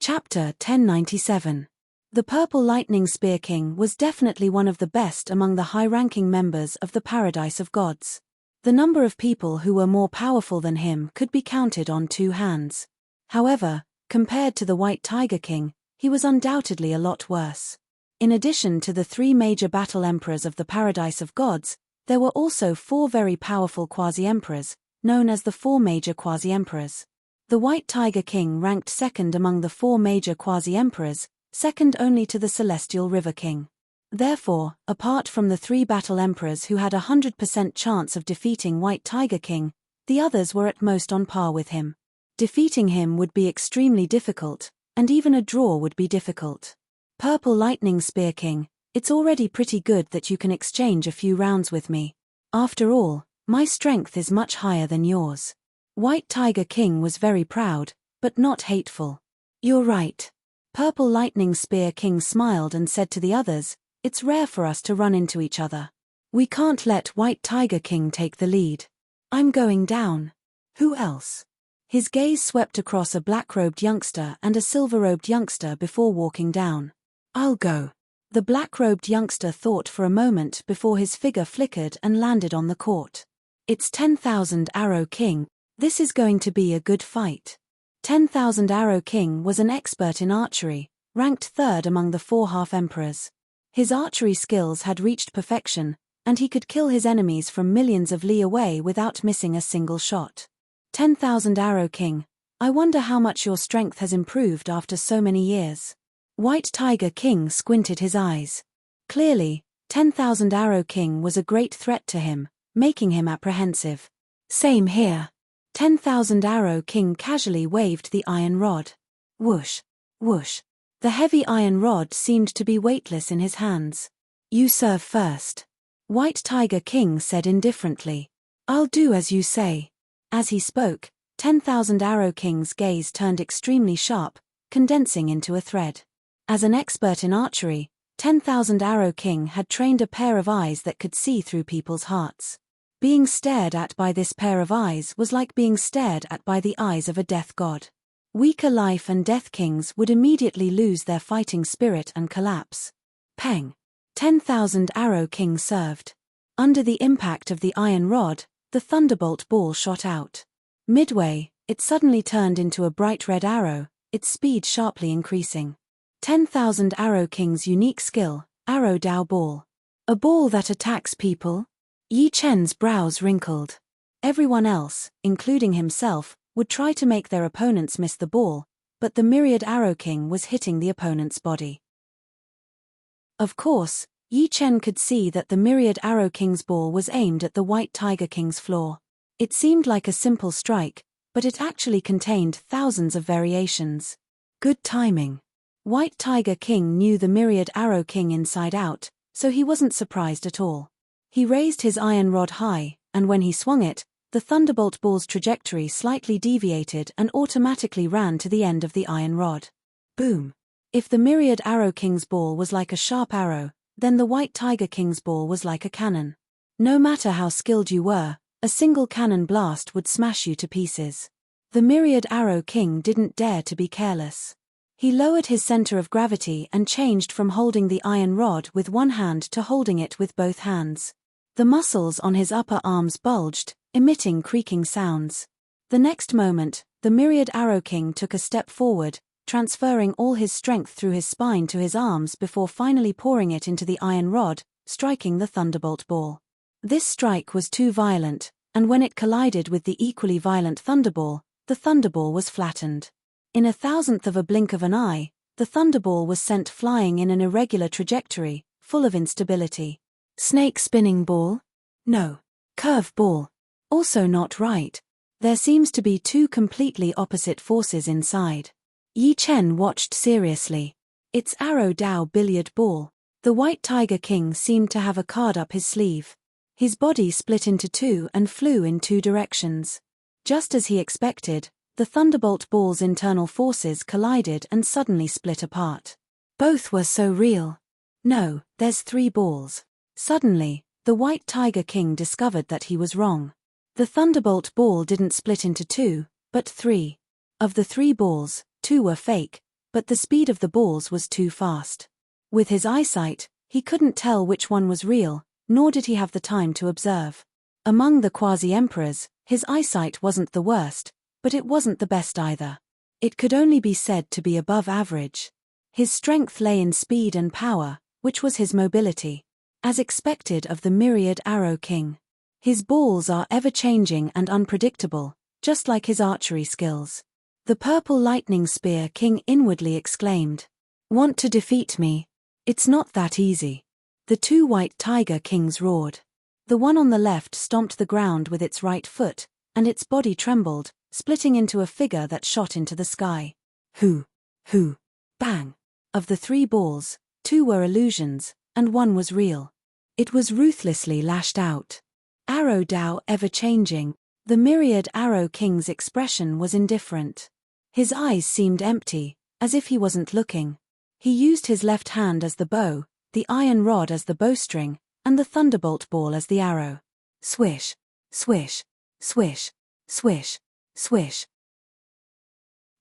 Chapter 1097. The Purple Lightning Spear King was definitely one of the best among the high-ranking members of the Paradise of Gods. The number of people who were more powerful than him could be counted on two hands. However, compared to the White Tiger King, he was undoubtedly a lot worse. In addition to the three major battle emperors of the Paradise of Gods, there were also four very powerful quasi-emperors, known as the four major quasi-emperors. The White Tiger King ranked second among the four major quasi-emperors, second only to the Celestial River King. Therefore, apart from the three battle emperors who had a 100% chance of defeating White Tiger King, the others were at most on par with him. Defeating him would be extremely difficult, and even a draw would be difficult. Purple Lightning Spear King, it's already pretty good that you can exchange a few rounds with me. After all, my strength is much higher than yours. White Tiger King was very proud, but not hateful. You're right. Purple Lightning Spear King smiled and said to the others, it's rare for us to run into each other. We can't let White Tiger King take the lead. I'm going down. Who else? His gaze swept across a black-robed youngster and a silver-robed youngster before walking down. I'll go. The black-robed youngster thought for a moment before his figure flickered and landed on the court. It's 10,000 Arrow King. This is going to be a good fight. 10,000 Arrow King was an expert in archery, ranked third among the four half-emperors. His archery skills had reached perfection, and he could kill his enemies from millions of li away without missing a single shot. 10,000 Arrow King, I wonder how much your strength has improved after so many years. White Tiger King squinted his eyes. Clearly, 10,000 Arrow King was a great threat to him, making him apprehensive. Same here. 10,000 Arrow King casually waved the iron rod. Whoosh, whoosh. The heavy iron rod seemed to be weightless in his hands. You serve first. White Tiger King said indifferently. I'll do as you say. As he spoke, 10,000 Arrow King's gaze turned extremely sharp, condensing into a thread. As an expert in archery, 10,000 Arrow King had trained a pair of eyes that could see through people's hearts. Being stared at by this pair of eyes was like being stared at by the eyes of a death god. Weaker life and death kings would immediately lose their fighting spirit and collapse. Peng. 10,000 Arrow King served. Under the impact of the iron rod, the thunderbolt ball shot out. Midway, it suddenly turned into a bright red arrow, its speed sharply increasing. 10,000 Arrow King's unique skill, Arrow Dao Ball. A ball that attacks people? Yi Chen's brows wrinkled. Everyone else, including himself, would try to make their opponents miss the ball, but the Myriad Arrow King was hitting the opponent's body. Of course, Yi Chen could see that the Myriad Arrow King's ball was aimed at the White Tiger King's floor. It seemed like a simple strike, but it actually contained thousands of variations. Good timing. White Tiger King knew the Myriad Arrow King inside out, so he wasn't surprised at all. He raised his iron rod high, and when he swung it, the thunderbolt ball's trajectory slightly deviated and automatically ran to the end of the iron rod. Boom! If the Myriad Arrow King's ball was like a sharp arrow, then the White Tiger King's ball was like a cannon. No matter how skilled you were, a single cannon blast would smash you to pieces. The Myriad Arrow King didn't dare to be careless. He lowered his center of gravity and changed from holding the iron rod with one hand to holding it with both hands. The muscles on his upper arms bulged, emitting creaking sounds. The next moment, the Myriad Arrow King took a step forward, transferring all his strength through his spine to his arms before finally pouring it into the iron rod, striking the thunderbolt ball. This strike was too violent, and when it collided with the equally violent thunderball, the thunderball was flattened. In a thousandth of a blink of an eye, the thunderball was sent flying in an irregular trajectory, full of instability. Snake spinning ball? No. Curve ball? Also not right. There seems to be two completely opposite forces inside. Yi Chen watched seriously. It's Arrow Dao billiard ball. The White Tiger King seemed to have a card up his sleeve. His body split into two and flew in two directions. Just as he expected, the thunderbolt ball's internal forces collided and suddenly split apart. Both were so real. No, there's three balls. Suddenly, the White Tiger King discovered that he was wrong. The thunderbolt ball didn't split into two, but three. Of the three balls, two were fake, but the speed of the balls was too fast. With his eyesight, he couldn't tell which one was real, nor did he have the time to observe. Among the quasi-emperors, his eyesight wasn't the worst, but it wasn't the best either. It could only be said to be above average. His strength lay in speed and power, which was his mobility. As expected of the myriad arrow king. His balls are ever-changing and unpredictable, just like his archery skills. The purple lightning spear king inwardly exclaimed. Want to defeat me? It's not that easy. The two white tiger kings roared. The one on the left stomped the ground with its right foot, and its body trembled, splitting into a figure that shot into the sky. Hoo! Bang! Of the three balls, two were illusions, and one was real. It was ruthlessly lashed out. Arrow Dao ever-changing. The myriad arrow king's expression was indifferent. His eyes seemed empty, as if he wasn't looking. He used his left hand as the bow, the iron rod as the bowstring, and the thunderbolt ball as the arrow. Swish, swish, swish, swish, swish.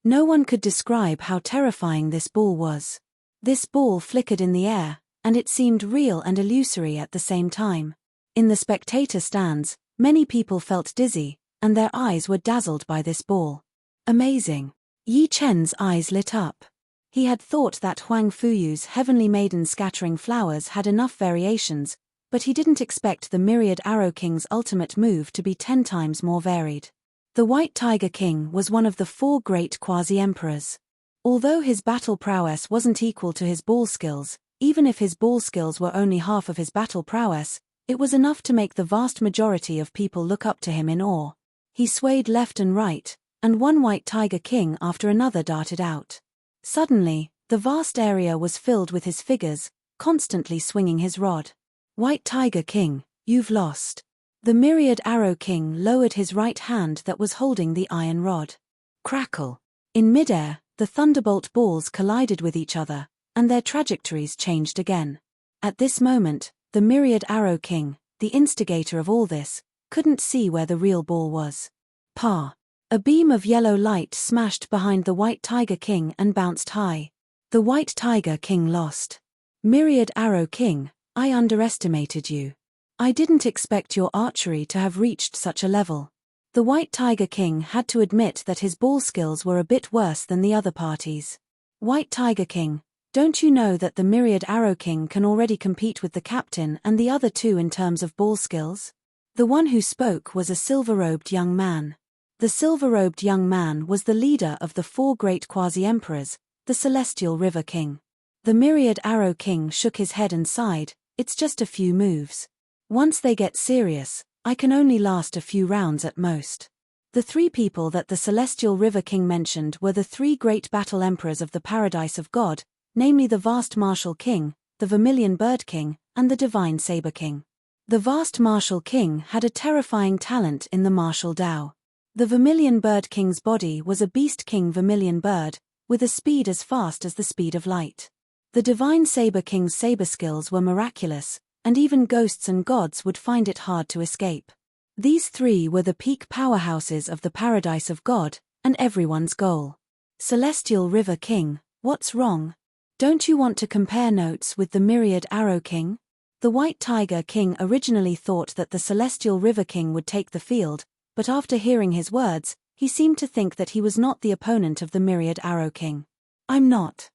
No one could describe how terrifying this ball was. This ball flickered in the air, and it seemed real and illusory at the same time. In the spectator stands, many people felt dizzy, and their eyes were dazzled by this ball. Amazing. Yi Chen's eyes lit up. He had thought that Huang Fuyu's heavenly maiden scattering flowers had enough variations, but he didn't expect the myriad arrow king's ultimate move to be 10 times more varied. The White Tiger King was one of the 4 great quasi-emperors. Although his battle prowess wasn't equal to his ball skills, even if his ball skills were only half of his battle prowess, it was enough to make the vast majority of people look up to him in awe. He swayed left and right, and one White Tiger King after another darted out. Suddenly, the vast area was filled with his figures, constantly swinging his rod. White Tiger King, you've lost. The myriad arrow king lowered his right hand that was holding the iron rod. Crackle. In midair, the thunderbolt balls collided with each other, and their trajectories changed again. At this moment, the myriad arrow king, the instigator of all this, couldn't see where the real ball was. Pa! A beam of yellow light smashed behind the White Tiger King and bounced high. The White Tiger King lost. Myriad arrow king, I underestimated you. I didn't expect your archery to have reached such a level. The White Tiger King had to admit that his ball skills were a bit worse than the other parties. White Tiger King, don't you know that the myriad arrow king can already compete with the captain and the other 2 in terms of ball skills? The one who spoke was a silver-robed young man. The silver-robed young man was the leader of the 4 great quasi-emperors, the Celestial River King. The myriad arrow king shook his head and sighed, it's just a few moves. Once they get serious, I can only last a few rounds at most. The 3 people that the Celestial River King mentioned were the 3 great battle emperors of the Paradise of God, namely the Vast Martial King, the Vermilion Bird King, and the Divine Saber King. The Vast Martial King had a terrifying talent in the martial Dao. The Vermilion Bird King's body was a Beast King Vermilion Bird, with a speed as fast as the speed of light. The Divine Saber King's saber skills were miraculous, and even ghosts and gods would find it hard to escape. These 3 were the peak powerhouses of the Paradise of God, and everyone's goal. Celestial River King, what's wrong? Don't you want to compare notes with the myriad arrow king? The White Tiger King originally thought that the Celestial River King would take the field, but after hearing his words, he seemed to think that he was not the opponent of the myriad arrow king. I'm not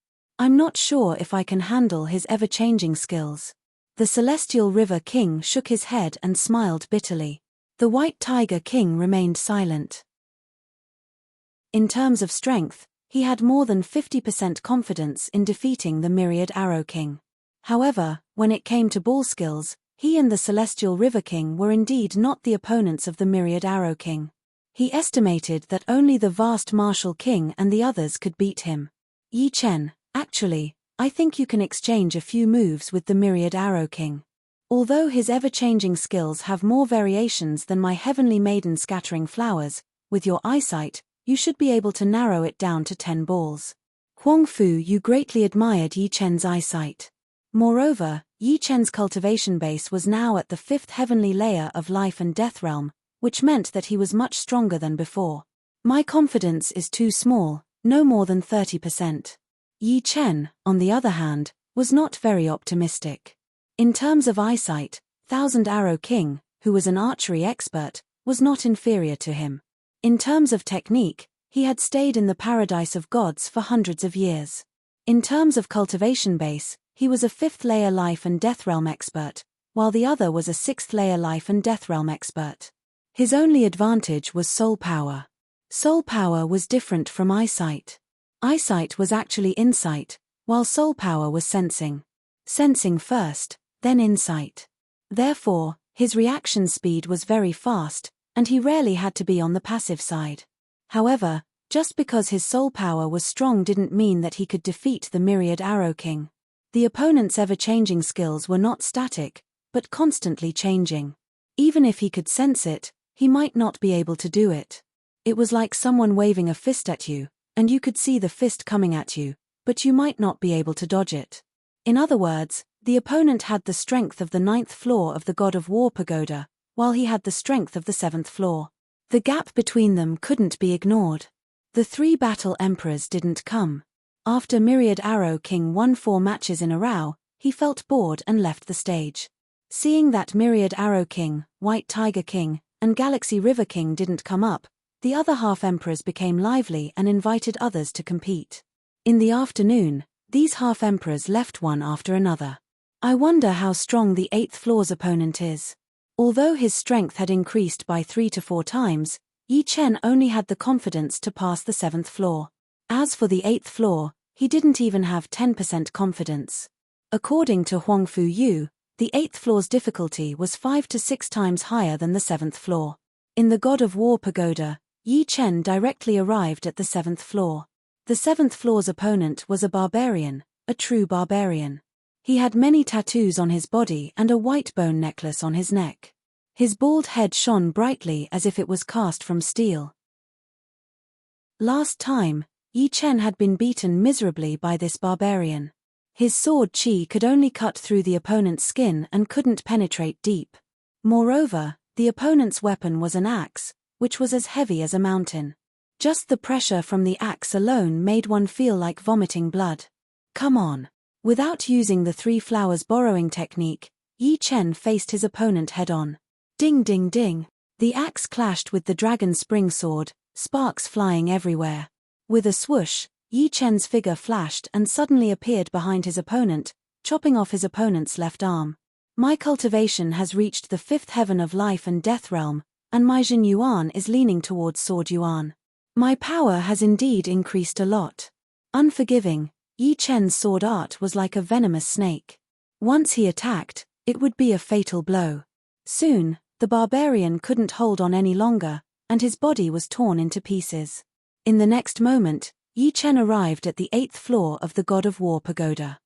sure if I can handle his ever-changing skills. The Celestial River King shook his head and smiled bitterly. The White Tiger King remained silent. In terms of strength, he had more than 50% confidence in defeating the myriad arrow king. However, when it came to ball skills, he and the Celestial River King were indeed not the opponents of the myriad arrow king. He estimated that only the Vast Martial King and the others could beat him. Yi Chen, actually, I think you can exchange a few moves with the myriad arrow king. Although his ever-changing skills have more variations than my heavenly maiden scattering flowers, with your eyesight, you should be able to narrow it down to 10 balls. Huang Fu you greatly admired Yi Chen's eyesight. Moreover, Yi Chen's cultivation base was now at the 5th heavenly layer of life and death realm, which meant that he was much stronger than before. My confidence is too small, no more than 30%. Yi Chen, on the other hand, was not very optimistic. In terms of eyesight, Thousand Arrow King, who was an archery expert, was not inferior to him. In terms of technique, he had stayed in the paradise of gods for hundreds of years. In terms of cultivation base, he was a 5th-layer life and death realm expert, while the other was a 6th-layer life and death realm expert. His only advantage was soul power. Soul power was different from eyesight. Eyesight was actually insight, while soul power was sensing. Sensing first, then insight. Therefore, his reaction speed was very fast, and he rarely had to be on the passive side. However, just because his soul power was strong didn't mean that he could defeat the Myriad Arrow King. The opponent's ever-changing skills were not static, but constantly changing. Even if he could sense it, he might not be able to do it. It was like someone waving a fist at you, and you could see the fist coming at you, but you might not be able to dodge it. In other words, the opponent had the strength of the 9th floor of the God of War pagoda, while he had the strength of the 7th floor. The gap between them couldn't be ignored. The 3 battle emperors didn't come. After Myriad Arrow King won 4 matches in a row, he felt bored and left the stage. Seeing that Myriad Arrow King, White Tiger King, and Galaxy River King didn't come up, the other half-emperors became lively and invited others to compete. In the afternoon, these half-emperors left one after another. I wonder how strong the 8th floor's opponent is. Although his strength had increased by 3 to 4 times, Yi Chen only had the confidence to pass the 7th floor. As for the 8th floor, he didn't even have 10% confidence. According to Huang Fu Yu, the 8th floor's difficulty was 5 to 6 times higher than the 7th floor. In the God of War pagoda, Yi Chen directly arrived at the 7th floor. The 7th floor's opponent was a barbarian, a true barbarian. He had many tattoos on his body and a white bone necklace on his neck. His bald head shone brightly as if it was cast from steel. Last time, Yi Chen had been beaten miserably by this barbarian. His sword Qi could only cut through the opponent's skin and couldn't penetrate deep. Moreover, the opponent's weapon was an axe, which was as heavy as a mountain. Just the pressure from the axe alone made one feel like vomiting blood. Come on. Without using the 3 flowers borrowing technique, Yi Chen faced his opponent head-on. Ding ding ding. The axe clashed with the dragon spring sword, sparks flying everywhere. With a swoosh, Yi Chen's figure flashed and suddenly appeared behind his opponent, chopping off his opponent's left arm. My cultivation has reached the 5th heaven of life and death realm, and my Jin Yuan is leaning towards Sword Yuan. My power has indeed increased a lot. Unforgiving, Yi Chen's sword art was like a venomous snake. Once he attacked, it would be a fatal blow. Soon, the barbarian couldn't hold on any longer, and his body was torn into pieces. In the next moment, Yi Chen arrived at the 8th floor of the God of War pagoda.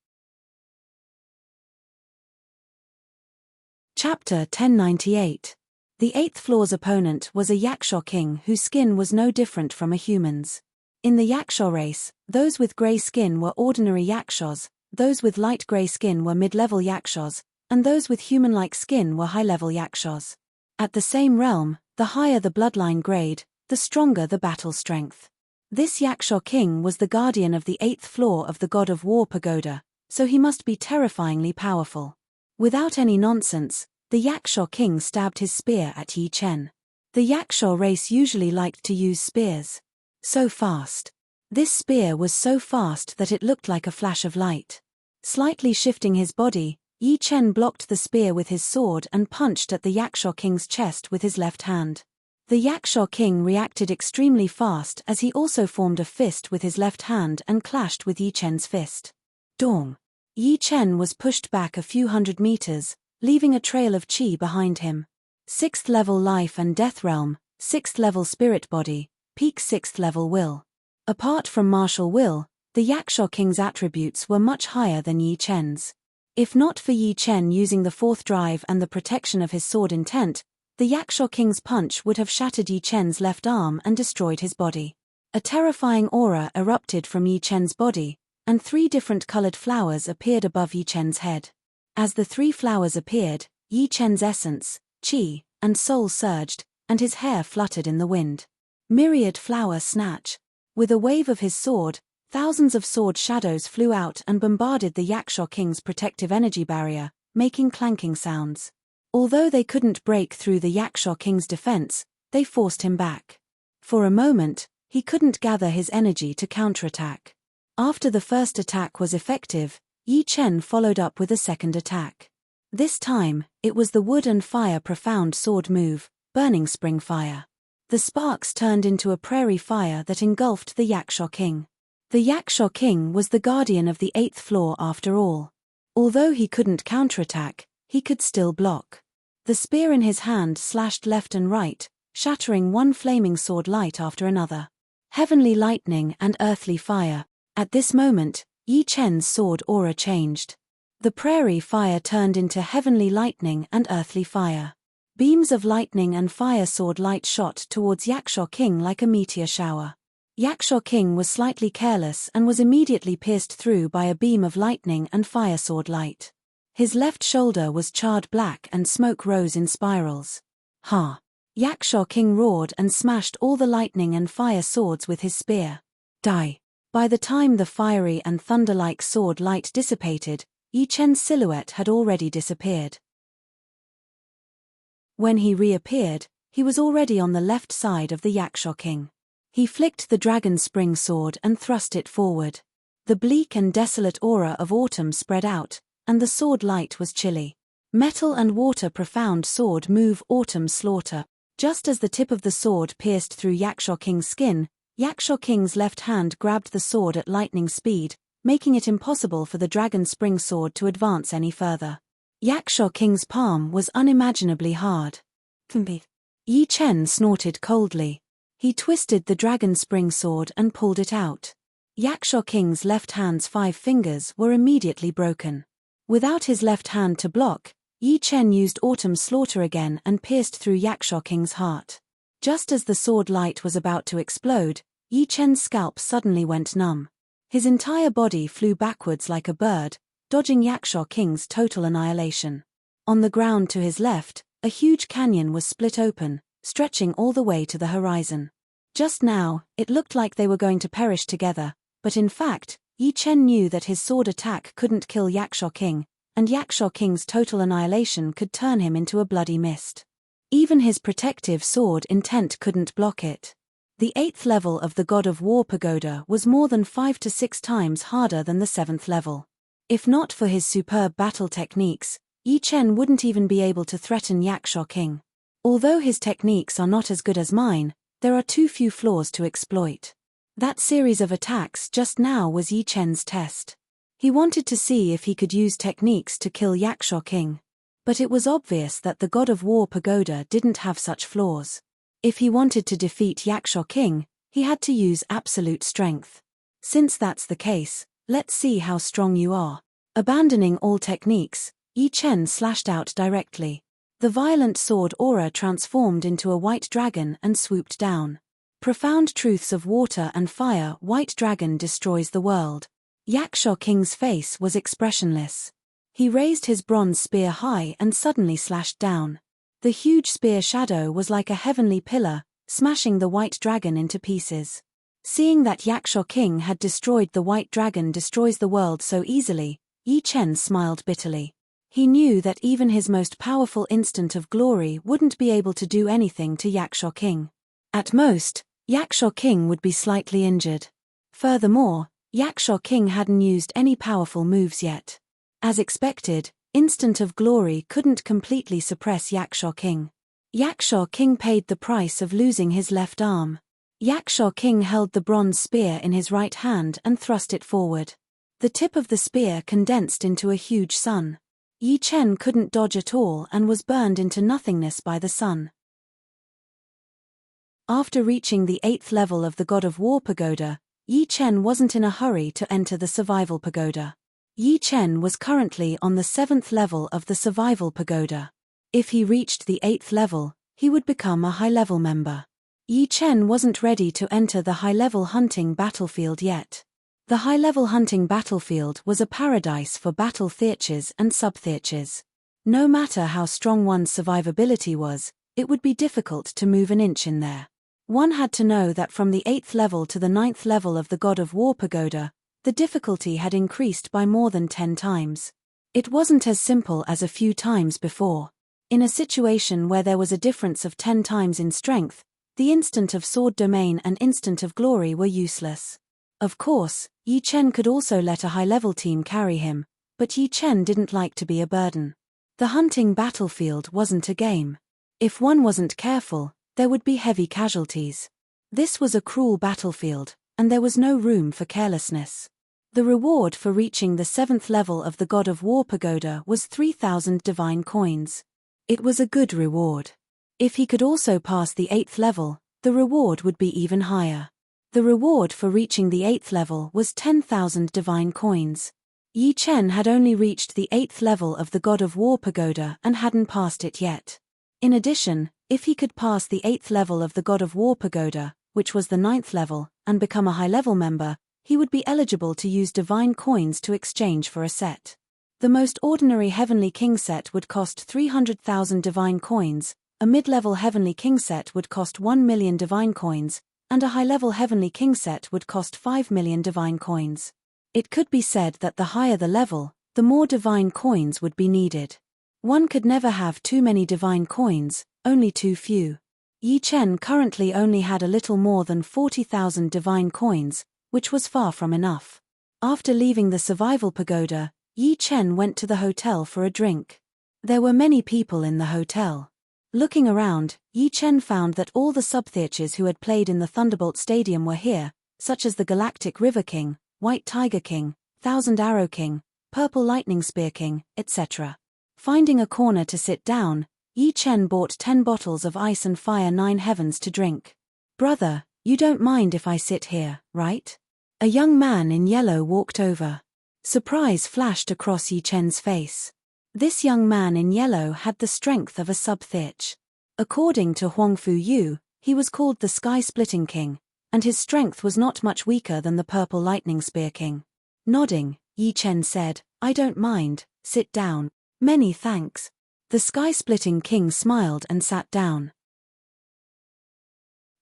Chapter 1098. The 8th floor's opponent was a Yaksha king whose skin was no different from a human's. In the Yaksha race, those with grey skin were ordinary Yakshas, those with light grey skin were mid-level Yakshas, and those with human-like skin were high-level Yakshas. At the same realm, the higher the bloodline grade, the stronger the battle strength. This Yaksha king was the guardian of the 8th floor of the God of War pagoda, so he must be terrifyingly powerful. Without any nonsense, the Yaksha king stabbed his spear at Yi Chen. The Yaksha race usually liked to use spears. So fast. This spear was so fast that it looked like a flash of light. Slightly shifting his body, Yi Chen blocked the spear with his sword and punched at the Yaksha king's chest with his left hand. The Yaksha king reacted extremely fast as he also formed a fist with his left hand and clashed with Yi Chen's fist. Dong. Yi Chen was pushed back a few hundred meters, leaving a trail of qi behind him. 6th level life and death realm, 6th level spirit body, peak 6th level will. Apart from martial will, the Yaksha king's attributes were much higher than Yi Chen's. If not for Yi Chen using the 4th drive and the protection of his sword intent, the Yaksha king's punch would have shattered Yi Chen's left arm and destroyed his body. A terrifying aura erupted from Yi Chen's body, and 3 different colored flowers appeared above Yi Chen's head. As the 3 flowers appeared, Yi Chen's essence, qi, and soul surged, and his hair fluttered in the wind. Myriad flower snatch. With a wave of his sword, thousands of sword shadows flew out and bombarded the Yaksha King's protective energy barrier, making clanking sounds. Although they couldn't break through the Yaksha King's defense, they forced him back. For a moment, he couldn't gather his energy to counterattack. After the first attack was effective, Yi Chen followed up with a second attack. This time, it was the wood and fire profound sword move, Burning Spring Fire. The sparks turned into a prairie fire that engulfed the Yaksha King. The Yaksha King was the guardian of the 8th floor after all. Although he couldn't counterattack, he could still block. The spear in his hand slashed left and right, shattering one flaming sword light after another. Heavenly lightning and earthly fire. At this moment, Yi Chen's sword aura changed. The prairie fire turned into heavenly lightning and earthly fire. Beams of lightning and fire sword light shot towards Yaksha King like a meteor shower. Yaksha King was slightly careless and was immediately pierced through by a beam of lightning and fire sword light. His left shoulder was charred black and smoke rose in spirals. Ha! Yaksha King roared and smashed all the lightning and fire swords with his spear. Die! By the time the fiery and thunder-like sword light dissipated, Yi Chen's silhouette had already disappeared. When he reappeared, he was already on the left side of the Yaksha King. He flicked the dragon spring sword and thrust it forward. The bleak and desolate aura of autumn spread out, and the sword light was chilly. Metal and water profound sword move autumn slaughter. Just as the tip of the sword pierced through Yaksha King's skin, Yaksha King's left hand grabbed the sword at lightning speed, making it impossible for the dragon spring sword to advance any further. Yaksha King's palm was unimaginably hard. Yi Chen snorted coldly. He twisted the dragon spring sword and pulled it out. Yaksha King's left hand's 5 fingers were immediately broken. Without his left hand to block, Yi Chen used autumn slaughter again and pierced through Yaksha King's heart. Just as the sword light was about to explode, Yi Chen's scalp suddenly went numb. His entire body flew backwards like a bird, dodging Yaksha King's total annihilation. On the ground to his left, a huge canyon was split open, stretching all the way to the horizon. Just now, it looked like they were going to perish together, but in fact, Yi Chen knew that his sword attack couldn't kill Yaksha King, and Yaksha King's total annihilation could turn him into a bloody mist. Even his protective sword intent couldn't block it. The 8th level of the God of War pagoda was more than 5 to 6 times harder than the 7th level. If not for his superb battle techniques, Yi Chen wouldn't even be able to threaten Yaksha King. Although his techniques are not as good as mine, there are too few flaws to exploit. That series of attacks just now was Yi Chen's test. He wanted to see if he could use techniques to kill Yaksha King. But it was obvious that the God of War pagoda didn't have such flaws. If he wanted to defeat Yaksha King, he had to use absolute strength. Since that's the case, let's see how strong you are. Abandoning all techniques, Yi Chen slashed out directly. The violent sword aura transformed into a white dragon and swooped down. Profound truths of water and fire. White dragon destroys the world. Yaksha King's face was expressionless. He raised his bronze spear high and suddenly slashed down. The huge spear shadow was like a heavenly pillar, smashing the white dragon into pieces. Seeing that Yaksha King had destroyed the white dragon destroys the world so easily, Yi Chen smiled bitterly. He knew that even his most powerful instant of glory wouldn't be able to do anything to Yaksha King. At most, Yaksha King would be slightly injured. Furthermore, Yaksha King hadn't used any powerful moves yet. As expected, instant of glory couldn't completely suppress Yaksha King. Yaksha King paid the price of losing his left arm. Yaksha King held the bronze spear in his right hand and thrust it forward. The tip of the spear condensed into a huge sun. Yi Chen couldn't dodge at all and was burned into nothingness by the sun. After reaching the 8th level of the God of War pagoda, Yi Chen wasn't in a hurry to enter the survival pagoda. Yi Chen was currently on the 7th level of the survival pagoda. If he reached the 8th level, he would become a high-level member. Yi Chen wasn't ready to enter the high-level hunting battlefield yet. The high-level hunting battlefield was a paradise for battle theatres and sub-theatres. No matter how strong one's survivability was, it would be difficult to move an inch in there. One had to know that from the 8th level to the 9th level of the God of War pagoda, the difficulty had increased by more than 10 times. It wasn't as simple as a few times before. In a situation where there was a difference of 10 times in strength, the instant of sword domain and instant of glory were useless. Of course, Yi Chen could also let a high-level team carry him, but Yi Chen didn't like to be a burden. The hunting battlefield wasn't a game. If one wasn't careful, there would be heavy casualties. This was a cruel battlefield, and there was no room for carelessness. The reward for reaching the 7th level of the God of War pagoda was 3,000 divine coins. It was a good reward. If he could also pass the 8th level, the reward would be even higher. The reward for reaching the 8th level was 10,000 divine coins. Yi Chen had only reached the 8th level of the God of War pagoda and hadn't passed it yet. In addition, if he could pass the 8th level of the God of War pagoda, which was the 9th level, and become a high-level member, he would be eligible to use divine coins to exchange for a set. The most ordinary Heavenly King set would cost 300,000 divine coins, a mid-level Heavenly King set would cost 1 million divine coins, and a high-level Heavenly King set would cost 5 million divine coins. It could be said that the higher the level, the more divine coins would be needed. One could never have too many divine coins, only too few. Yi Chen currently only had a little more than 40,000 divine coins, which was far from enough. After leaving the survival pagoda, Yi Chen went to the hotel for a drink. There were many people in the hotel. Looking around, Yi Chen found that all the subtheatres who had played in the Thunderbolt Stadium were here, such as the Galactic River King, White Tiger King, Thousand Arrow King, Purple Lightning Spear King, etc. Finding a corner to sit down, Yi Chen bought 10 bottles of Ice and Fire 9 Heavens to drink. "Brother, you don't mind if I sit here, right?" A young man in yellow walked over. Surprise flashed across Yi Chen's face. This young man in yellow had the strength of a subtheach. According to Huang Fu Yu, he was called the Sky-Splitting King, and his strength was not much weaker than the Purple Lightning Spear King. Nodding, Yi Chen said, "I don't mind, sit down." "Many thanks." The Sky-Splitting King smiled and sat down.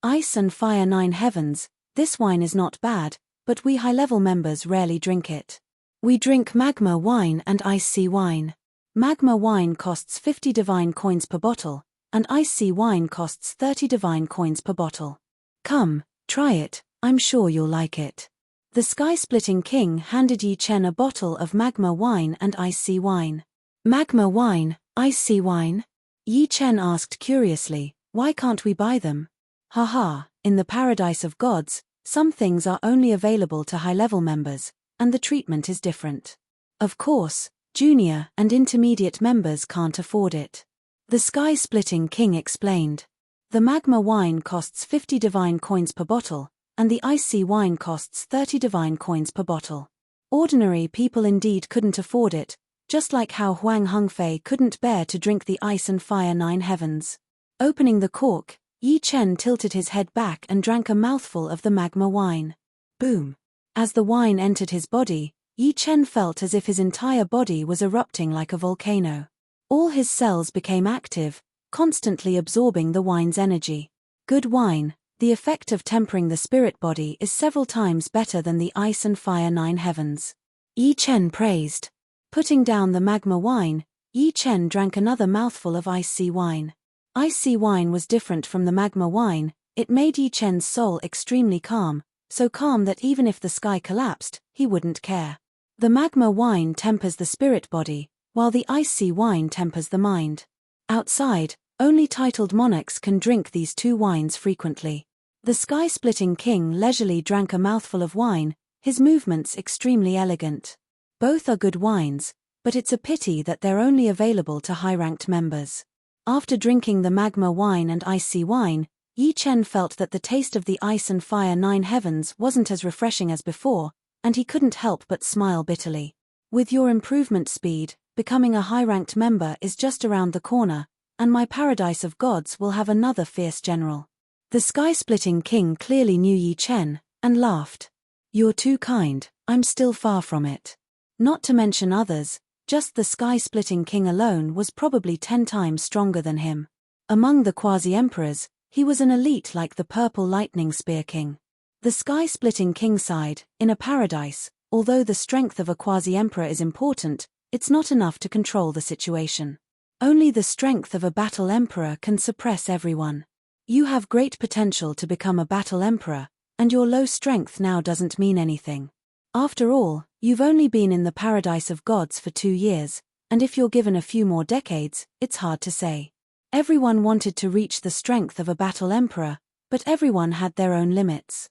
Ice and Fire 9 Heavens, this wine is not bad, but we high-level members rarely drink it. We drink magma wine and ice sea wine. Magma wine costs 50 divine coins per bottle, and ice sea wine costs 30 divine coins per bottle. Come, try it, I'm sure you'll like it. The Sky-Splitting King handed Yi Chen a bottle of magma wine and ice sea wine. Magma wine, ice sea wine? Yi Chen asked curiously, why can't we buy them? Haha, in the paradise of gods, some things are only available to high-level members, and the treatment is different. Of course, junior and intermediate members can't afford it. The Sky-Splitting King explained. The magma wine costs 50 divine coins per bottle, and the ice sea wine costs 30 divine coins per bottle. Ordinary people indeed couldn't afford it, just like how Huang Hengfei couldn't bear to drink the Ice and Fire 9 Heavens. Opening the cork, Yi Chen tilted his head back and drank a mouthful of the magma wine. Boom! As the wine entered his body, Yi Chen felt as if his entire body was erupting like a volcano. All his cells became active, constantly absorbing the wine's energy. Good wine, the effect of tempering the spirit body is several times better than the Ice and Fire 9 Heavens. Yi Chen praised. Putting down the magma wine, Yi Chen drank another mouthful of ice sea wine. Ice sea wine was different from the magma wine, it made Yi Chen's soul extremely calm, so calm that even if the sky collapsed, he wouldn't care. The magma wine tempers the spirit body, while the ice sea wine tempers the mind. Outside, only titled monarchs can drink these two wines frequently. The Sky-Splitting King leisurely drank a mouthful of wine, his movements extremely elegant. Both are good wines, but it's a pity that they're only available to high-ranked members. After drinking the magma wine and ice sea wine, Yi Chen felt that the taste of the Ice and Fire 9 Heavens wasn't as refreshing as before, and he couldn't help but smile bitterly. With your improvement speed, becoming a high-ranked member is just around the corner, and my paradise of gods will have another fierce general. The Sky-Splitting King clearly knew Yi Chen, and laughed. You're too kind, I'm still far from it. Not to mention others, just the Sky-Splitting King alone was probably 10 times stronger than him. Among the quasi-emperors, He was an elite like the purple lightning spear king. The sky-splitting king sighed, in a paradise, although the strength of a quasi-emperor is important, it's not enough to control the situation. Only the strength of a battle emperor can suppress everyone. You have great potential to become a battle emperor, and your low strength now doesn't mean anything. After all, you've only been in the paradise of gods for 2 years, and if you're given a few more decades, it's hard to say. Everyone wanted to reach the strength of a battle emperor, but everyone had their own limits.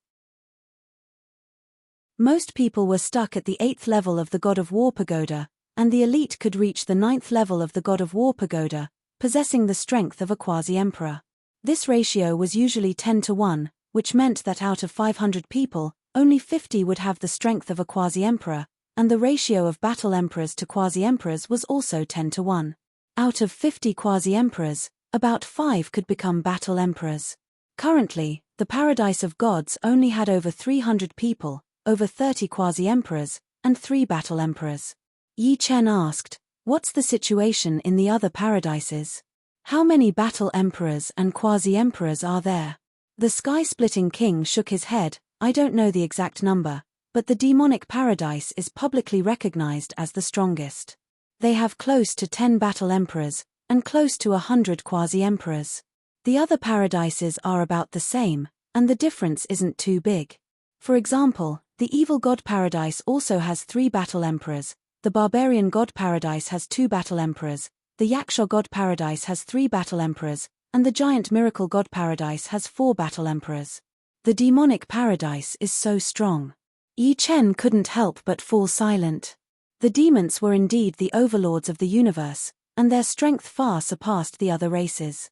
Most people were stuck at the 8th level of the God of War pagoda, and the elite could reach the 9th level of the God of War pagoda, possessing the strength of a quasi-emperor. This ratio was usually 10-1, which meant that out of 500 people, only 50 would have the strength of a quasi-emperor, and the ratio of battle emperors to quasi-emperors was also 10-1. Out of 50 quasi-emperors, about 5 could become battle emperors. Currently, the Paradise of Gods only had over 300 people, over 30 quasi-emperors, and 3 battle emperors. Yi Chen asked, "What's the situation in the other paradises? How many battle emperors and quasi-emperors are there?" The sky-splitting king shook his head. "I don't know the exact number, but the demonic paradise is publicly recognized as the strongest. They have close to 10 battle emperors, and close to 100 quasi-emperors. The other paradises are about the same, and the difference isn't too big. For example, the evil god paradise also has 3 battle emperors, the barbarian god paradise has 2 battle emperors, the yaksha god paradise has 3 battle emperors, and the giant miracle god paradise has 4 battle emperors. The demonic paradise is so strong." Yi Chen couldn't help but fall silent. The demons were indeed the overlords of the universe, and their strength far surpassed the other races.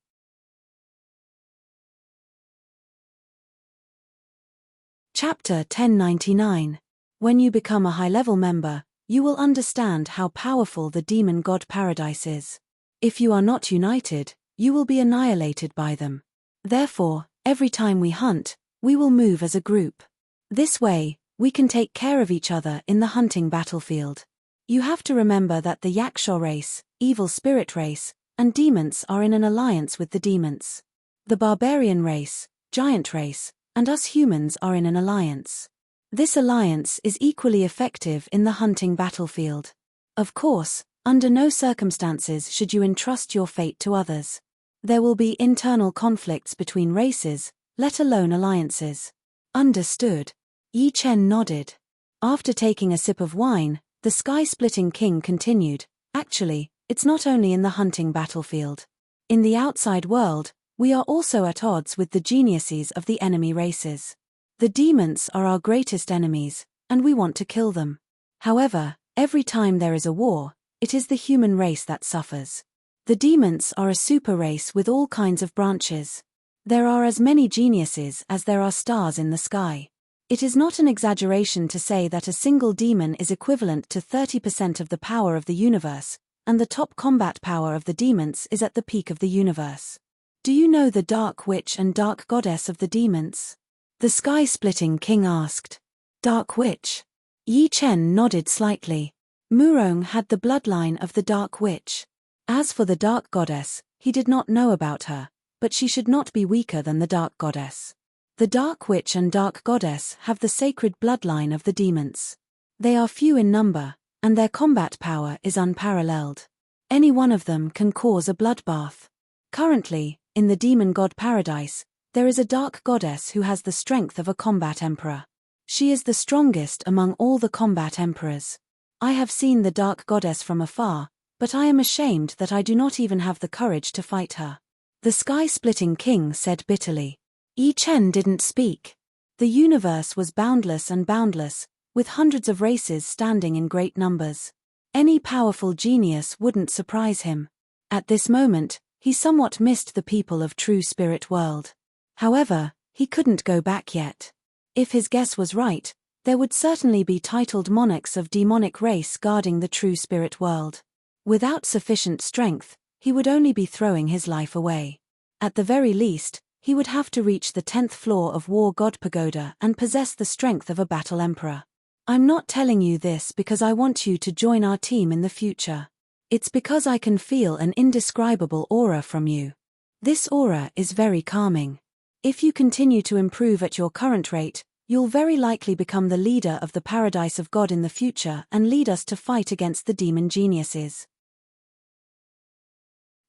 Chapter 1099. When you become a high-level member, you will understand how powerful the demon god paradise is. If you are not united, you will be annihilated by them. Therefore, every time we hunt, we will move as a group. This way, we can take care of each other in the hunting battlefield. You have to remember that the Yaksha race, evil spirit race, and demons are in an alliance with the demons. The barbarian race, giant race, and us humans are in an alliance. This alliance is equally effective in the hunting battlefield. Of course, under no circumstances should you entrust your fate to others. There will be internal conflicts between races, let alone alliances. Understood. Yi Chen nodded. After taking a sip of wine, the sky-splitting king continued, "Actually, it's not only in the hunting battlefield. In the outside world, we are also at odds with the geniuses of the enemy races. The demons are our greatest enemies, and we want to kill them. However, every time there is a war, it is the human race that suffers. The demons are a super race with all kinds of branches. There are as many geniuses as there are stars in the sky. It is not an exaggeration to say that a single demon is equivalent to 30% of the power of the universe, and the top combat power of the demons is at the peak of the universe. Do you know the Dark Witch and Dark Goddess of the demons?" The sky-splitting king asked. "Dark Witch?" Yi Chen nodded slightly. Murong had the bloodline of the Dark Witch. As for the Dark Goddess, he did not know about her, but she should not be weaker than the Dark Goddess. The Dark Witch and Dark Goddess have the sacred bloodline of the demons. They are few in number, and their combat power is unparalleled. Any one of them can cause a bloodbath. Currently, in the demon god paradise, there is a Dark Goddess who has the strength of a combat emperor. She is the strongest among all the combat emperors. I have seen the Dark Goddess from afar, but I am ashamed that I do not even have the courage to fight her." The sky-splitting king said bitterly. Yi Chen didn't speak. The universe was boundless and boundless, with hundreds of races standing in great numbers. Any powerful genius wouldn't surprise him. At this moment, he somewhat missed the people of True Spirit World. However, he couldn't go back yet. If his guess was right, there would certainly be titled monarchs of demonic race guarding the True Spirit World. Without sufficient strength, he would only be throwing his life away. At the very least, he would have to reach the 10th floor of War God Pagoda and possess the strength of a battle emperor. I'm not telling you this because I want you to join our team in the future. It's because I can feel an indescribable aura from you. This aura is very calming. If you continue to improve at your current rate, you'll very likely become the leader of the paradise of God in the future and lead us to fight against the demon geniuses.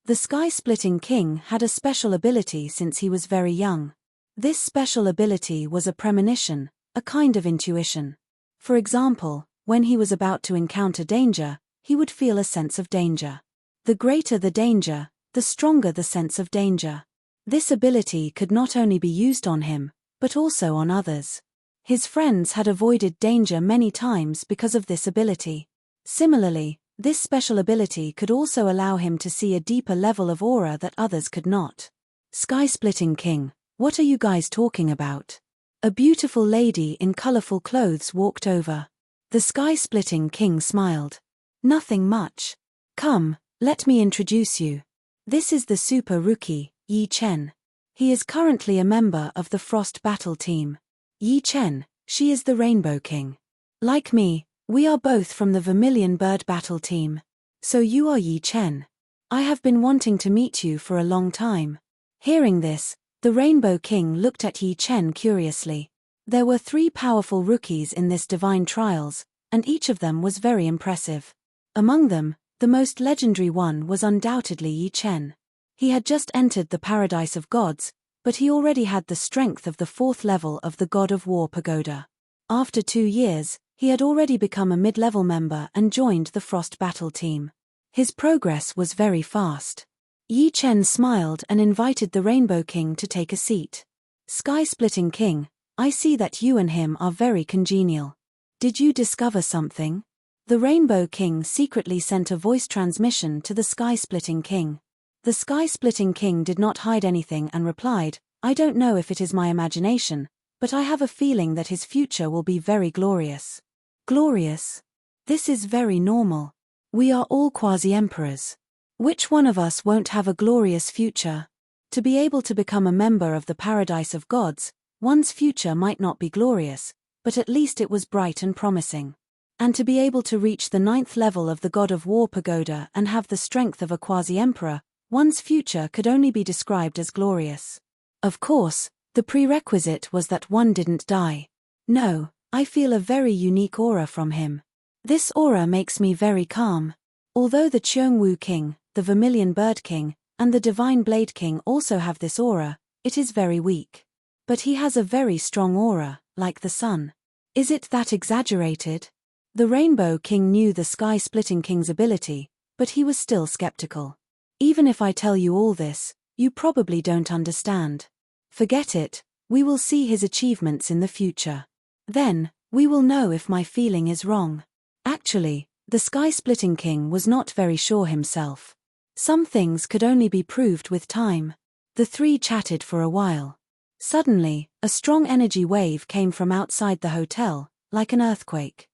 The sky-splitting king had a special ability since he was very young. This special ability was a premonition, a kind of intuition. For example, when he was about to encounter danger, he would feel a sense of danger. The greater the danger, the stronger the sense of danger. This ability could not only be used on him, but also on others. His friends had avoided danger many times because of this ability. Similarly, this special ability could also allow him to see a deeper level of aura that others could not. Sky-splitting king, what are you guys talking about? A beautiful lady in colorful clothes walked over. The sky-splitting king smiled. Nothing much. Come, let me introduce you. This is the super rookie, Yi Chen. He is currently a member of the Frost Battle team. Yi Chen, she is the Rainbow King. Like me, we are both from the Vermilion Bird Battle team. So you are Yi Chen. I have been wanting to meet you for a long time. Hearing this, the Rainbow King looked at Yi Chen curiously. There were 3 powerful rookies in this divine trials, and each of them was very impressive. Among them, the most legendary one was undoubtedly Yi Chen. He had just entered the paradise of gods, but he already had the strength of the 4th level of the God of War pagoda. After 2 years, he had already become a mid-level member and joined the Frost Battle team. His progress was very fast. Yi Chen smiled and invited the Rainbow King to take a seat. Sky-splitting king, I see that you and him are very congenial. Did you discover something? The Rainbow King secretly sent a voice transmission to the sky-splitting king. The sky-splitting king did not hide anything and replied, I don't know if it is my imagination, but I have a feeling that his future will be very glorious. Glorious? This is very normal. We are all quasi-emperors. Which one of us won't have a glorious future? To be able to become a member of the paradise of gods, one's future might not be glorious, but at least it was bright and promising. And to be able to reach the 9th level of the God of War pagoda and have the strength of a quasi-emperor, one's future could only be described as glorious. Of course, the prerequisite was that one didn't die. No, I feel a very unique aura from him. This aura makes me very calm. Although the Cheongwu King, the Vermilion Bird King, and the Divine Blade King also have this aura, it is very weak. But he has a very strong aura, like the sun. Is it that exaggerated? The Rainbow King knew the Sky-splitting King's ability, but he was still skeptical. Even if I tell you all this, you probably don't understand. Forget it, we will see his achievements in the future. Then, we will know if my feeling is wrong. Actually, the Sky-splitting King was not very sure himself. Some things could only be proved with time. The 3 chatted for a while. Suddenly, a strong energy wave came from outside the hotel, like an earthquake.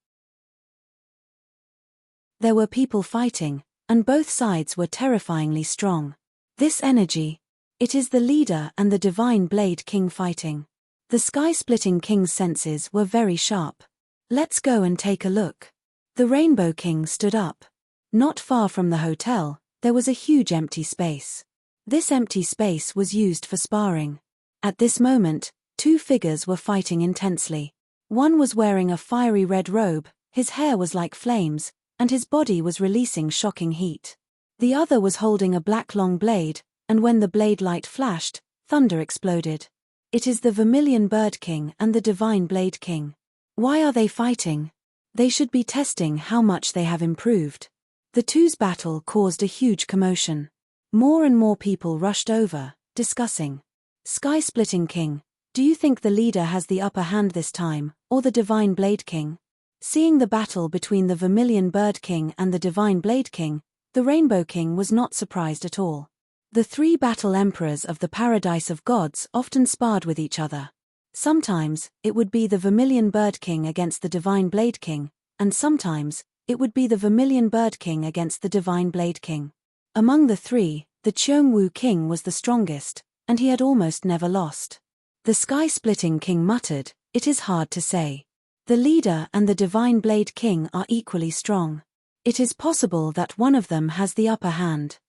There were people fighting, and both sides were terrifyingly strong. This energy, it is the leader and the Divine Blade King fighting. The Sky-splitting King's senses were very sharp. Let's go and take a look. The Rainbow King stood up. Not far from the hotel, there was a huge empty space. This empty space was used for sparring. At this moment, 2 figures were fighting intensely. One was wearing a fiery red robe, his hair was like flames, and his body was releasing shocking heat. The other was holding a black long blade, and when the blade light flashed, thunder exploded. It is the Vermilion Bird King and the Divine Blade King. Why are they fighting? They should be testing how much they have improved. The two's battle caused a huge commotion. More and more people rushed over, discussing. Sky-splitting King, do you think the leader has the upper hand this time, or the Divine Blade King? Seeing the battle between the Vermilion Bird King and the Divine Blade King, the Rainbow King was not surprised at all. The 3 battle emperors of the paradise of gods often sparred with each other. Sometimes, it would be the Vermilion Bird King against the Divine Blade King, and sometimes, it would be the Vermilion Bird King against the Divine Blade King. Among the 3, the Cheongwu King was the strongest, and he had almost never lost. The Sky-splitting King muttered, it is hard to say. The leader and the Divine Blade King are equally strong. It is possible that one of them has the upper hand.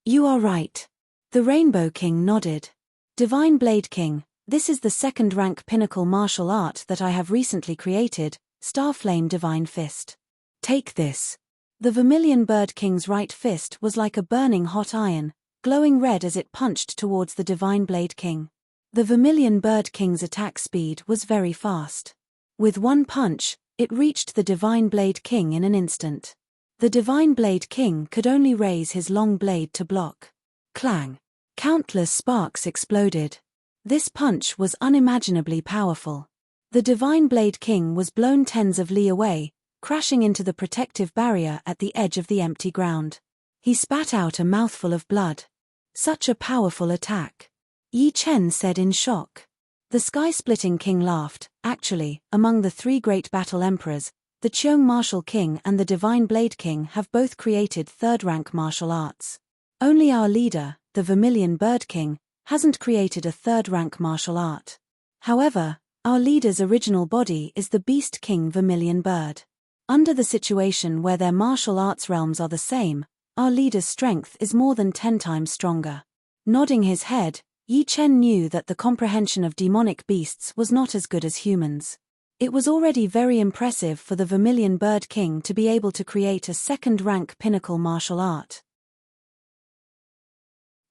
You are right. The Rainbow King nodded. Divine Blade King, this is the second-rank pinnacle martial art that I have recently created, Starflame Divine Fist. Take this. The Vermilion Bird King's right fist was like a burning hot iron, glowing red as it punched towards the Divine Blade King. The Vermilion Bird King's attack speed was very fast. With one punch, it reached the Divine Blade King in an instant. The Divine Blade King could only raise his long blade to block. Clang! Countless sparks exploded. This punch was unimaginably powerful. The Divine Blade King was blown tens of li away, crashing into the protective barrier at the edge of the empty ground. He spat out a mouthful of blood. Such a powerful attack. Yi Chen said in shock. The Sky-Splitting King laughed. Actually, among the three great battle emperors, the Cheong Martial King and the Divine Blade King have both created third-rank martial arts. Only our leader, the Vermilion Bird King, hasn't created a third-rank martial art. However, our leader's original body is the Beast King Vermilion Bird. Under the situation where their martial arts realms are the same, our leader's strength is more than 10 times stronger. Nodding his head, Yi Chen knew that the comprehension of demonic beasts was not as good as humans. It was already very impressive for the Vermilion Bird King to be able to create a second-rank pinnacle martial art.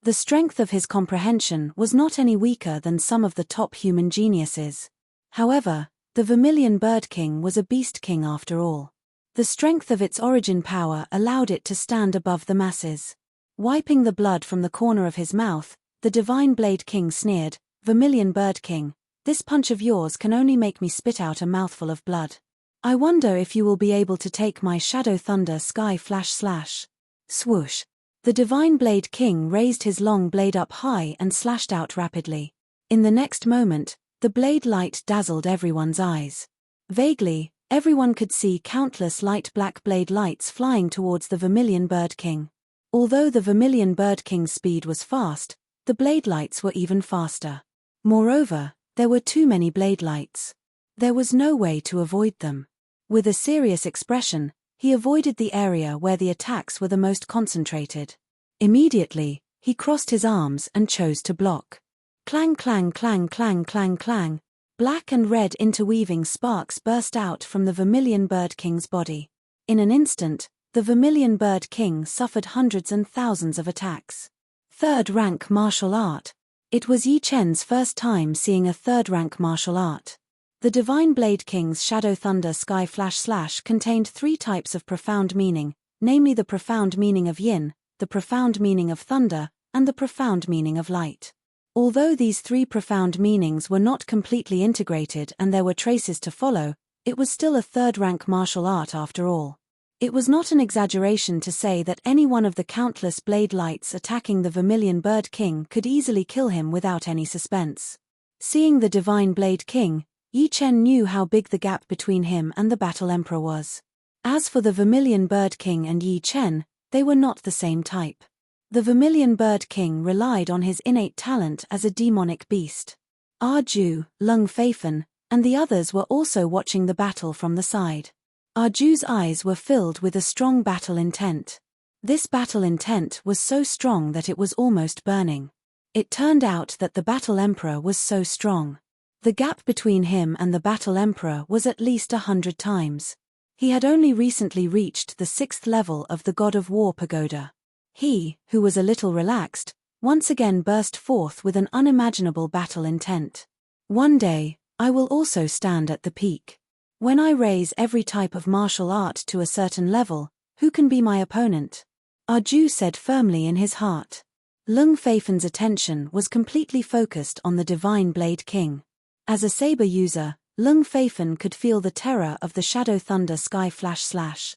The strength of his comprehension was not any weaker than some of the top human geniuses. However, the Vermilion Bird King was a beast king after all. The strength of its origin power allowed it to stand above the masses. Wiping the blood from the corner of his mouth, the Divine Blade King sneered, "Vermilion Bird King, this punch of yours can only make me spit out a mouthful of blood. I wonder if you will be able to take my Shadow Thunder Sky Flash Slash." Swoosh! The Divine Blade King raised his long blade up high and slashed out rapidly. In the next moment, the blade light dazzled everyone's eyes. Vaguely, everyone could see countless light black blade lights flying towards the Vermilion Bird King. Although the Vermilion Bird King's speed was fast, the blade lights were even faster. Moreover, there were too many blade lights. There was no way to avoid them. With a serious expression, he avoided the area where the attacks were the most concentrated. Immediately, he crossed his arms and chose to block. Clang clang clang clang clang clang. Black and red interweaving sparks burst out from the Vermilion Bird King's body. In an instant, the Vermilion Bird King suffered hundreds and thousands of attacks. Third-rank martial art. It was Yi Chen's first time seeing a third-rank martial art. The Divine Blade King's Shadow Thunder Sky Flash Slash contained 3 types of profound meaning, namely the profound meaning of yin, the profound meaning of thunder, and the profound meaning of light. Although these 3 profound meanings were not completely integrated and there were traces to follow, it was still a third-rank martial art after all. It was not an exaggeration to say that any one of the countless blade lights attacking the Vermilion Bird King could easily kill him without any suspense. Seeing the Divine Blade King, Yi Chen knew how big the gap between him and the Battle Emperor was. As for the Vermilion Bird King and Yi Chen, they were not the same type. The Vermilion Bird King relied on his innate talent as a demonic beast. Arju, Lung Feifen, and the others were also watching the battle from the side. Arju's eyes were filled with a strong battle intent. This battle intent was so strong that it was almost burning. It turned out that the Battle Emperor was so strong. The gap between him and the Battle Emperor was at least 100 times. He had only recently reached the 6th level of the God of War pagoda. He, who was a little relaxed, once again burst forth with an unimaginable battle intent. One day, I will also stand at the peak. When I raise every type of martial art to a certain level, who can be my opponent? Arju said firmly in his heart. Lung Feifen's attention was completely focused on the Divine Blade King. As a saber user, Lung Feifen could feel the terror of the Shadow Thunder Sky Flash Slash.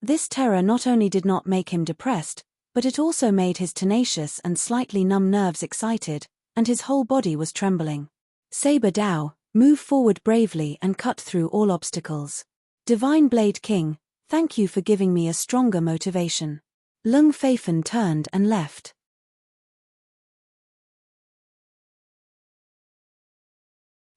This terror not only did not make him depressed, but it also made his tenacious and slightly numb nerves excited, and his whole body was trembling. Saber Dao, move forward bravely and cut through all obstacles. Divine Blade King, thank you for giving me a stronger motivation. Lung Feifen turned and left.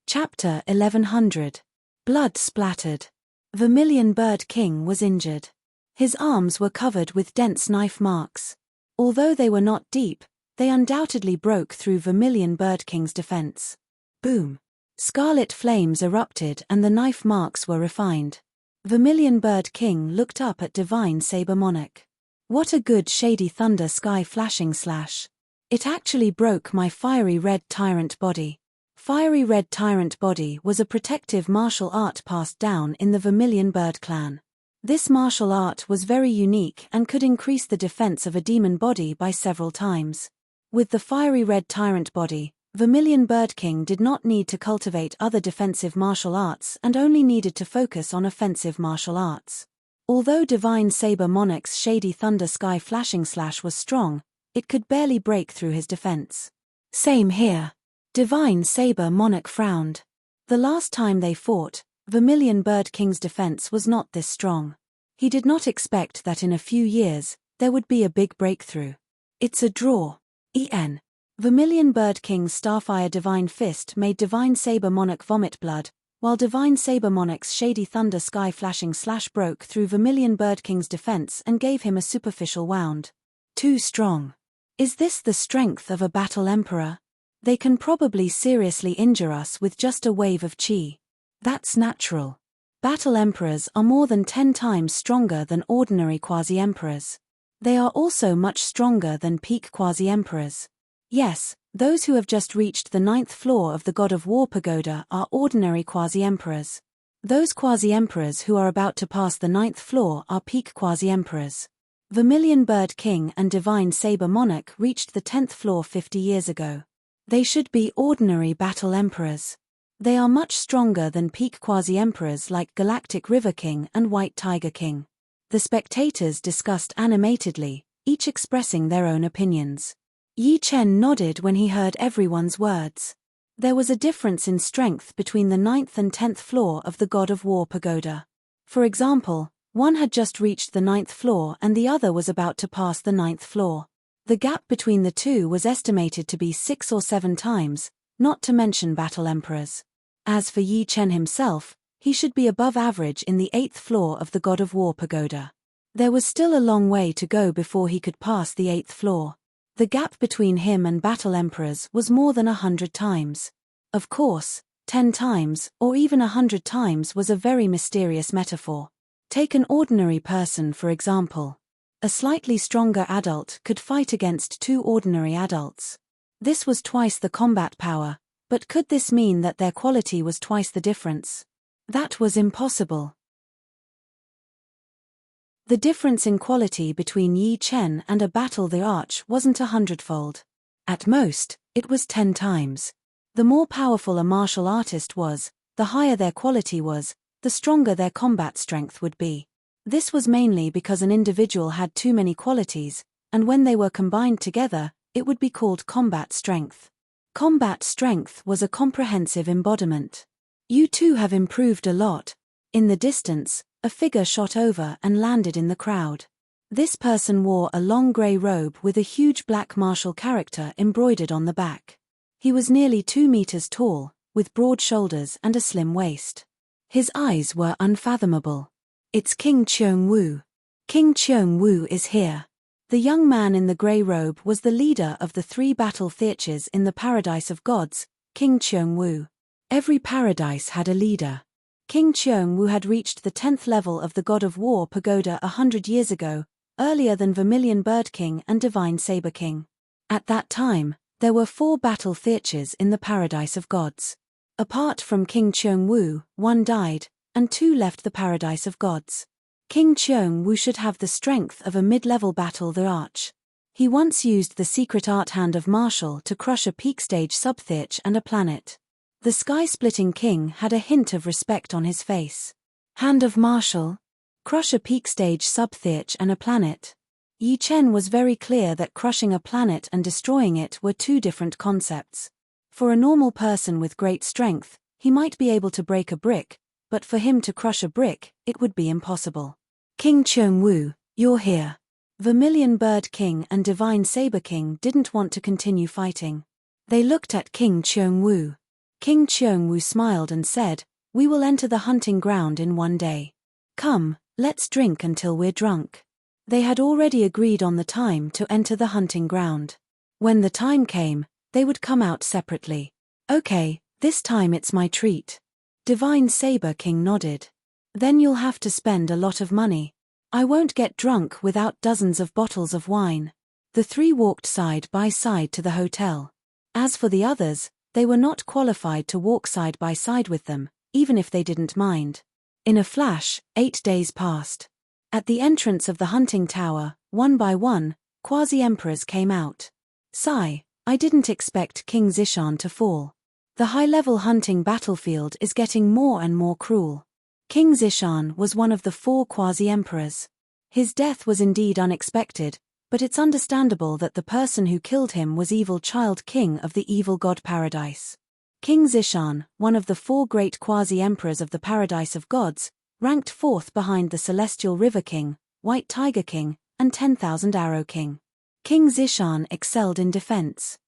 Chapter 1100. Blood splattered. Vermilion Bird King was injured. His arms were covered with dense knife marks. Although they were not deep, they undoubtedly broke through Vermilion Bird King's defense. Boom! Scarlet flames erupted and the knife marks were refined. Vermilion Bird King looked up at Divine Saber Monarch. What a good shady thunder sky flashing slash. It actually broke my fiery red tyrant body. Fiery red tyrant body was a protective martial art passed down in the Vermilion Bird clan. This martial art was very unique and could increase the defense of a demon body by several times. With the fiery red tyrant body, Vermilion Bird King did not need to cultivate other defensive martial arts and only needed to focus on offensive martial arts. Although Divine Saber Monarch's shady thunder sky flashing slash was strong, it could barely break through his defense. Same here. Divine Saber Monarch frowned. The last time they fought, Vermilion Bird King's defense was not this strong. He did not expect that in a few years, there would be a big breakthrough. It's a draw. En. Vermilion Bird King's Starfire Divine Fist made Divine Saber Monarch vomit blood, while Divine Saber Monarch's shady thunder sky flashing slash broke through Vermilion Bird King's defense and gave him a superficial wound. Too strong. Is this the strength of a battle emperor? They can probably seriously injure us with just a wave of chi. That's natural. Battle emperors are more than 10 times stronger than ordinary quasi-emperors. They are also much stronger than peak quasi-emperors. Yes, those who have just reached the 9th floor of the God of War pagoda are ordinary quasi-emperors. Those quasi-emperors who are about to pass the 9th floor are peak quasi-emperors. Vermilion Bird King and Divine Saber Monarch reached the 10th floor 50 years ago. They should be ordinary battle emperors. They are much stronger than peak quasi-emperors like Galactic River King and White Tiger King. The spectators discussed animatedly, each expressing their own opinions. Yi Chen nodded when he heard everyone's words. There was a difference in strength between the 9th and 10th floor of the God of War pagoda. For example, one had just reached the 9th floor and the other was about to pass the 9th floor. The gap between the two was estimated to be 6 or 7 times, not to mention battle emperors. As for Yi Chen himself, he should be above average in the 8th floor of the God of War pagoda. There was still a long way to go before he could pass the 8th floor. The gap between him and battle emperors was more than 100 times. Of course, 10 times, or even 100 times was a very mysterious metaphor. Take an ordinary person for example. A slightly stronger adult could fight against 2 ordinary adults. This was twice the combat power, but could this mean that their quality was twice the difference? That was impossible. The difference in quality between Yi Chen and a Battle the Arch wasn't 100-fold. At most, it was 10 times. The more powerful a martial artist was, the higher their quality was, the stronger their combat strength would be. This was mainly because an individual had too many qualities, and when they were combined together, it would be called combat strength. Combat strength was a comprehensive embodiment. You two have improved a lot. In the distance, a figure shot over and landed in the crowd. This person wore a long grey robe with a huge black martial character embroidered on the back. He was nearly 2 meters tall, with broad shoulders and a slim waist. His eyes were unfathomable. It's King Cheung Wu. King Cheung Wu is here. The young man in the grey robe was the leader of the 3 battle theatres in the Paradise of Gods, King Cheung Wu. Every paradise had a leader. King Cheung Wu had reached the 10th level of the God of War pagoda 100 years ago, earlier than Vermilion Bird King and Divine Saber King. At that time, there were 4 battle theatres in the Paradise of Gods. Apart from King Cheung Wu, 1 died, and 2 left the Paradise of Gods. King Cheung Wu should have the strength of a mid-level Battle the Arch. He once used the secret art hand of Marshall to crush a peak stage subtheatre and a planet. The sky-splitting king had a hint of respect on his face. Hand of Marshall? Crush a peak stage subtheatre and a planet? Yi Chen was very clear that crushing a planet and destroying it were 2 different concepts. For a normal person with great strength, he might be able to break a brick, but for him to crush a brick, it would be impossible. King Cheung Wu, you're here. Vermilion Bird King and Divine Saber King didn't want to continue fighting. They looked at King Cheung Wu. King Cheung Wu smiled and said, "We will enter the hunting ground in 1 day. Come, let's drink until we're drunk." They had already agreed on the time to enter the hunting ground. When the time came, they would come out separately. Okay, this time it's my treat. Divine Saber King nodded. Then you'll have to spend a lot of money. I won't get drunk without dozens of bottles of wine. The three walked side by side to the hotel. As for the others, they were not qualified to walk side by side with them, even if they didn't mind. In a flash, 8 days passed. At the entrance of the hunting tower, one by one, quasi-emperors came out. Sigh, I didn't expect King Zishan to fall. The high-level hunting battlefield is getting more and more cruel. King Zishan was one of the 4 quasi-emperors. His death was indeed unexpected, but it's understandable that the person who killed him was evil child king of the evil god Paradise. King Zishan, one of the 4 great quasi-emperors of the Paradise of Gods, ranked 4th behind the Celestial River King, White Tiger King, and 10,000 Arrow King. King Zishan excelled in defense.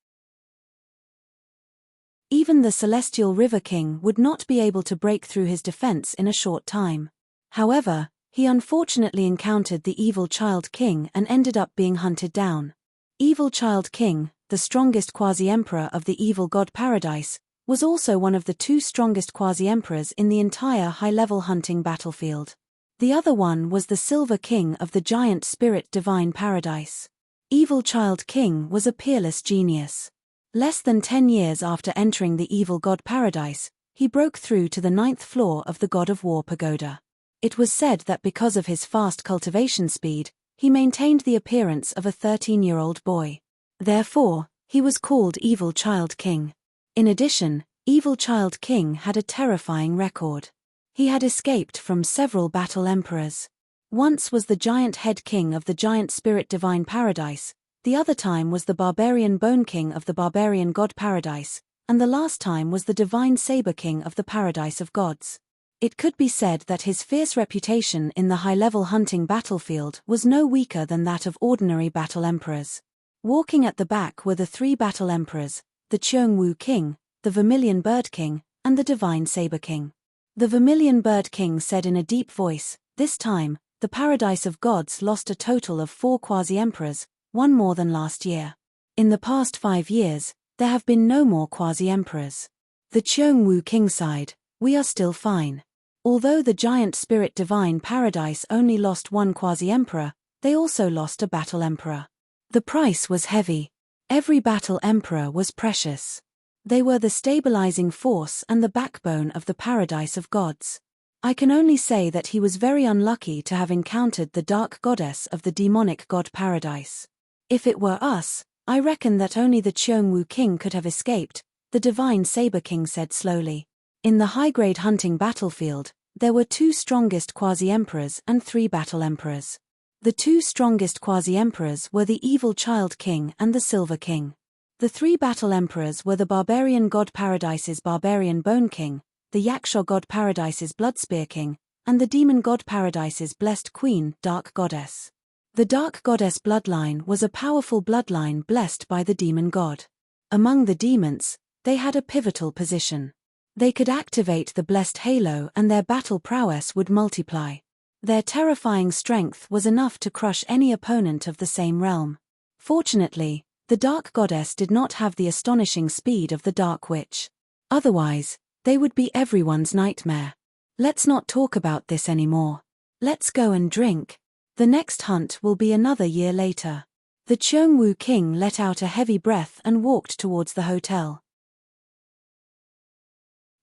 Even the Celestial River King would not be able to break through his defense in a short time. However, he unfortunately encountered the Evil Child King and ended up being hunted down. Evil Child King, the strongest quasi-emperor of the evil god Paradise, was also one of the 2 strongest quasi-emperors in the entire high-level hunting battlefield. The other one was the Silver King of the giant spirit divine Paradise. Evil Child King was a peerless genius. Less than 10 years after entering the evil god Paradise, he broke through to the 9th floor of the God of War pagoda. It was said that because of his fast cultivation speed, he maintained the appearance of a 13-year-old boy. Therefore, he was called Evil Child King. In addition, Evil Child King had a terrifying record. He had escaped from several battle emperors. Once was the giant head king of the giant spirit divine Paradise, the other time was the barbarian bone king of the barbarian god Paradise, and the last time was the divine saber king of the Paradise of Gods. It could be said that his fierce reputation in the high-level hunting battlefield was no weaker than that of ordinary battle emperors. Walking at the back were the 3 battle emperors, the Cheongwu King, the Vermilion Bird King, and the Divine Saber King. The Vermilion Bird King said in a deep voice, "This time, the Paradise of Gods lost a total of 4 quasi-emperors, one more than last year. In the past 5 years, there have been no more quasi-emperors." The Cheongwu King sighed, "We are still fine. Although the giant spirit divine Paradise only lost 1 quasi-emperor, they also lost a battle emperor. The price was heavy. Every battle emperor was precious. They were the stabilizing force and the backbone of the Paradise of Gods. I can only say that he was very unlucky to have encountered the dark goddess of the demonic god Paradise. If it were us, I reckon that only the Cheongwu King could have escaped," the Divine Saber King said slowly. In the high-grade hunting battlefield, there were 2 strongest quasi-emperors and 3 battle emperors. The 2 strongest quasi-emperors were the Evil Child King and the Silver King. The 3 battle emperors were the barbarian god Paradise's barbarian Bone King, the Yaksha god Paradise's Bloodspear King, and the demon god Paradise's blessed queen, Dark Goddess. The Dark Goddess bloodline was a powerful bloodline blessed by the demon god. Among the demons, they had a pivotal position. They could activate the blessed halo and their battle prowess would multiply. Their terrifying strength was enough to crush any opponent of the same realm. Fortunately, the Dark Goddess did not have the astonishing speed of the Dark Witch. Otherwise, they would be everyone's nightmare. Let's not talk about this anymore. Let's go and drink. The next hunt will be another year later. The Cheongwu King let out a heavy breath and walked towards the hotel.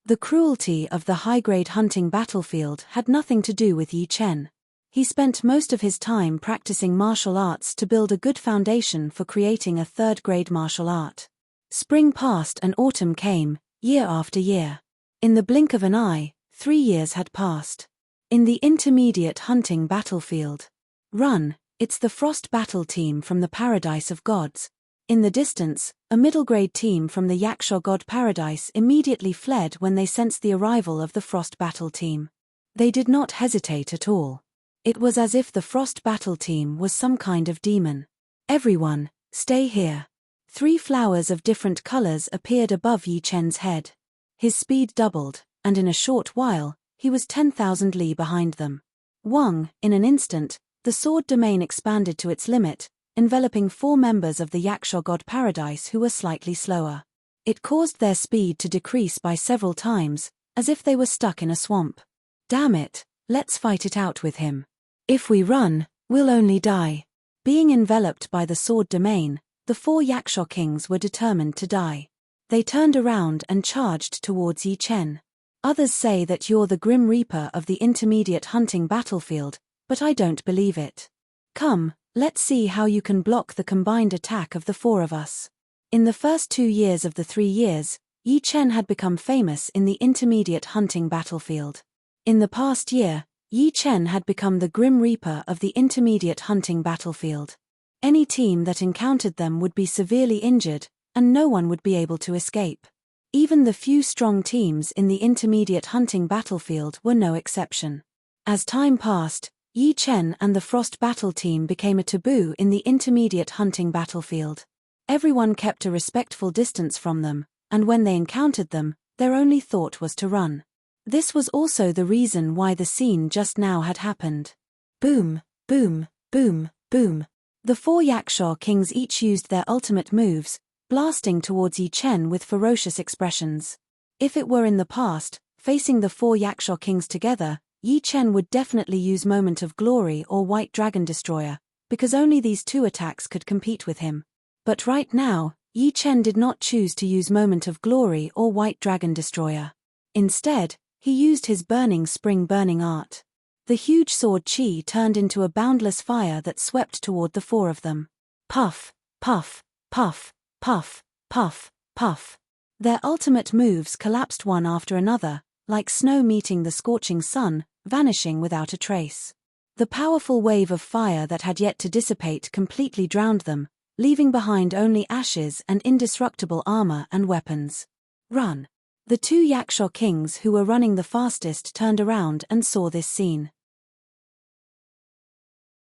The cruelty of the high-grade hunting battlefield had nothing to do with Yi Chen. He spent most of his time practicing martial arts to build a good foundation for creating a 3rd-grade martial art. Spring passed and autumn came, year after year. In the blink of an eye, 3 years had passed. In the intermediate hunting battlefield. Run, it's the Frost Battle Team from the Paradise of Gods. In the distance, a middle-grade team from the Yaksha god Paradise immediately fled when they sensed the arrival of the Frost Battle Team. They did not hesitate at all. It was as if the Frost Battle Team was some kind of demon. "Everyone, stay here." 3 flowers of different colors appeared above Yi Chen's head. His speed doubled, and in a short while, he was 10,000 li behind them. Wang, in an instant, the sword domain expanded to its limit, enveloping 4 members of the Yaksha god paradise who were slightly slower. It caused their speed to decrease by several times, as if they were stuck in a swamp. Damn it, let's fight it out with him. If we run, we'll only die. Being enveloped by the sword domain, the 4 Yaksha kings were determined to die. They turned around and charged towards Yi Chen. Others say that you're the Grim Reaper of the intermediate hunting battlefield, but I don't believe it. Come, let's see how you can block the combined attack of the 4 of us. In the first 2 years of the 3 years, Yi Chen had become famous in the intermediate hunting battlefield. In the past year, Yi Chen had become the Grim Reaper of the intermediate hunting battlefield. Any team that encountered them would be severely injured, and no one would be able to escape. Even the few strong teams in the intermediate hunting battlefield were no exception. As time passed, Yi Chen and the Frost Battle team became a taboo in the intermediate hunting battlefield. Everyone kept a respectful distance from them, and when they encountered them, their only thought was to run. This was also the reason why the scene just now had happened. Boom, boom, boom, boom. The 4 Yaksha kings each used their ultimate moves, blasting towards Yi Chen with ferocious expressions. If it were in the past, facing the 4 Yaksha kings together, Yi Chen would definitely use Moment of Glory or White Dragon Destroyer, because only these 2 attacks could compete with him. But right now, Yi Chen did not choose to use Moment of Glory or White Dragon Destroyer. Instead, he used his Burning Spring Burning Art. The huge sword Qi turned into a boundless fire that swept toward the 4 of them. Puff, puff, puff, puff, puff, puff. Their ultimate moves collapsed one after another, like snow meeting the scorching sun, vanishing without a trace. The powerful wave of fire that had yet to dissipate completely drowned them, leaving behind only ashes and indestructible armor and weapons. Run. The 2 Yaksha kings who were running the fastest turned around and saw this scene.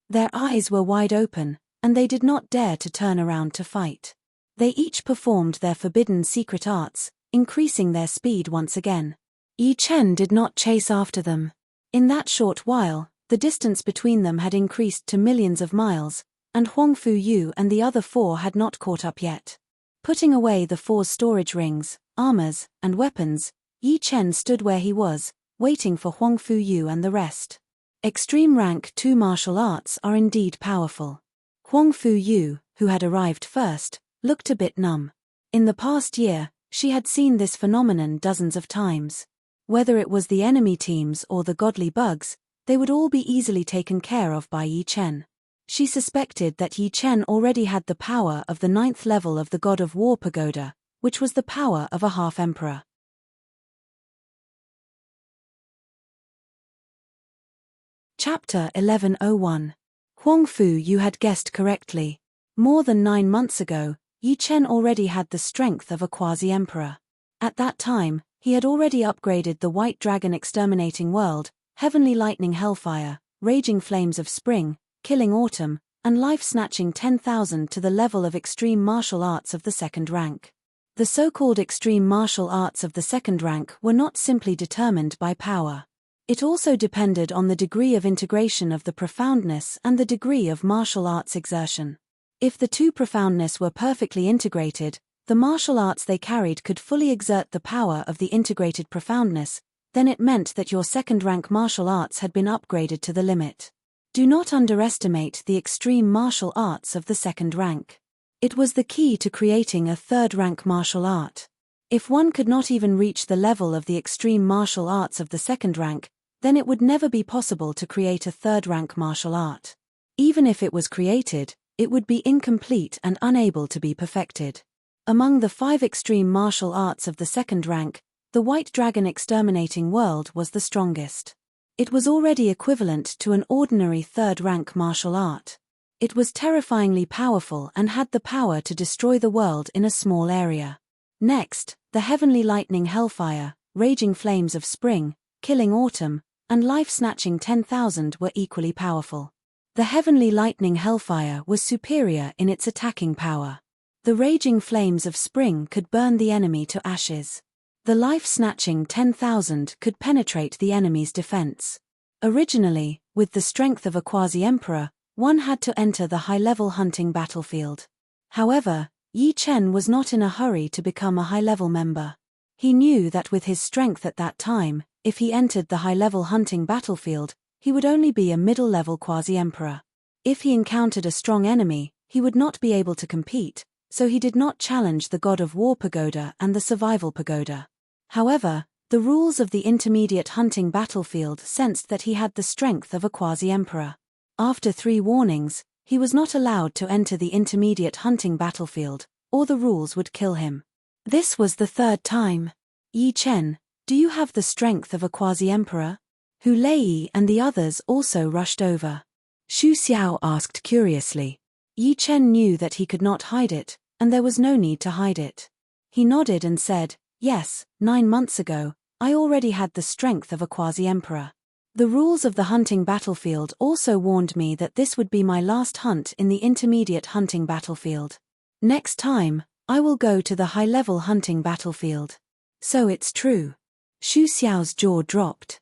Their eyes were wide open, and they did not dare to turn around to fight. They each performed their forbidden secret arts, increasing their speed once again. Yi Chen did not chase after them. In that short while, the distance between them had increased to millions of miles, and Huang Fu Yu and the other 4 had not caught up yet. Putting away the 4's storage rings, armors, and weapons, Yi Chen stood where he was, waiting for Huang Fu Yu and the rest. Extreme rank 2 martial arts are indeed powerful. Huang Fu Yu, who had arrived first, looked a bit numb. In the past year, she had seen this phenomenon dozens of times. Whether it was the enemy teams or the godly bugs, they would all be easily taken care of by Yi Chen. She suspected that Yi Chen already had the power of the 9th level of the God of War Pagoda, which was the power of a half-emperor. Chapter 1101. Huang Fu Yu had guessed correctly. More than 9 months ago, Yi Chen already had the strength of a quasi-emperor. At that time, he had already upgraded the White Dragon Exterminating World, Heavenly Lightning Hellfire, Raging Flames of Spring, Killing Autumn, and Life-Snatching 10,000 to the level of Extreme Martial Arts of the 2nd rank. The so-called Extreme Martial Arts of the 2nd rank were not simply determined by power. It also depended on the degree of integration of the profoundness and the degree of martial arts exertion. If the 2 profoundness were perfectly integrated, the martial arts they carried could fully exert the power of the integrated profoundness, then it meant that your 2nd rank martial arts had been upgraded to the limit. Do not underestimate the extreme martial arts of the 2nd rank. It was the key to creating a 3rd rank martial art. If one could not even reach the level of the extreme martial arts of the 2nd rank, then it would never be possible to create a 3rd rank martial art. Even if it was created, it would be incomplete and unable to be perfected. Among the 5 extreme martial arts of the 2nd rank, the White Dragon Exterminating World was the strongest. It was already equivalent to an ordinary 3rd rank martial art. It was terrifyingly powerful and had the power to destroy the world in a small area. Next, the Heavenly Lightning Hellfire, Raging Flames of Spring, Killing Autumn, and Life-Snatching 10,000 were equally powerful. The Heavenly Lightning Hellfire was superior in its attacking power. The Raging Flames of Spring could burn the enemy to ashes. The Life-Snatching 10,000 could penetrate the enemy's defense. Originally, With the strength of a quasi-emperor, one had to enter the high-level hunting battlefield. However, Yi Chen was not in a hurry to become a high-level member. He knew that with his strength at that time, if he entered the high-level hunting battlefield, he would only be a middle-level quasi-emperor. If he encountered a strong enemy, he would not be able to compete, so he did not challenge the God of War pagoda and the Survival pagoda. However, the rules of the intermediate hunting battlefield sensed that he had the strength of a quasi-emperor. After 3 warnings, he was not allowed to enter the intermediate hunting battlefield, or the rules would kill him. This was the 3rd time. Yi Chen, do you have the strength of a quasi-emperor? Hu Lei and the others also rushed over. Xu Xiao asked curiously. Yi Chen knew that he could not hide it, and there was no need to hide it. He nodded and said, yes, 9 months ago, I already had the strength of a quasi-emperor. The rules of the hunting battlefield also warned me that this would be my last hunt in the intermediate hunting battlefield. Next time, I will go to the high-level hunting battlefield. So it's true. Xu Xiao's jaw dropped.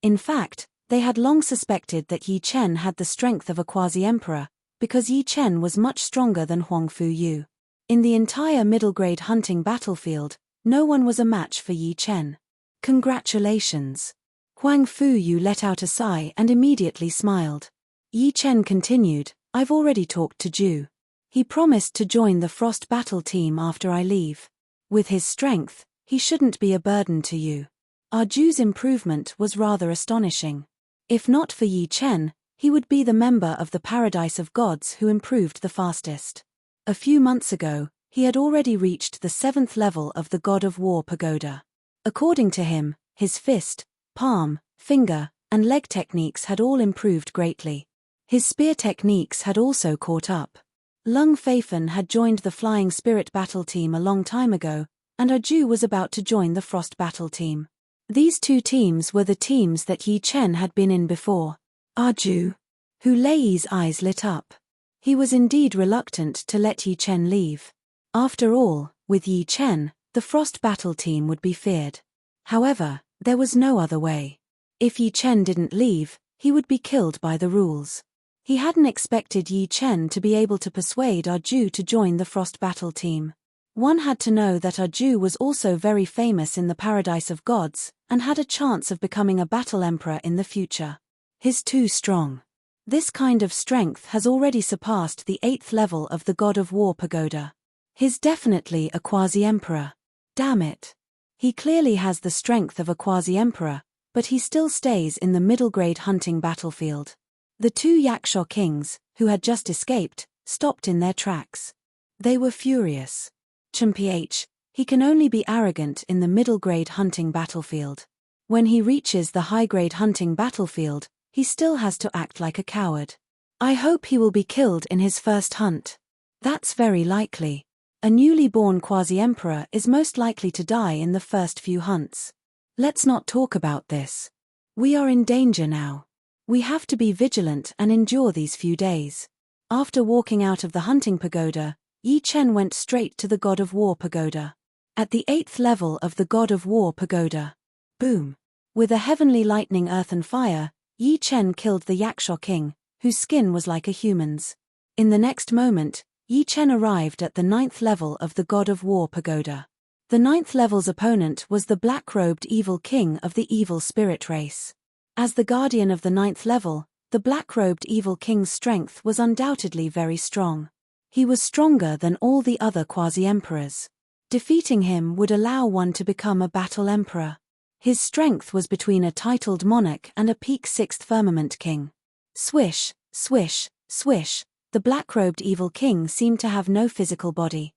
In fact, they had long suspected that Yi Chen had the strength of a quasi-emperor, because Yi Chen was much stronger than Huang Fu Yu. In the entire middle-grade hunting battlefield, no one was a match for Yi Chen. Congratulations. Huang Fu Yu let out a sigh and immediately smiled. Yi Chen continued, I've already talked to Ju. He promised to join the Frost battle team after I leave. With his strength, he shouldn't be a burden to you. Our Ju's improvement was rather astonishing. If not for Yi Chen, he would be the member of the Paradise of Gods who improved the fastest. A few months ago, he had already reached the 7th level of the God of War pagoda. According to him, his fist, palm, finger, and leg techniques had all improved greatly. His spear techniques had also caught up. Lung Feifen had joined the Flying Spirit battle team a long time ago, and Arju was about to join the Frost battle team. These 2 teams were the teams that Yi Chen had been in before. Arju. Hu Lei's eyes lit up. He was indeed reluctant to let Yi Chen leave. After all, with Yi Chen, the Frost battle team would be feared. However, there was no other way. If Yi Chen didn't leave, he would be killed by the rules. He hadn't expected Yi Chen to be able to persuade Arju to join the Frost battle team. One had to know that Arju was also very famous in the Paradise of Gods, and had a chance of becoming a battle emperor in the future. He's too strong. This kind of strength has already surpassed the 8th level of the God of War pagoda. He's definitely a quasi-emperor. Damn it. He clearly has the strength of a quasi-emperor, but he still stays in the middle-grade hunting battlefield. The 2 Yaksha kings, who had just escaped, stopped in their tracks. They were furious. Ch, he can only be arrogant in the middle-grade hunting battlefield. When he reaches the high-grade hunting battlefield, he still has to act like a coward. I hope he will be killed in his first hunt. That's very likely. A newly born quasi-emperor is most likely to die in the first few hunts. Let's not talk about this. We are in danger now. We have to be vigilant and endure these few days. After walking out of the hunting pagoda, Yi Chen went straight to the God of War pagoda. At the 8th level of the God of War pagoda. Boom. With a heavenly lightning earth and fire, Yi Chen killed the Yaksha king, whose skin was like a human's. In the next moment, Yi Chen arrived at the 9th level of the God of War pagoda. The 9th level's opponent was the black-robed evil king of the evil spirit race. As the guardian of the 9th level, the black-robed evil king's strength was undoubtedly very strong. He was stronger than all the other quasi-emperors. Defeating him would allow one to become a battle emperor. His strength was between a titled monarch and a peak 6th firmament king. Swish, swish, swish, the black-robed evil king seemed to have no physical body.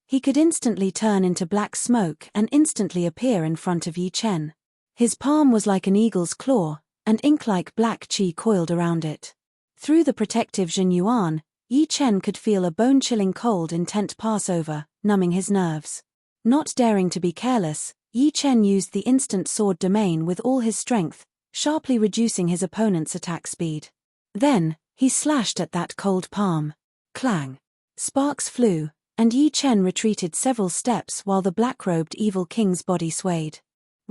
He could instantly turn into black smoke and instantly appear in front of Yi Chen. His palm was like an eagle's claw, and ink-like black qi coiled around it. Through the protective Zhen Yuan, Yi Chen could feel a bone-chilling cold intent pass over, numbing his nerves. Not daring to be careless, Yi Chen used the instant sword domain with all his strength, sharply reducing his opponent's attack speed. Then, he slashed at that cold palm. Clang! Sparks flew, and Yi Chen retreated several steps while the black-robed evil king's body swayed.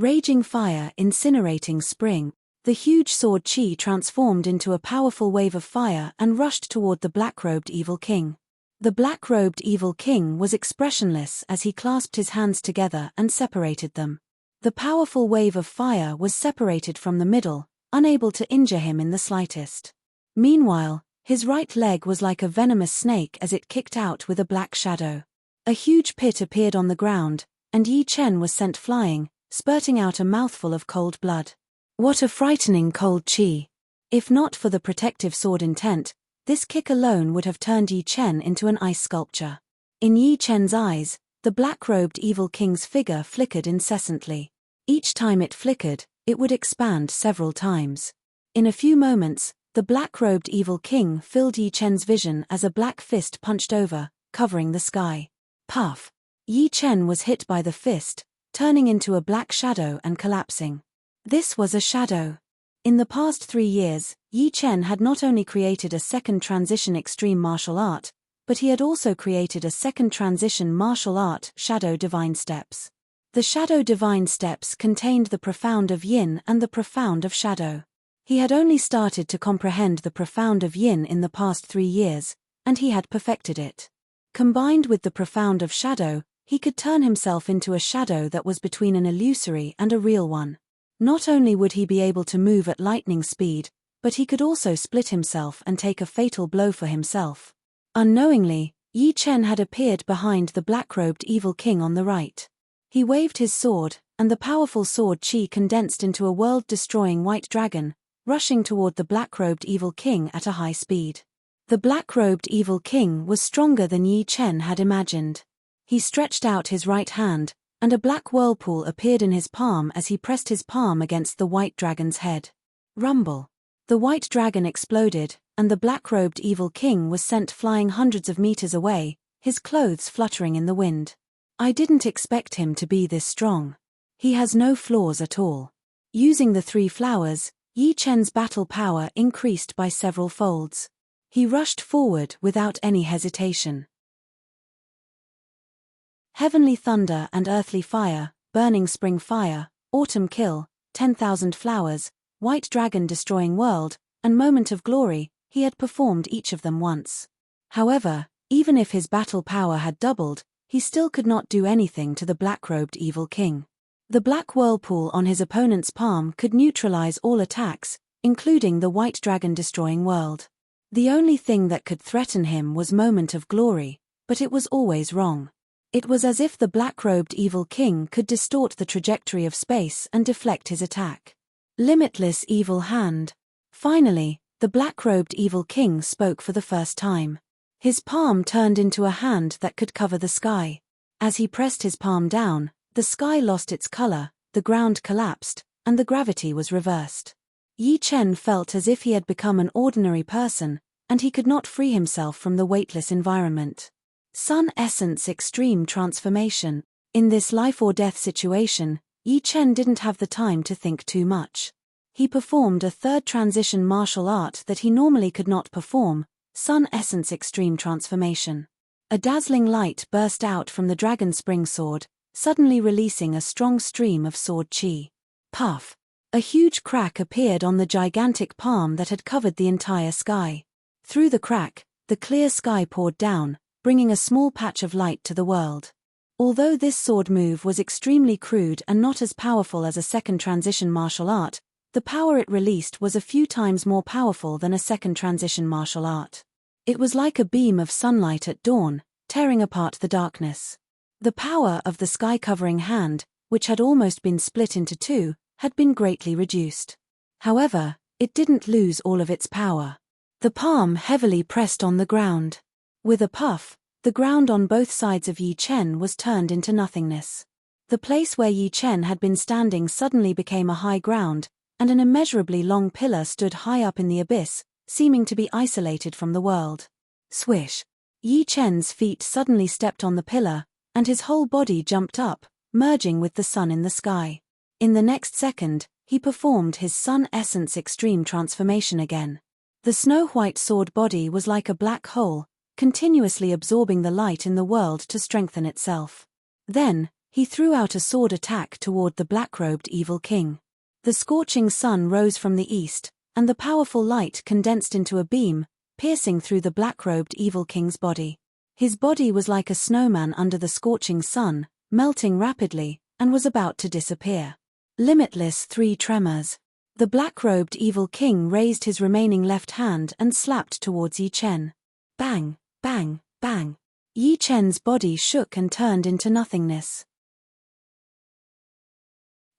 Raging fire, incinerating spring. The huge sword Qi transformed into a powerful wave of fire and rushed toward the black-robed evil king. The black-robed evil king was expressionless as he clasped his hands together and separated them. The powerful wave of fire was separated from the middle, unable to injure him in the slightest. Meanwhile, his right leg was like a venomous snake as it kicked out with a black shadow. A huge pit appeared on the ground, and Yi Chen was sent flying, spurting out a mouthful of cold blood. What a frightening cold Qi! If not for the protective sword intent, this kick alone would have turned Yi Chen into an ice sculpture. In Yi Chen's eyes, the black-robed evil king's figure flickered incessantly. Each time it flickered, it would expand several times. In a few moments, the black-robed evil king filled Yi Chen's vision as a black fist punched over, covering the sky. Puff! Yi Chen was hit by the fist, turning into a black shadow and collapsing. This was a shadow. In the past 3 years, Yi Chen had not only created a second transition extreme martial art, but he had also created a second transition martial art, Shadow Divine Steps. The Shadow Divine Steps contained the profound of yin and the profound of shadow. He had only started to comprehend the profound of yin in the past 3 years, and he had perfected it. Combined with the profound of shadow, he could turn himself into a shadow that was between an illusory and a real one. Not only would he be able to move at lightning speed, but he could also split himself and take a fatal blow for himself. Unknowingly, Yi Chen had appeared behind the black-robed evil king on the right. He waved his sword, and the powerful sword Qi condensed into a world-destroying white dragon, rushing toward the black-robed evil king at a high speed. The black-robed evil king was stronger than Yi Chen had imagined. He stretched out his right hand, and a black whirlpool appeared in his palm as he pressed his palm against the white dragon's head. Rumble! The white dragon exploded, and the black-robed evil king was sent flying hundreds of meters away, his clothes fluttering in the wind. I didn't expect him to be this strong. He has no flaws at all. Using the 3 flowers, Yi Chen's battle power increased by several folds. He rushed forward without any hesitation. Heavenly thunder and earthly fire, burning spring fire, autumn kill, 10,000 flowers, white dragon destroying world, and moment of glory, he had performed each of them once. However, even if his battle power had doubled, he still could not do anything to the black-robed evil king. The black whirlpool on his opponent's palm could neutralize all attacks, including the white dragon destroying world. The only thing that could threaten him was moment of glory, but it was always wrong. It was as if the black-robed evil king could distort the trajectory of space and deflect his attack. Limitless evil hand. Finally, the black-robed evil king spoke for the first time. His palm turned into a hand that could cover the sky. As he pressed his palm down, the sky lost its color, the ground collapsed, and the gravity was reversed. Yi Chen felt as if he had become an ordinary person, and he could not free himself from the weightless environment. Sun Essence Extreme Transformation. In this life-or-death situation, Yi Chen didn't have the time to think too much. He performed a third transition martial art that he normally could not perform, Sun Essence Extreme Transformation. A dazzling light burst out from the dragon spring sword, suddenly releasing a strong stream of sword Qi. Puff! A huge crack appeared on the gigantic palm that had covered the entire sky. Through the crack, the clear sky poured down, bringing a small patch of light to the world. Although this sword move was extremely crude and not as powerful as a second transition martial art, the power it released was a few times more powerful than a second transition martial art. It was like a beam of sunlight at dawn, tearing apart the darkness. The power of the sky-covering hand, which had almost been split into 2, had been greatly reduced. However, it didn't lose all of its power. The palm heavily pressed on the ground. With a puff, the ground on both sides of Yi Chen was turned into nothingness. The place where Yi Chen had been standing suddenly became a high ground, and an immeasurably long pillar stood high up in the abyss, seeming to be isolated from the world. Swish! Yi Chen's feet suddenly stepped on the pillar, and his whole body jumped up, merging with the sun in the sky. In the next second, he performed his Sun Essence Extreme Transformation again. The snow-white sword body was like a black hole, continuously absorbing the light in the world to strengthen itself. Then, He threw out a sword attack toward the black-robed evil king. The scorching sun rose from the east, and the powerful light condensed into a beam, piercing through the black-robed evil king's body. His body was like a snowman under the scorching sun, melting rapidly, and was about to disappear. Limitless 3 tremors. The black-robed evil king raised his remaining left hand and slapped towards Yi Chen. Bang, bang, bang. Yi Chen's body shook and turned into nothingness.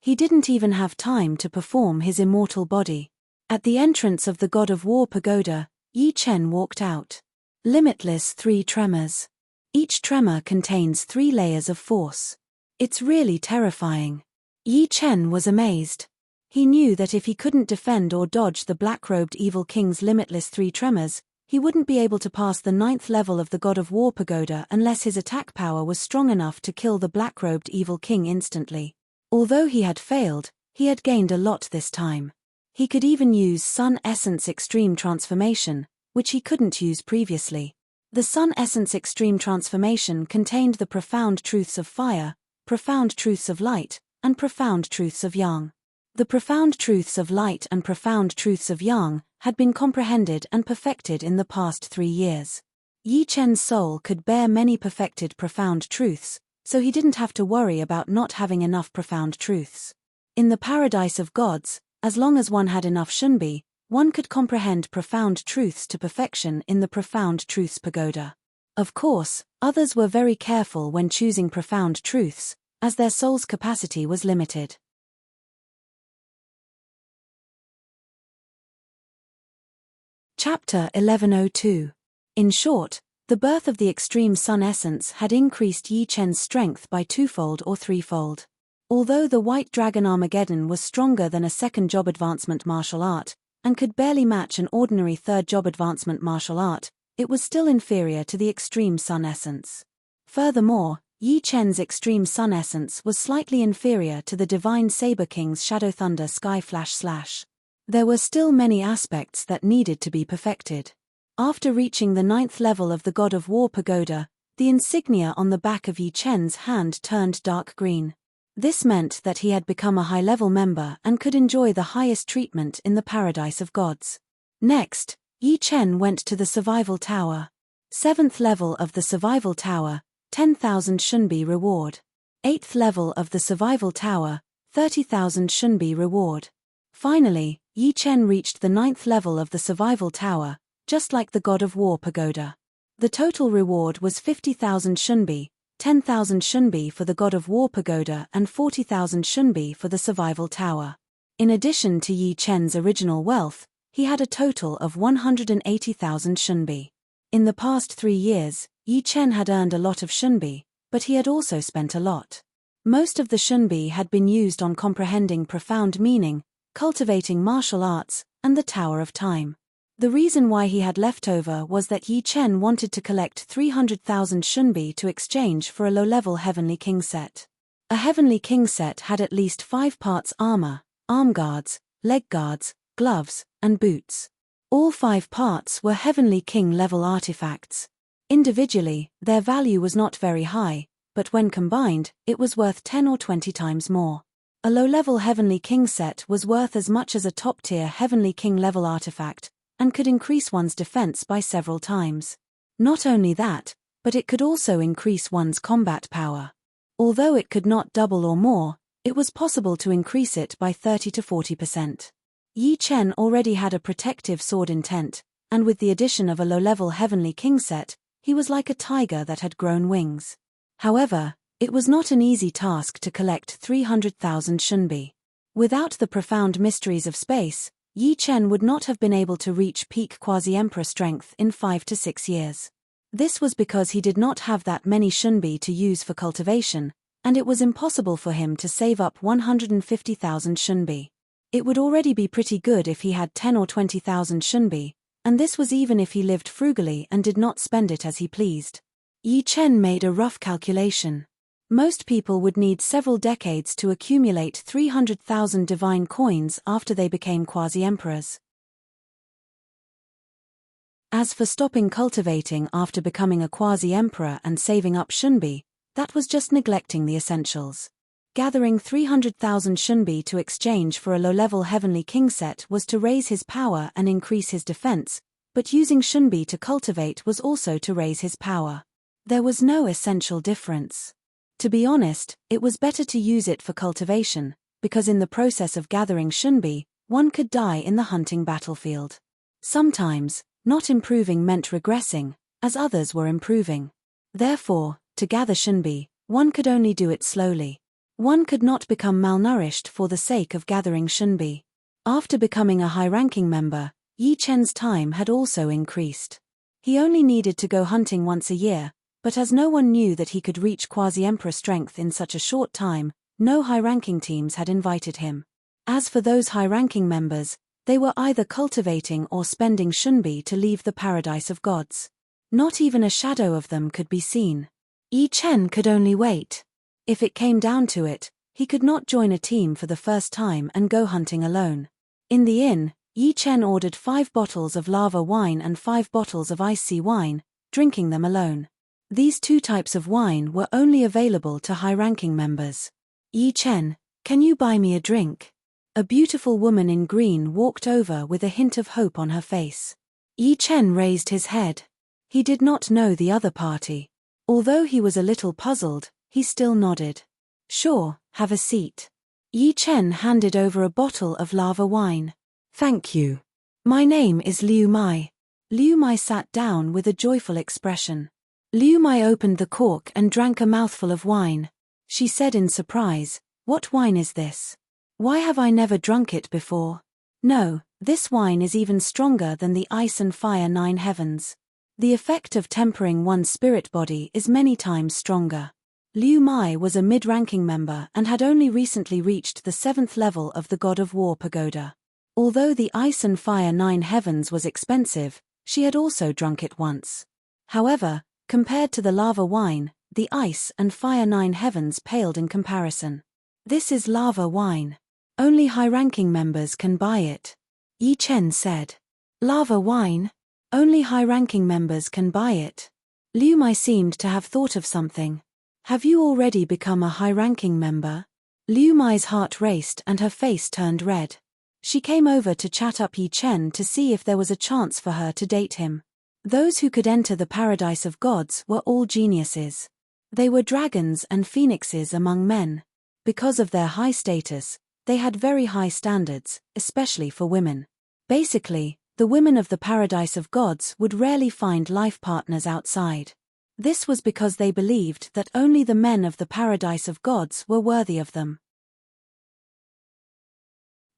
He didn't even have time to perform his immortal body. At the entrance of the God of War pagoda, Yi Chen walked out. Limitless 3 tremors. Each tremor contains 3 layers of force. It's really terrifying. Yi Chen was amazed. He knew that if he couldn't defend or dodge the black-robed evil king's limitless 3 tremors, he wouldn't be able to pass the 9th level of the God of War pagoda unless his attack power was strong enough to kill the black-robed evil king instantly. Although he had failed, he had gained a lot this time. He could even use Sun Essence Extreme Transformation, which he couldn't use previously. The Sun Essence Extreme Transformation contained the profound truths of fire, profound truths of light, and profound truths of yang. The profound truths of light and profound truths of yang had been comprehended and perfected in the past 3 years. Yi Chen's soul could bear many perfected profound truths, so he didn't have to worry about not having enough profound truths. In the paradise of gods, as long as one had enough shunbi, one could comprehend profound truths to perfection in the Profound Truths Pagoda. Of course, others were very careful when choosing profound truths, as their soul's capacity was limited. Chapter 1102. In short, the birth of the extreme sun essence had increased Yi Chen's strength by 2-fold or 3-fold. Although the White Dragon Armageddon was stronger than a second job advancement martial art, and could barely match an ordinary third job advancement martial art, it was still inferior to the extreme sun essence. Furthermore, Yi Chen's extreme sun essence was slightly inferior to the Divine Saber King's Shadow Thunder Sky Flash Slash. There were still many aspects that needed to be perfected. After reaching the 9th level of the God of War pagoda, the insignia on the back of Yi Chen's hand turned dark green. This meant that he had become a high-level member and could enjoy the highest treatment in the paradise of gods. Next, Yi Chen went to the Survival Tower. 7th level of the Survival Tower, 10,000 shunbi reward. 8th level of the Survival Tower, 30,000 shunbi reward. Finally, Yi Chen reached the 9th level of the Survival Tower, just like the God of War pagoda. The total reward was 50,000 shunbi, 10,000 shunbi for the God of War pagoda and 40,000 shunbi for the Survival Tower. In addition to Yi Chen's original wealth, he had a total of 180,000 shunbi. In the past 3 years, Yi Chen had earned a lot of shunbi, but he had also spent a lot. Most of the shunbi had been used on comprehending profound meaning, cultivating martial arts, and the Tower of Time. The reason why he had leftover was that Yi Chen wanted to collect 300,000 shunbi to exchange for a low-level Heavenly King set. A Heavenly King set had at least 5 parts armor, arm guards, leg guards, gloves, and boots. All 5 parts were Heavenly King-level artifacts. Individually, their value was not very high, but when combined, it was worth 10 or 20 times more. A low-level Heavenly King set was worth as much as a top-tier Heavenly King-level artifact, and could increase one's defense by several times. Not only that, but it could also increase one's combat power. Although it could not double or more, it was possible to increase it by 30 to 40%. Yi Chen already had a protective sword intent, and with the addition of a low-level Heavenly King set, he was like a tiger that had grown wings. However, it was not an easy task to collect 300,000 shunbi. Without the profound mysteries of space, Yi Chen would not have been able to reach peak quasi-emperor strength in 5 to 6 years. This was because he did not have that many shunbi to use for cultivation, and it was impossible for him to save up 150,000 shunbi. It would already be pretty good if he had 10 or 20,000 shunbi, and this was even if he lived frugally and did not spend it as he pleased. Yi Chen made a rough calculation. Most people would need several decades to accumulate 300,000 divine coins after they became quasi-emperors. As for stopping cultivating after becoming a quasi-emperor and saving up shunbi, That was just neglecting the essentials. Gathering 300,000 shunbi to exchange for a low-level heavenly king set was to raise his power and increase his defense, but using shunbi to cultivate was also to raise his power. There was no essential difference. To be honest, it was better to use it for cultivation, because in the process of gathering shunbi, one could die in the hunting battlefield. Sometimes, not improving meant regressing, as others were improving. Therefore, to gather shunbi, one could only do it slowly. One could not become malnourished for the sake of gathering shunbi. After becoming a high-ranking member, Yi Chen's time had also increased. He only needed to go hunting once a year, but as no one knew that he could reach quasi-emperor strength in such a short time, no high-ranking teams had invited him. As for those high-ranking members, they were either cultivating or spending shunbi to leave the paradise of gods. Not even a shadow of them could be seen. Yi Chen could only wait. If it came down to it, he could not join a team for the first time and go hunting alone. In the inn, Yi Chen ordered 5 bottles of lava wine and 5 bottles of ice sea wine, drinking them alone. These 2 types of wine were only available to high-ranking members. Yi Chen, can you buy me a drink? A beautiful woman in green walked over with a hint of hope on her face. Yi Chen raised his head. He did not know the other party. Although he was a little puzzled, he still nodded. Sure, have a seat. Yi Chen handed over a bottle of lava wine. Thank you. My name is Liu Mai. Liu Mai sat down with a joyful expression. Liu Mai opened the cork and drank a mouthful of wine. She said in surprise, "What wine is this? Why have I never drunk it before? No, this wine is even stronger than the ice and fire 9 heavens. The effect of tempering one's spirit body is many times stronger." Liu Mai was a mid-ranking member and had only recently reached the 7th level of the God of War pagoda. Although the ice and fire 9 heavens was expensive, she had also drunk it once. However, compared to the lava wine, the ice and fire 9 heavens paled in comparison. This is lava wine. Only high-ranking members can buy it. Yi Chen said. Lava wine? Only high-ranking members can buy it. Liu Mai seemed to have thought of something. Have you already become a high-ranking member? Liu Mai's heart raced and her face turned red. She came over to chat up Yi Chen to see if there was a chance for her to date him. Those who could enter the paradise of gods were all geniuses. They were dragons and phoenixes among men. Because of their high status, they had very high standards, especially for women. Basically, the women of the paradise of gods would rarely find life partners outside. This was because they believed that only the men of the paradise of gods were worthy of them.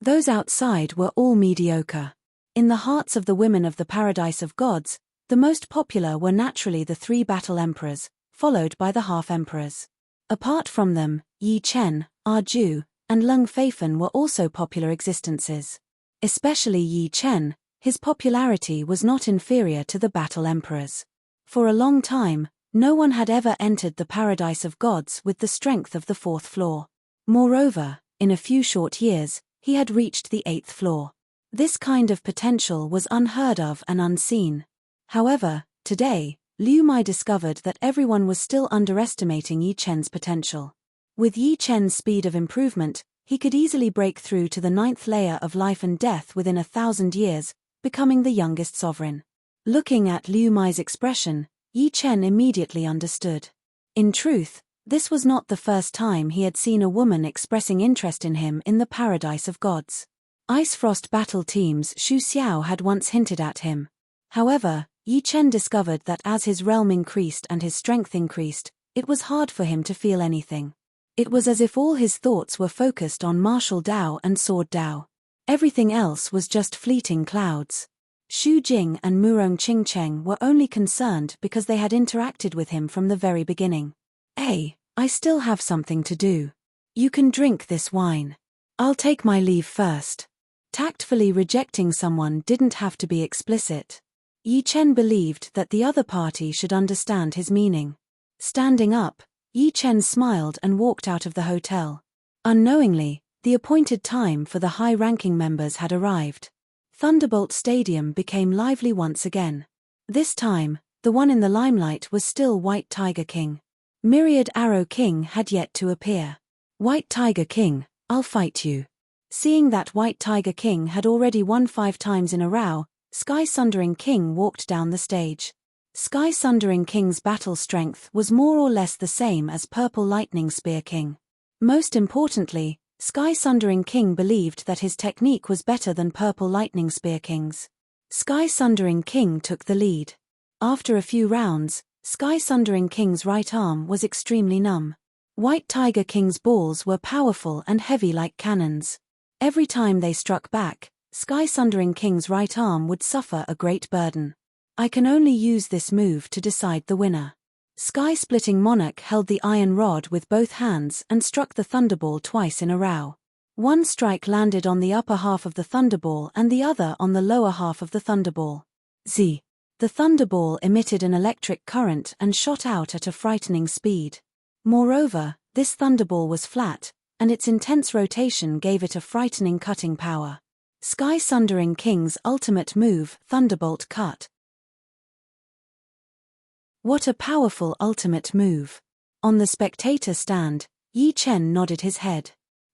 Those outside were all mediocre. In the hearts of the women of the paradise of gods, the most popular were naturally the 3 battle emperors, followed by the half-emperors. Apart from them, Yi Chen, Arju, and Lung Feifen were also popular existences. Especially Yi Chen, his popularity was not inferior to the battle emperors. For a long time, no one had ever entered the paradise of gods with the strength of the 4th floor. Moreover, in a few short years, he had reached the 8th floor. This kind of potential was unheard of and unseen. However, today, Liu Mai discovered that everyone was still underestimating Yi Chen's potential. With Yi Chen's speed of improvement, he could easily break through to the 9th layer of life and death within 1,000 years, becoming the youngest sovereign. Looking at Liu Mai's expression, Yi Chen immediately understood. In truth, this was not the first time he had seen a woman expressing interest in him in the paradise of gods. Ice Frost battle teams Xu Xiao had once hinted at him. However, Yi Chen discovered that as his realm increased and his strength increased, it was hard for him to feel anything. It was as if all his thoughts were focused on martial Dao and sword Dao. Everything else was just fleeting clouds. Xu Jing and Murong Qingcheng were only concerned because they had interacted with him from the very beginning. Hey, I still have something to do. You can drink this wine. I'll take my leave first. Tactfully rejecting someone didn't have to be explicit. Yi Chen believed that the other party should understand his meaning. Standing up, Yi Chen smiled and walked out of the hotel. Unknowingly, the appointed time for the high-ranking members had arrived. Thunderbolt Stadium became lively once again. This time, the one in the limelight was still White Tiger King. Myriad Arrow King had yet to appear. White Tiger King, I'll fight you. Seeing that White Tiger King had already won 5 times in a row, Sky Sundering King walked down the stage. Sky Sundering King's battle strength was more or less the same as Purple Lightning Spear King. Most importantly, Sky Sundering King believed that his technique was better than Purple Lightning Spear King's. Sky Sundering King took the lead. After a few rounds, Sky Sundering King's right arm was extremely numb. White Tiger King's balls were powerful and heavy like cannons. Every time they struck back, Sky Sundering King's right arm would suffer a great burden. I can only use this move to decide the winner. Sky Splitting Monarch held the iron rod with both hands and struck the thunderball twice in a row. One strike landed on the upper half of the thunderball and the other on the lower half of the thunderball. Z. The thunderball emitted an electric current and shot out at a frightening speed. Moreover, this thunderball was flat, and its intense rotation gave it a frightening cutting power. Sky Sundering King's ultimate move, Thunderbolt Cut. What a powerful ultimate move. On the spectator stand, Yi Chen nodded his head.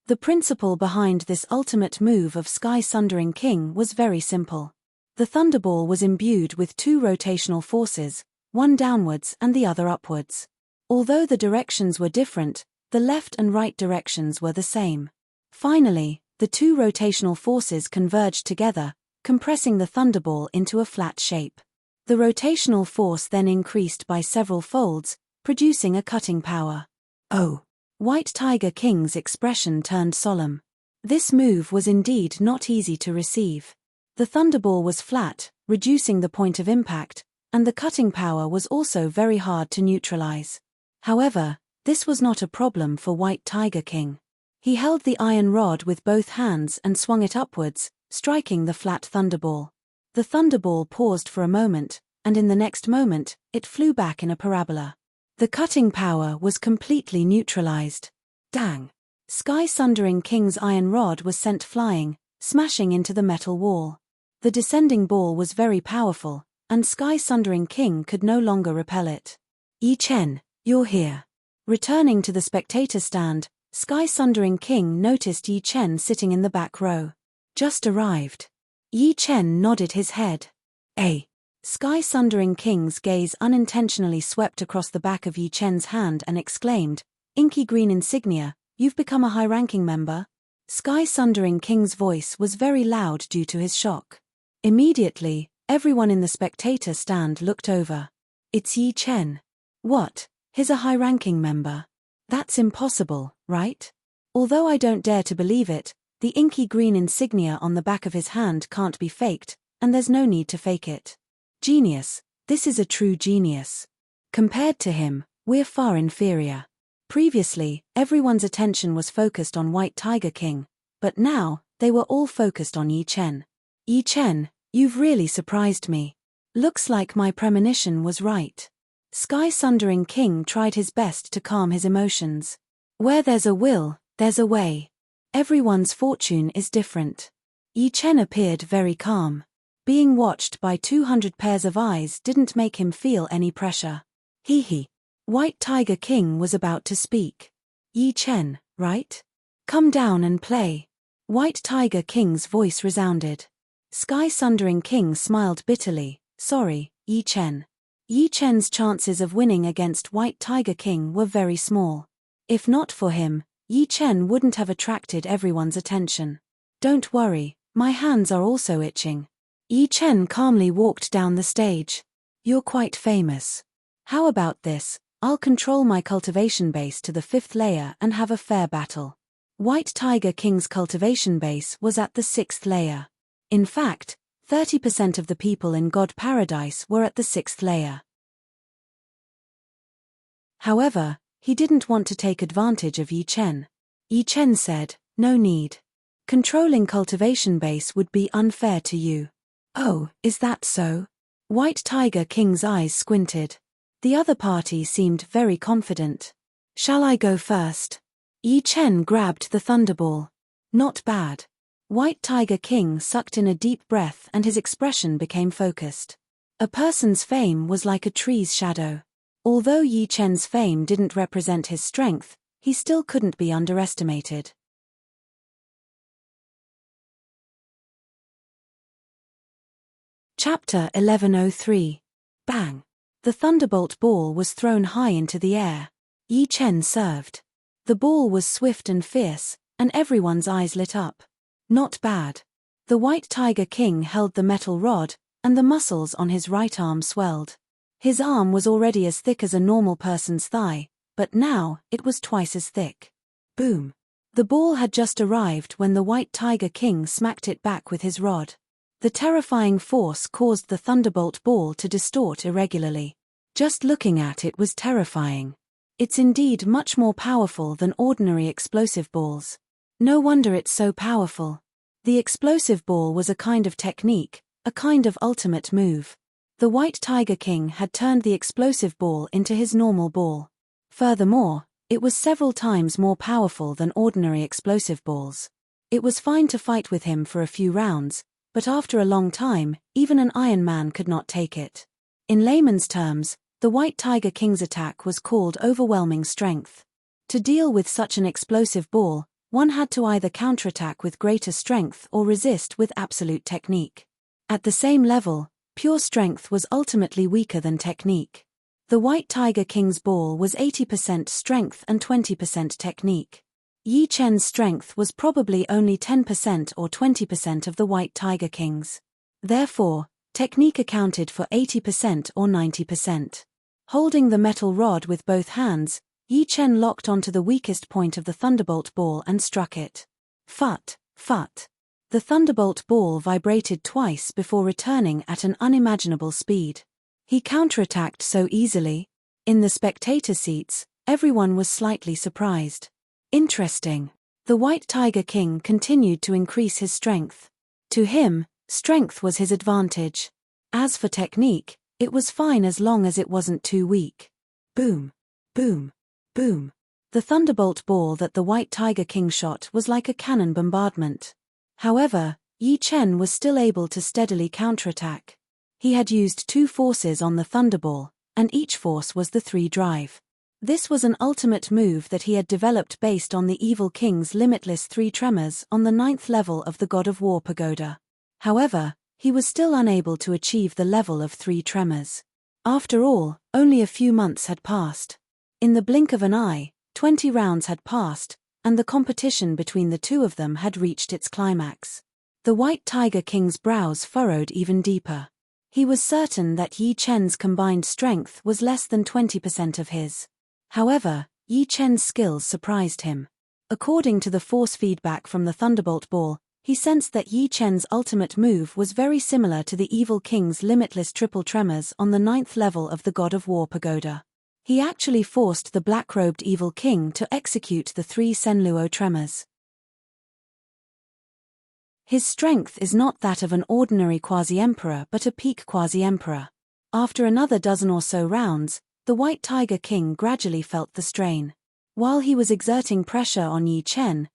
The principle behind this ultimate move of Sky Sundering King was very simple. The thunderball was imbued with 2 rotational forces, one downwards and the other upwards. Although the directions were different, the left and right directions were the same. Finally, the 2 rotational forces converged together, compressing the thunderball into a flat shape. The rotational force then increased by several folds, producing a cutting power. Oh! White Tiger King's expression turned solemn. This move was indeed not easy to receive. The thunderball was flat, reducing the point of impact, and the cutting power was also very hard to neutralize. However, this was not a problem for White Tiger King. He held the iron rod with both hands and swung it upwards, striking the flat thunderball. The thunderball paused for a moment, and in the next moment, it flew back in a parabola. The cutting power was completely neutralized. Dang! Sky Sundering King's iron rod was sent flying, smashing into the metal wall. The descending ball was very powerful, and Sky Sundering King could no longer repel it. Yi Chen, you're here. Returning to the spectator stand, Sky Sundering King noticed Yi Chen sitting in the back row. Just arrived. Yi Chen nodded his head. Sky Sundering King's gaze unintentionally swept across the back of Yi Chen's hand and exclaimed, "Inky green insignia, you've become a high-ranking member?" Sky Sundering King's voice was very loud due to his shock. Immediately, everyone in the spectator stand looked over. It's Yi Chen. What? He's a high-ranking member? That's impossible, right? Although I don't dare to believe it, the inky green insignia on the back of his hand can't be faked, and there's no need to fake it. Genius, this is a true genius. Compared to him, we're far inferior. Previously, everyone's attention was focused on White Tiger King, but now, they were all focused on Yi Chen. Yi Chen, you've really surprised me. Looks like my premonition was right. Sky Sundering King tried his best to calm his emotions. Where there's a will, there's a way. Everyone's fortune is different. Yi Chen appeared very calm. Being watched by 200 pairs of eyes didn't make him feel any pressure. Hee. White Tiger King was about to speak. Yi Chen, right? Come down and play. White Tiger King's voice resounded. Sky Sundering King smiled bitterly. Sorry, Yi Chen. Yi Chen's chances of winning against White Tiger King were very small. If not for him, Yi Chen wouldn't have attracted everyone's attention. Don't worry, my hands are also itching. Yi Chen calmly walked down the stage. You're quite famous. How about this? I'll control my cultivation base to the 5th layer and have a fair battle. White Tiger King's cultivation base was at the 6th layer. In fact, 30% of the people in God Paradise were at the 6th layer. However, he didn't want to take advantage of Yi Chen. Yi Chen said, "No need. Controlling cultivation base would be unfair to you." Oh, is that so? White Tiger King's eyes squinted. The other party seemed very confident. Shall I go first? Yi Chen grabbed the thunderball. Not bad. White Tiger King sucked in a deep breath and his expression became focused. A person's fame was like a tree's shadow. Although Yi Chen's fame didn't represent his strength, he still couldn't be underestimated. Chapter 1103. Bang! The thunderbolt ball was thrown high into the air. Yi Chen served. The ball was swift and fierce, and everyone's eyes lit up. Not bad. The White Tiger King held the metal rod, and the muscles on his right arm swelled. His arm was already as thick as a normal person's thigh, but now it was twice as thick. Boom! The ball had just arrived when the White Tiger King smacked it back with his rod. The terrifying force caused the thunderbolt ball to distort irregularly. Just looking at it was terrifying. It's indeed much more powerful than ordinary explosive balls. No wonder it's so powerful. The explosive ball was a kind of technique, a kind of ultimate move. The White Tiger King had turned the explosive ball into his normal ball. Furthermore, it was several times more powerful than ordinary explosive balls. It was fine to fight with him for a few rounds, but after a long time, even an Iron Man could not take it. In layman's terms, the White Tiger King's attack was called overwhelming strength. To deal with such an explosive ball, one had to either counterattack with greater strength or resist with absolute technique. At the same level, pure strength was ultimately weaker than technique. The White Tiger King's ball was 80% strength and 20% technique. Yi Chen's strength was probably only 10% or 20% of the White Tiger King's. Therefore, technique accounted for 80% or 90%. Holding the metal rod with both hands, Yi Chen locked onto the weakest point of the thunderbolt ball and struck it. Phut, phut. The thunderbolt ball vibrated twice before returning at an unimaginable speed. He counterattacked so easily. In the spectator seats, everyone was slightly surprised. Interesting. The White Tiger King continued to increase his strength. To him, strength was his advantage. As for technique, it was fine as long as it wasn't too weak. Boom, boom, boom. The thunderbolt ball that the White Tiger King shot was like a cannon bombardment. However, Yi Chen was still able to steadily counterattack. He had used two forces on the thunderball, and each force was the 3 drive. This was an ultimate move that he had developed based on the Evil King's limitless 3 tremors on the 9th level of the God of War pagoda. However, he was still unable to achieve the level of 3 tremors. After all, only a few months had passed. In the blink of an eye, 20 rounds had passed, and the competition between the two of them had reached its climax. The White Tiger King's brows furrowed even deeper. He was certain that Yi Chen's combined strength was less than 20% of his. However, Yi Chen's skills surprised him. According to the force feedback from the thunderbolt ball, he sensed that Yi Chen's ultimate move was very similar to the Evil King's limitless triple tremors on the 9th level of the God of War pagoda. He actually forced the black-robed Evil King to execute the 3 Senluo tremors. His strength is not that of an ordinary quasi-emperor but a peak quasi-emperor. After another dozen or so rounds, the White Tiger King gradually felt the strain. While he was exerting pressure on Yi Chen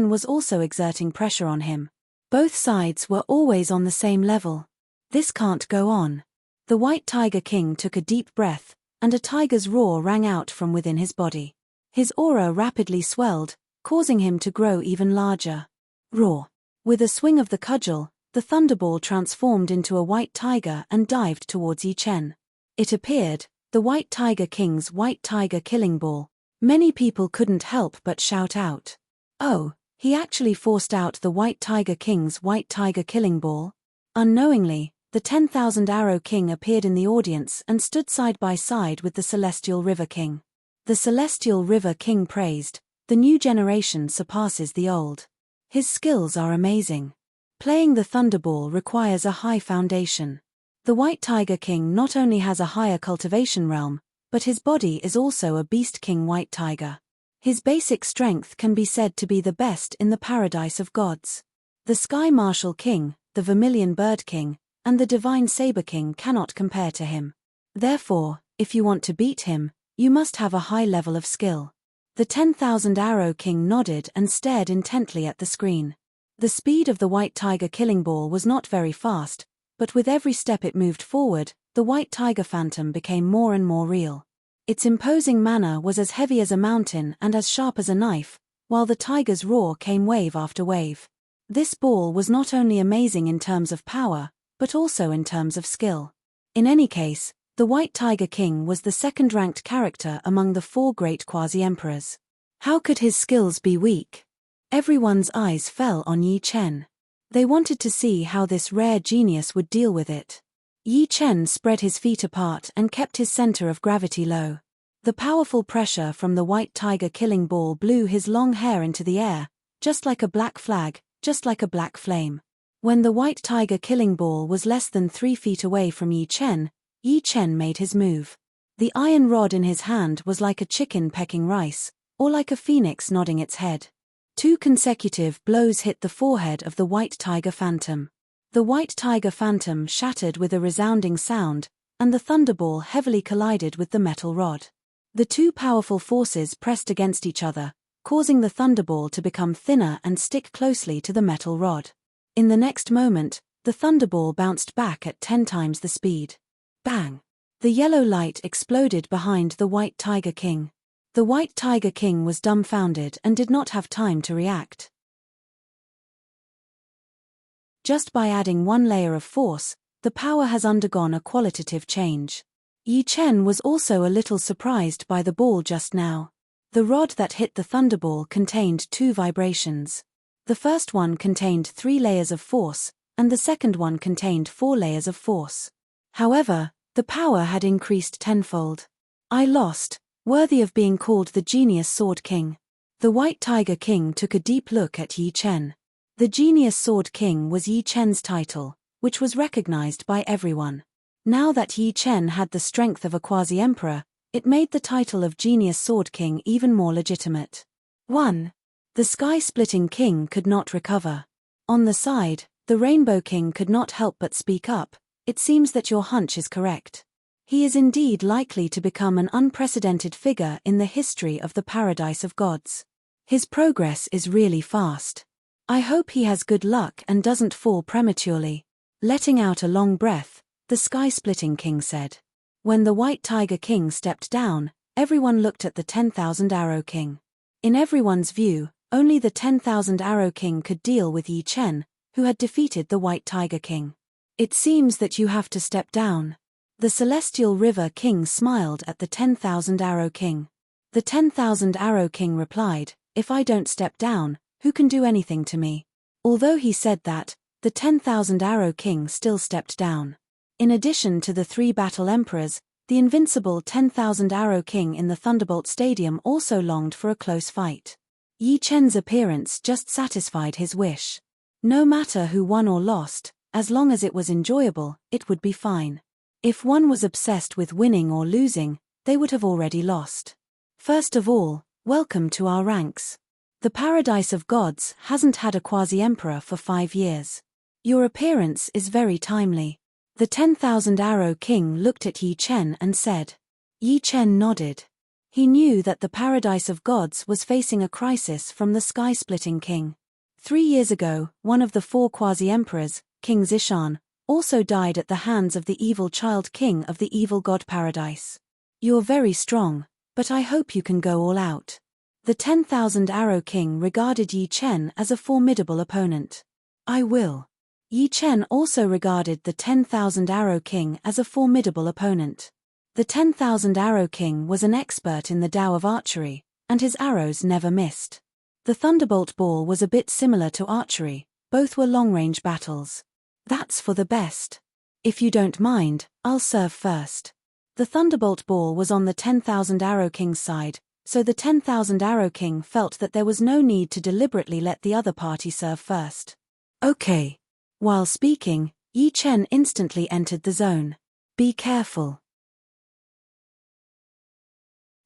was also exerting pressure on him. Both sides were always on the same level. This can't go on. The White Tiger King took a deep breath, and a tiger's roar rang out from within his body. His aura rapidly swelled, causing him to grow even larger. Roar. With a swing of the cudgel, the thunderball transformed into a white tiger and dived towards Yi Chen. It appeared, the White Tiger King's White Tiger Killing Ball. Many people couldn't help but shout out. Oh, he actually forced out the White Tiger King's White Tiger Killing Ball? Unknowingly, the 10,000 Arrow King appeared in the audience and stood side by side with the Celestial River King. The Celestial River King praised, "The new generation surpasses the old. His skills are amazing. Playing the Thunderball requires a high foundation. The White Tiger King not only has a higher cultivation realm, but his body is also a Beast King White Tiger. His basic strength can be said to be the best in the paradise of gods. The Sky Martial King, the Vermilion Bird King, and the Divine Saber King cannot compare to him. Therefore, if you want to beat him, you must have a high level of skill." The 10,000 Arrow King nodded and stared intently at the screen. The speed of the White Tiger Killing Ball was not very fast, but with every step it moved forward, the White Tiger Phantom became more and more real. Its imposing manner was as heavy as a mountain and as sharp as a knife, while the tiger's roar came wave after wave. This ball was not only amazing in terms of power, but also in terms of skill. In any case, the White Tiger King was the second-ranked character among the 4 great quasi-emperors. How could his skills be weak? Everyone's eyes fell on Yi Chen. They wanted to see how this rare genius would deal with it. Yi Chen spread his feet apart and kept his center of gravity low. The powerful pressure from the White Tiger killing ball blew his long hair into the air, just like a black flag, just like a black flame. When the White Tiger killing ball was less than 3 feet away from Yi Chen made his move. The iron rod in his hand was like a chicken pecking rice, or like a phoenix nodding its head. 2 consecutive blows hit the forehead of the White Tiger Phantom. The White Tiger Phantom shattered with a resounding sound, and the thunderball heavily collided with the metal rod. The 2 powerful forces pressed against each other, causing the thunderball to become thinner and stick closely to the metal rod. In the next moment, the thunderball bounced back at 10 times the speed. Bang! The yellow light exploded behind the White Tiger King. The White Tiger King was dumbfounded and did not have time to react. Just by adding 1 layer of force, the power has undergone a qualitative change. Yi Chen was also a little surprised by the ball just now. The rod that hit the thunderball contained 2 vibrations. The first one contained 3 layers of force, and the second one contained 4 layers of force. However, the power had increased tenfold. I lost, worthy of being called the Genius Sword King. The White Tiger King took a deep look at Yi Chen. The Genius Sword King was Yi Chen's title, which was recognized by everyone. Now that Yi Chen had the strength of a quasi-emperor, it made the title of Genius Sword King even more legitimate. 1. The Sky-Splitting King could not recover. On the side, the Rainbow King could not help but speak up. It seems that your hunch is correct. He is indeed likely to become an unprecedented figure in the history of the Paradise of Gods. His progress is really fast. I hope he has good luck and doesn't fall prematurely. Letting out a long breath, the Sky-Splitting King said. When the White Tiger King stepped down, everyone looked at the 10,000 Arrow King. In everyone's view, only the 10,000 Arrow King could deal with Yi Chen, who had defeated the White Tiger King. It seems that you have to step down. The Celestial River King smiled at the 10,000 Arrow King. The 10,000 Arrow King replied, "If I don't step down, who can do anything to me?" Although he said that, the 10,000 Arrow King still stepped down. In addition to the 3 battle emperors, the invincible 10,000 Arrow King in the Thunderbolt Stadium also longed for a close fight. Yi Chen's appearance just satisfied his wish. No matter who won or lost, as long as it was enjoyable, it would be fine. If one was obsessed with winning or losing, they would have already lost. First of all, welcome to our ranks. The Paradise of Gods hasn't had a quasi-emperor for 5 years. Your appearance is very timely. The 10,000 Arrow King looked at Yi Chen and said. Yi Chen nodded. He knew that the Paradise of Gods was facing a crisis from the Sky-Splitting King. 3 years ago, one of the 4 quasi-emperors, King Zishan, also died at the hands of the evil child king of the evil god Paradise. You're very strong, but I hope you can go all out. The 10,000 Arrow King regarded Yi Chen as a formidable opponent. I will. Yi Chen also regarded the 10,000 Arrow King as a formidable opponent. The 10,000 Arrow King was an expert in the Tao of archery, and his arrows never missed. The Thunderbolt Ball was a bit similar to archery, both were long-range battles. That's for the best. If you don't mind, I'll serve first. The Thunderbolt Ball was on the 10,000 Arrow King's side, so the 10,000 Arrow King felt that there was no need to deliberately let the other party serve first. Okay. While speaking, Yi Chen instantly entered the zone. Be careful.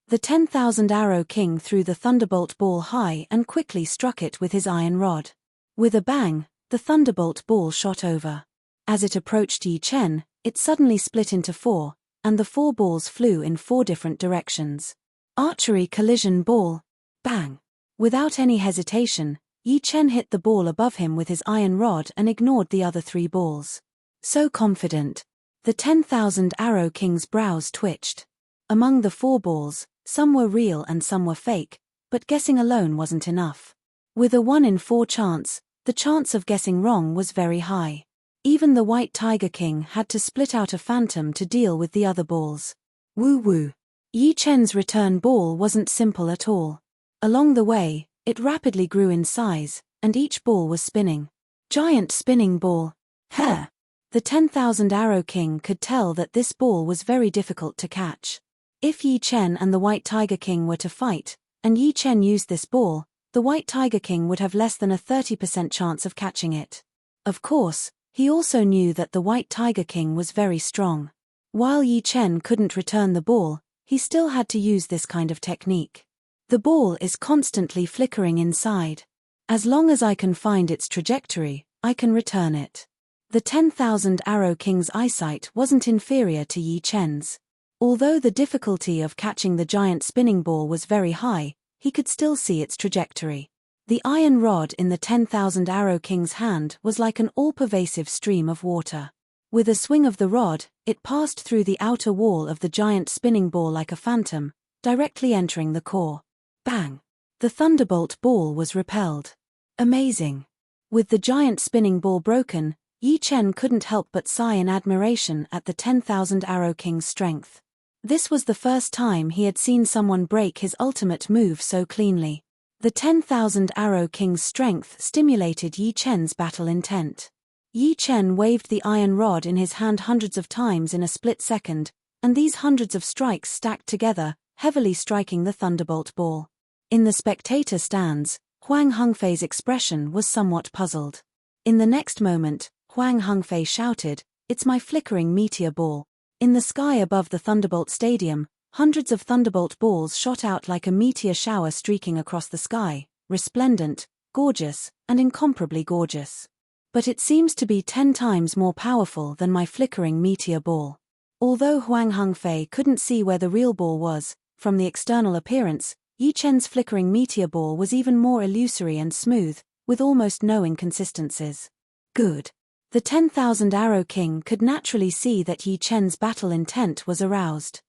The 10,000 Arrow King threw the Thunderbolt Ball high and quickly struck it with his iron rod. With a bang, the Thunderbolt Ball shot over. As it approached Yi Chen, it suddenly split into 4, and the 4 balls flew in 4 different directions. Archery collision ball. Bang! Without any hesitation, Yi Chen hit the ball above him with his iron rod and ignored the other 3 balls. So confident. The 10,000 Arrow King's brows twitched. Among the 4 balls, some were real and some were fake, but guessing alone wasn't enough. With a 1 in 4 chance, the chance of guessing wrong was very high. Even the White Tiger King had to split out a phantom to deal with the other balls. Woo-woo. Yi Chen's return ball wasn't simple at all. Along the way, it rapidly grew in size, and each ball was spinning. Giant spinning ball. Heh! The 10,000 Arrow King could tell that this ball was very difficult to catch. If Yi Chen and the White Tiger King were to fight, and Yi Chen used this ball, the White Tiger King would have less than a 30% chance of catching it. Of course, he also knew that the White Tiger King was very strong. While Yi Chen couldn't return the ball, he still had to use this kind of technique. The ball is constantly flickering inside. As long as I can find its trajectory, I can return it. The 10,000 Arrow King's eyesight wasn't inferior to Yi Chen's. Although the difficulty of catching the giant spinning ball was very high, he could still see its trajectory. The iron rod in the 10,000 Arrow King's hand was like an all-pervasive stream of water. With a swing of the rod, it passed through the outer wall of the giant spinning ball like a phantom, directly entering the core. Bang! The thunderbolt ball was repelled. Amazing! With the giant spinning ball broken, Yi Chen couldn't help but sigh in admiration at the 10,000 Arrow King's strength. This was the first time he had seen someone break his ultimate move so cleanly. The 10,000 Arrow King's strength stimulated Yi Chen's battle intent. Yi Chen waved the iron rod in his hand hundreds of times in a split second, and these hundreds of strikes stacked together, heavily striking the thunderbolt ball. In the spectator stands, Huang Hengfei's expression was somewhat puzzled. In the next moment, Huang Hengfei shouted, "It's my flickering meteor ball." In the sky above the Thunderbolt Stadium, hundreds of thunderbolt balls shot out like a meteor shower streaking across the sky, resplendent, gorgeous, and incomparably gorgeous. But it seems to be 10 times more powerful than my flickering meteor ball. Although Huang Hengfei couldn't see where the real ball was, from the external appearance, Yi Chen's flickering meteor ball was even more illusory and smooth, with almost no inconsistencies. Good. The 10,000 Arrow King could naturally see that Yi Chen's battle intent was aroused.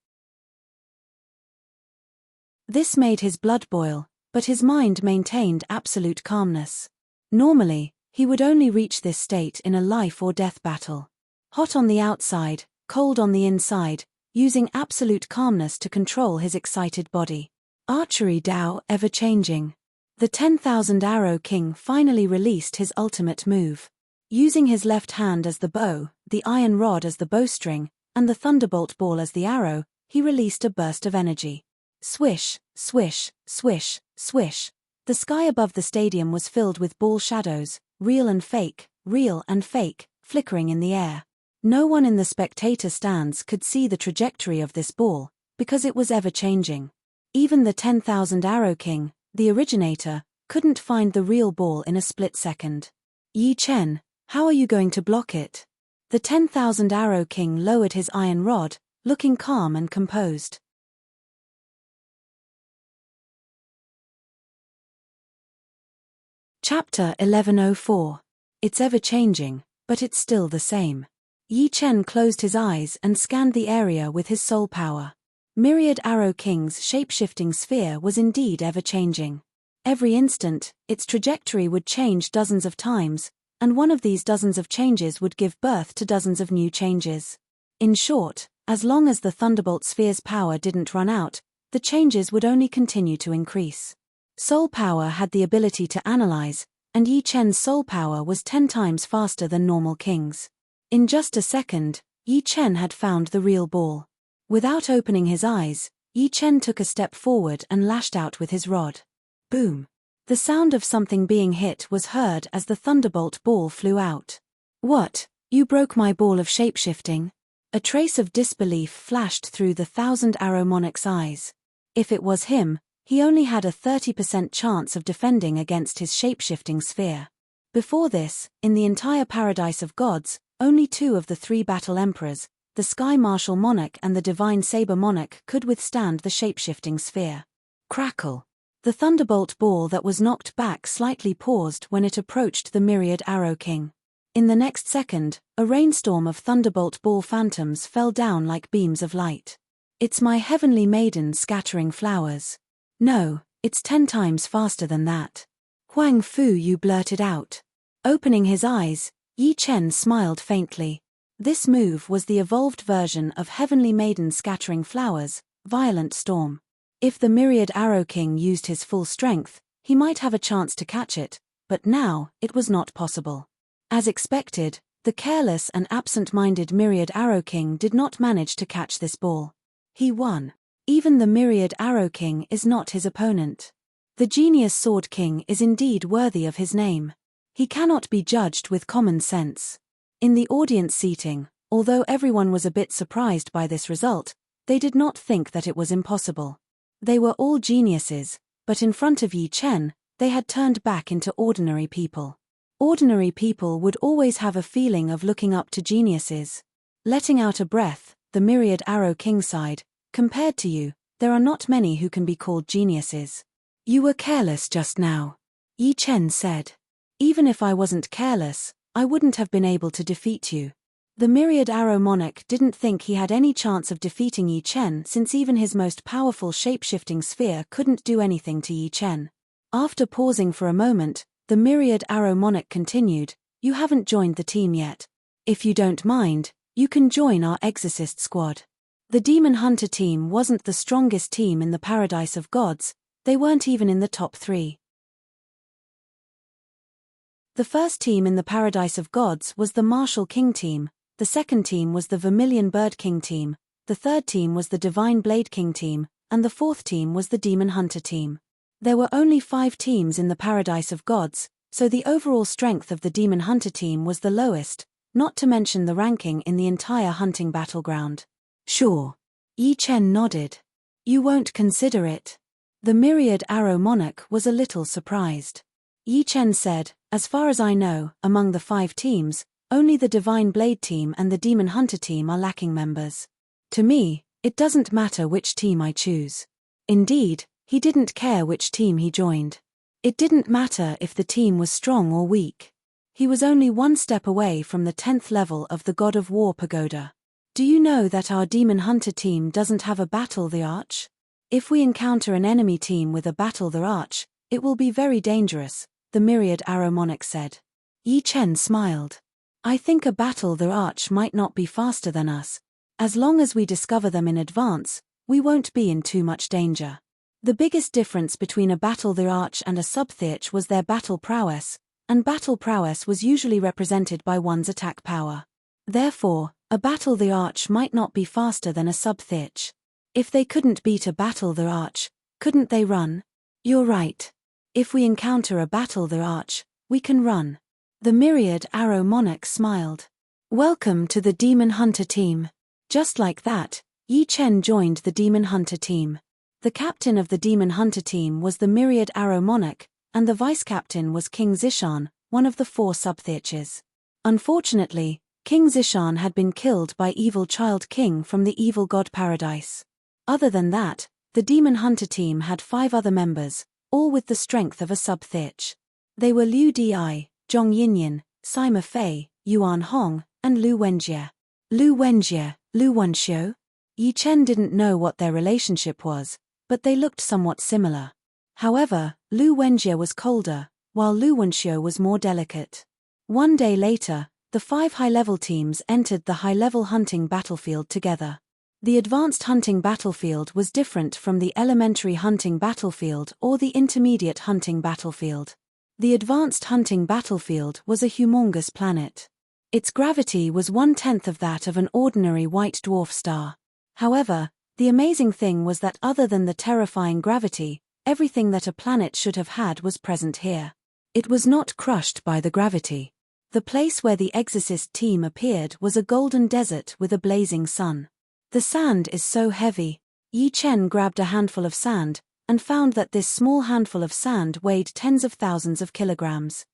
This made his blood boil, but his mind maintained absolute calmness. Normally, he would only reach this state in a life-or-death battle. Hot on the outside, cold on the inside, using absolute calmness to control his excited body. Archery Dao ever-changing. The 10,000 Arrow King finally released his ultimate move. Using his left hand as the bow, the iron rod as the bowstring, and the thunderbolt ball as the arrow, he released a burst of energy. Swish, swish, swish, swish. The sky above the stadium was filled with ball shadows, real and fake, flickering in the air. No one in the spectator stands could see the trajectory of this ball, because it was ever-changing. Even the 10,000 Arrow King, the originator, couldn't find the real ball in a split second. Yi Chen, how are you going to block it? The 10,000 Arrow King lowered his iron rod, looking calm and composed. Chapter 1104. It's ever-changing, but it's still the same. Yi Chen closed his eyes and scanned the area with his soul power. Myriad Arrow King's shape-shifting sphere was indeed ever-changing. Every instant, its trajectory would change dozens of times, and one of these dozens of changes would give birth to dozens of new changes. In short, as long as the Thunderbolt Sphere's power didn't run out, the changes would only continue to increase. Soul power had the ability to analyze, and Yi Chen's soul power was 10 times faster than normal kings. In just a second, Yi Chen had found the real ball. Without opening his eyes, Yi Chen took a step forward and lashed out with his rod. Boom! The sound of something being hit was heard as the thunderbolt ball flew out. What? You broke my ball of shapeshifting? A trace of disbelief flashed through the 1,000-arrow monarch's eyes. If it was him, he only had a 30% chance of defending against his shapeshifting sphere. Before this, in the entire paradise of gods, only 2 of the 3 battle emperors, the Sky Martial Monarch and the Divine Saber Monarch, could withstand the shapeshifting sphere. Crackle! The thunderbolt ball that was knocked back slightly paused when it approached the Myriad Arrow King. In the next second, a rainstorm of thunderbolt ball phantoms fell down like beams of light. It's my heavenly maiden scattering flowers. No, it's 10 times faster than that. Huang Fu Yu blurted out. Opening his eyes, Yi Chen smiled faintly. This move was the evolved version of Heavenly Maiden Scattering Flowers, Violent Storm. If the Myriad Arrow King used his full strength, he might have a chance to catch it, but now, it was not possible. As expected, the careless and absent-minded Myriad Arrow King did not manage to catch this ball. He won. Even the Myriad Arrow King is not his opponent. The Genius Sword King is indeed worthy of his name. He cannot be judged with common sense. In the audience seating, although everyone was a bit surprised by this result, they did not think that it was impossible. They were all geniuses, but in front of Yi Chen, they had turned back into ordinary people. Ordinary people would always have a feeling of looking up to geniuses. Letting out a breath, the Myriad Arrow King sighed, compared to you, there are not many who can be called geniuses. You were careless just now. Yi Chen said. Even if I wasn't careless, I wouldn't have been able to defeat you. The Myriad Arrow Monarch didn't think he had any chance of defeating Yi Chen since even his most powerful shape-shifting sphere couldn't do anything to Yi Chen. After pausing for a moment, the Myriad Arrow Monarch continued, you haven't joined the team yet. If you don't mind, you can join our Exorcist squad. The Demon Hunter team wasn't the strongest team in the Paradise of Gods, they weren't even in the top 3. The first team in the Paradise of Gods was the Martial King team, the second team was the Vermilion Bird King team, the third team was the Divine Blade King team, and the fourth team was the Demon Hunter team. There were only 5 teams in the Paradise of Gods, so the overall strength of the Demon Hunter team was the lowest, not to mention the ranking in the entire hunting battleground. Sure. Yi Chen nodded. You won't consider it? The Myriad Arrow Monarch was a little surprised. Yi Chen said, as far as I know, among the 5 teams, only the Divine Blade team and the Demon Hunter team are lacking members. To me, it doesn't matter which team I choose. Indeed, he didn't care which team he joined. It didn't matter if the team was strong or weak. He was only 1 step away from the 10th level of the God of War Pagoda. Do you know that our Demon Hunter team doesn't have a Battle the Arch? If we encounter an enemy team with a Battle the Arch, it will be very dangerous, the Myriad Arrow Monarch said. Yi Chen smiled. I think a Battle the Arch might not be faster than us. As long as we discover them in advance, we won't be in too much danger. The biggest difference between a Battle the Arch and a Subtheach was their battle prowess, and battle prowess was usually represented by one's attack power. Therefore, a Battle the Arch might not be faster than a Subtheach. If they couldn't beat a Battle the Arch, couldn't they run? You're right. If we encounter a Battle the Arch, we can run. The Myriad Arrow Monarch smiled. Welcome to the Demon Hunter team. Just like that, Yi Chen joined the Demon Hunter team. The captain of the Demon Hunter team was the Myriad Arrow Monarch, and the vice-captain was King Zishan, one of the 4 Subtheaches. Unfortunately, King Zishan had been killed by Evil Child King from the Evil God Paradise. Other than that, the Demon Hunter team had 5 other members, all with the strength of a Subtheach. They were Liu Di, Zhong Yinyan, Sima Fei, Yuan Hong, and Lu Wenjie. Lu Wenjie, Lu Wenxiu? Yi Chen didn't know what their relationship was, but they looked somewhat similar. However, Lu Wenjie was colder, while Lu Wenxiu was more delicate. One day later, the 5 high-level teams entered the high-level hunting battlefield together. The advanced hunting battlefield was different from the elementary hunting battlefield or the intermediate hunting battlefield. The advanced hunting battlefield was a humongous planet. Its gravity was 1/10 of that of an ordinary white dwarf star. However, the amazing thing was that other than the terrifying gravity, everything that a planet should have had was present here. It was not crushed by the gravity. The place where the Exorcist team appeared was a golden desert with a blazing sun. The sand is so heavy. Yi Chen grabbed a handful of sand, and found that this small handful of sand weighed tens of thousands of kilograms.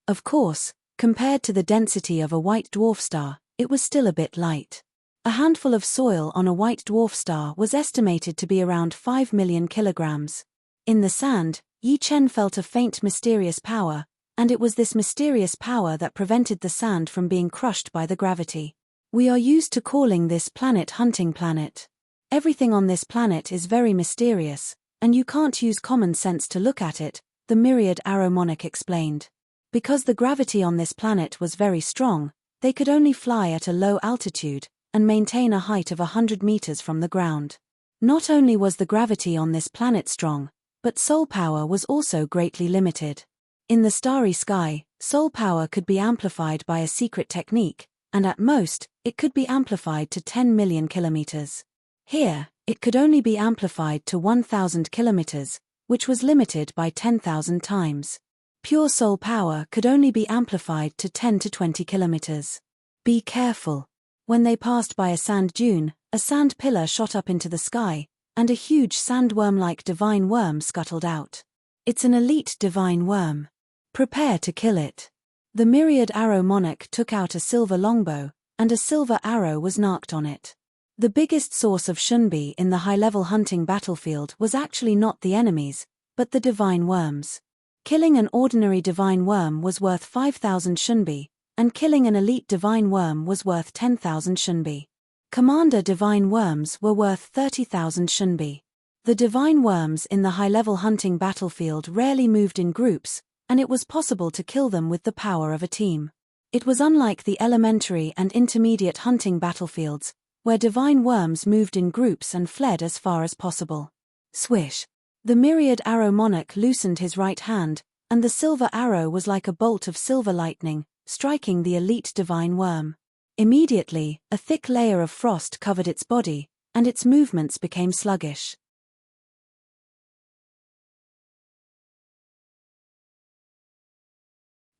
Of course, compared to the density of a white dwarf star, it was still a bit light. A handful of soil on a white dwarf star was estimated to be around 5 million kilograms. In the sand, Yi Chen felt a faint mysterious power, and it was this mysterious power that prevented the sand from being crushed by the gravity. We are used to calling this planet hunting planet. Everything on this planet is very mysterious, and you can't use common sense to look at it, the myriad arrow monarch explained. Because the gravity on this planet was very strong, they could only fly at a low altitude and maintain a height of 100 meters from the ground. Not only was the gravity on this planet strong, but soul power was also greatly limited. In the starry sky, soul power could be amplified by a secret technique, and at most, it could be amplified to 10 million kilometers. Here, it could only be amplified to 1,000 kilometers, which was limited by 10,000 times. Pure soul power could only be amplified to 10 to 20 kilometers. Be careful. When they passed by a sand dune, a sand pillar shot up into the sky, and a huge sandworm-like divine worm scuttled out. It's an elite divine worm. Prepare to kill it. The myriad arrow monarch took out a silver longbow, and a silver arrow was narked on it. The biggest source of shunbi in the high-level hunting battlefield was actually not the enemies, but the divine worms. Killing an ordinary divine worm was worth 5,000 shunbi, and killing an elite divine worm was worth 10,000 shunbi. Commander divine worms were worth 30,000 shunbi. The divine worms in the high-level hunting battlefield rarely moved in groups, and it was possible to kill them with the power of a team. It was unlike the elementary and intermediate hunting battlefields, where divine worms moved in groups and fled as far as possible. Swish! The myriad arrow monarch loosened his right hand, and the silver arrow was like a bolt of silver lightning, striking the elite divine worm. Immediately, a thick layer of frost covered its body, and its movements became sluggish.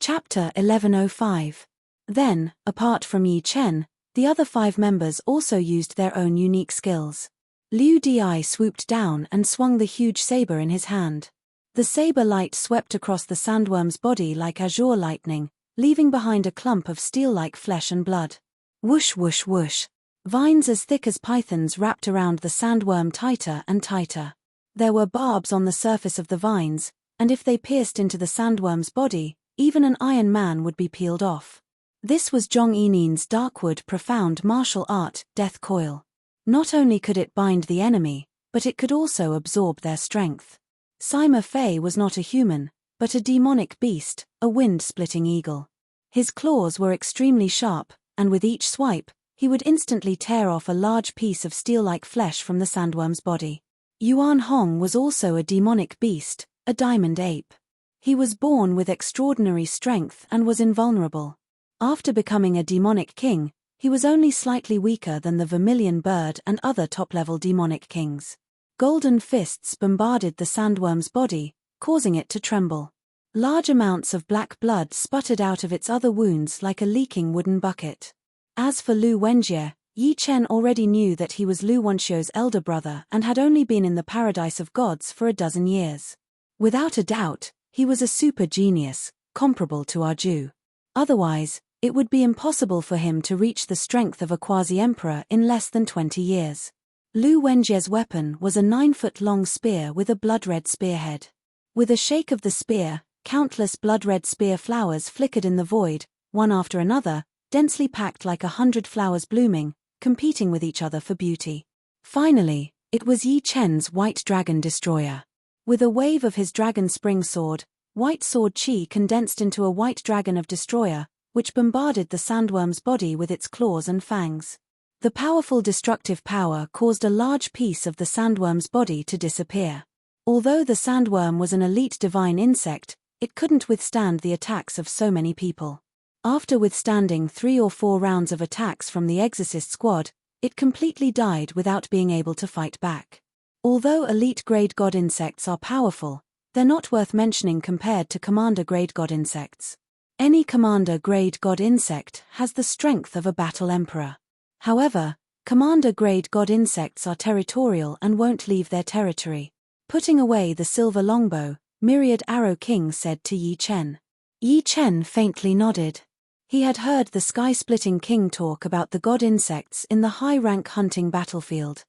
Chapter 1105. Then, apart from Yi Chen, the other 5 members also used their own unique skills. Liu Di swooped down and swung the huge saber in his hand. The saber light swept across the sandworm's body like azure lightning, leaving behind a clump of steel-like flesh and blood. Whoosh whoosh whoosh. Vines as thick as pythons wrapped around the sandworm tighter and tighter. There were barbs on the surface of the vines, and if they pierced into the sandworm's body, even an Iron Man would be peeled off. This was Zhong Yinin's Darkwood profound martial art, Death Coil. Not only could it bind the enemy, but it could also absorb their strength. Sima Fei was not a human, but a demonic beast, a wind-splitting eagle. His claws were extremely sharp, and with each swipe, he would instantly tear off a large piece of steel-like flesh from the sandworm's body. Yuan Hong was also a demonic beast, a diamond ape. He was born with extraordinary strength and was invulnerable. After becoming a demonic king, he was only slightly weaker than the vermilion bird and other top-level demonic kings. Golden fists bombarded the sandworm's body, causing it to tremble. Large amounts of black blood sputtered out of its other wounds like a leaking wooden bucket. As for Lu Wenjie, Yi Chen already knew that he was Lu Wenxio's elder brother and had only been in the paradise of gods for a dozen years. Without a doubt, he was a super genius, comparable to Arju. Otherwise, it would be impossible for him to reach the strength of a quasi-emperor in less than 20 years. Lu Wenjie's weapon was a 9-foot-long spear with a blood-red spearhead. With a shake of the spear, countless blood-red spear flowers flickered in the void, one after another, densely packed like 100 flowers blooming, competing with each other for beauty. Finally, it was Yi Chen's White Dragon Destroyer. With a wave of his dragon spring sword, White Sword Chi condensed into a white dragon of destroyer, which bombarded the sandworm's body with its claws and fangs. The powerful destructive power caused a large piece of the sandworm's body to disappear. Although the sandworm was an elite divine insect, it couldn't withstand the attacks of so many people. After withstanding 3 or 4 rounds of attacks from the Exorcist squad, it completely died without being able to fight back. Although elite-grade god insects are powerful, they're not worth mentioning compared to commander-grade god insects. Any commander-grade god insect has the strength of a battle emperor. However, commander-grade god insects are territorial and won't leave their territory. Putting away the silver longbow, Myriad Arrow King said to Yi Chen. Yi Chen faintly nodded. He had heard the sky-splitting king talk about the god insects in the high-rank hunting battlefield.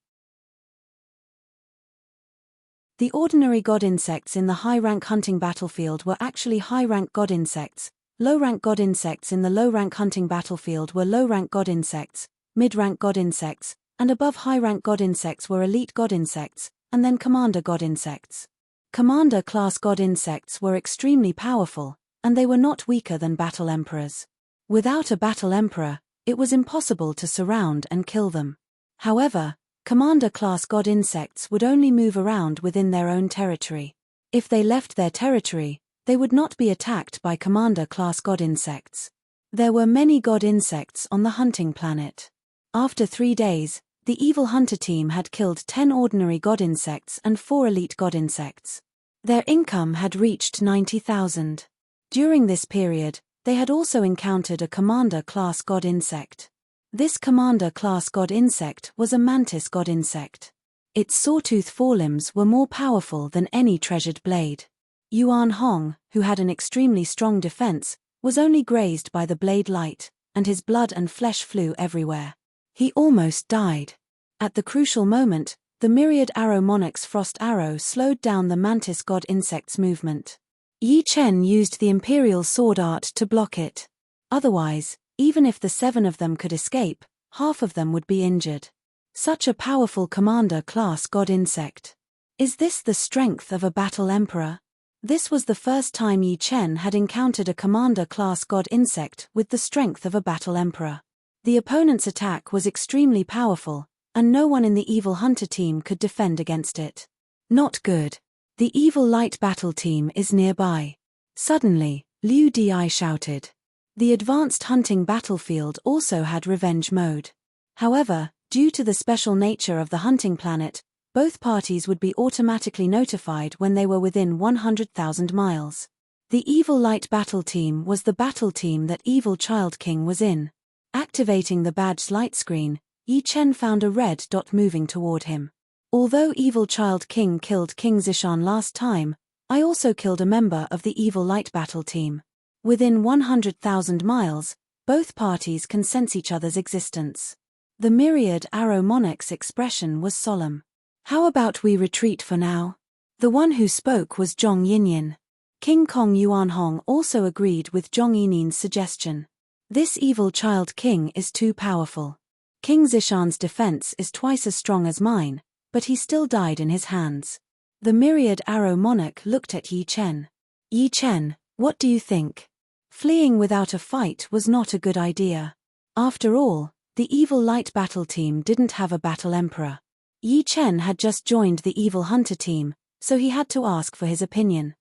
The ordinary god insects in the high-rank hunting battlefield were actually high-rank god insects, Low-rank god insects in the low-rank hunting battlefield were low-rank god insects, mid-rank god insects, and above high-rank god insects were elite god insects, and then commander god insects. Commander-class god insects were extremely powerful, and they were not weaker than battle emperors. Without a battle emperor, it was impossible to surround and kill them. However, commander-class god insects would only move around within their own territory. If they left their territory, they would not be attacked by commander-class god insects. There were many god insects on the hunting planet. After 3 days, the evil hunter team had killed 10 ordinary god insects and 4 elite god insects. Their income had reached 90,000. During this period, they had also encountered a commander-class god insect. This commander-class god insect was a mantis god insect. Its sawtooth forelimbs were more powerful than any treasured blade. Yuan Hong, who had an extremely strong defense, was only grazed by the blade light, and his blood and flesh flew everywhere. He almost died. At the crucial moment, the myriad arrow monarch's frost arrow slowed down the mantis god insect's movement. Yi Chen used the imperial sword art to block it. Otherwise, even if the 7 of them could escape, half of them would be injured. Such a powerful commander-class god insect. Is this the strength of a battle emperor? This was the first time Yi Chen had encountered a commander-class god insect with the strength of a battle emperor. The opponent's attack was extremely powerful, and no one in the evil hunter team could defend against it. Not good. The evil light battle team is nearby. Suddenly, Liu Di shouted. The advanced hunting battlefield also had revenge mode. However, due to the special nature of the hunting planet, both parties would be automatically notified when they were within 100,000 miles. The evil light battle team was the battle team that Evil Child King was in. Activating the badge's light screen, Yi Chen found a red dot moving toward him. Although Evil Child King killed King Zishan last time, I also killed a member of the evil light battle team. Within 100,000 miles, both parties can sense each other's existence. The myriad arrow monarch's expression was solemn. How about we retreat for now? The one who spoke was Zhong Yinyin. King Kong Yuan Hong also agreed with Zhong Yinin's suggestion. This evil child king is too powerful. King Zishan's defense is twice as strong as mine, but he still died in his hands. The myriad arrow monarch looked at Yi Chen. Yi Chen, what do you think? Fleeing without a fight was not a good idea. After all, the evil light battle team didn't have a battle emperor. Yi Chen had just joined the evil hunter team, so he had to ask for his opinion.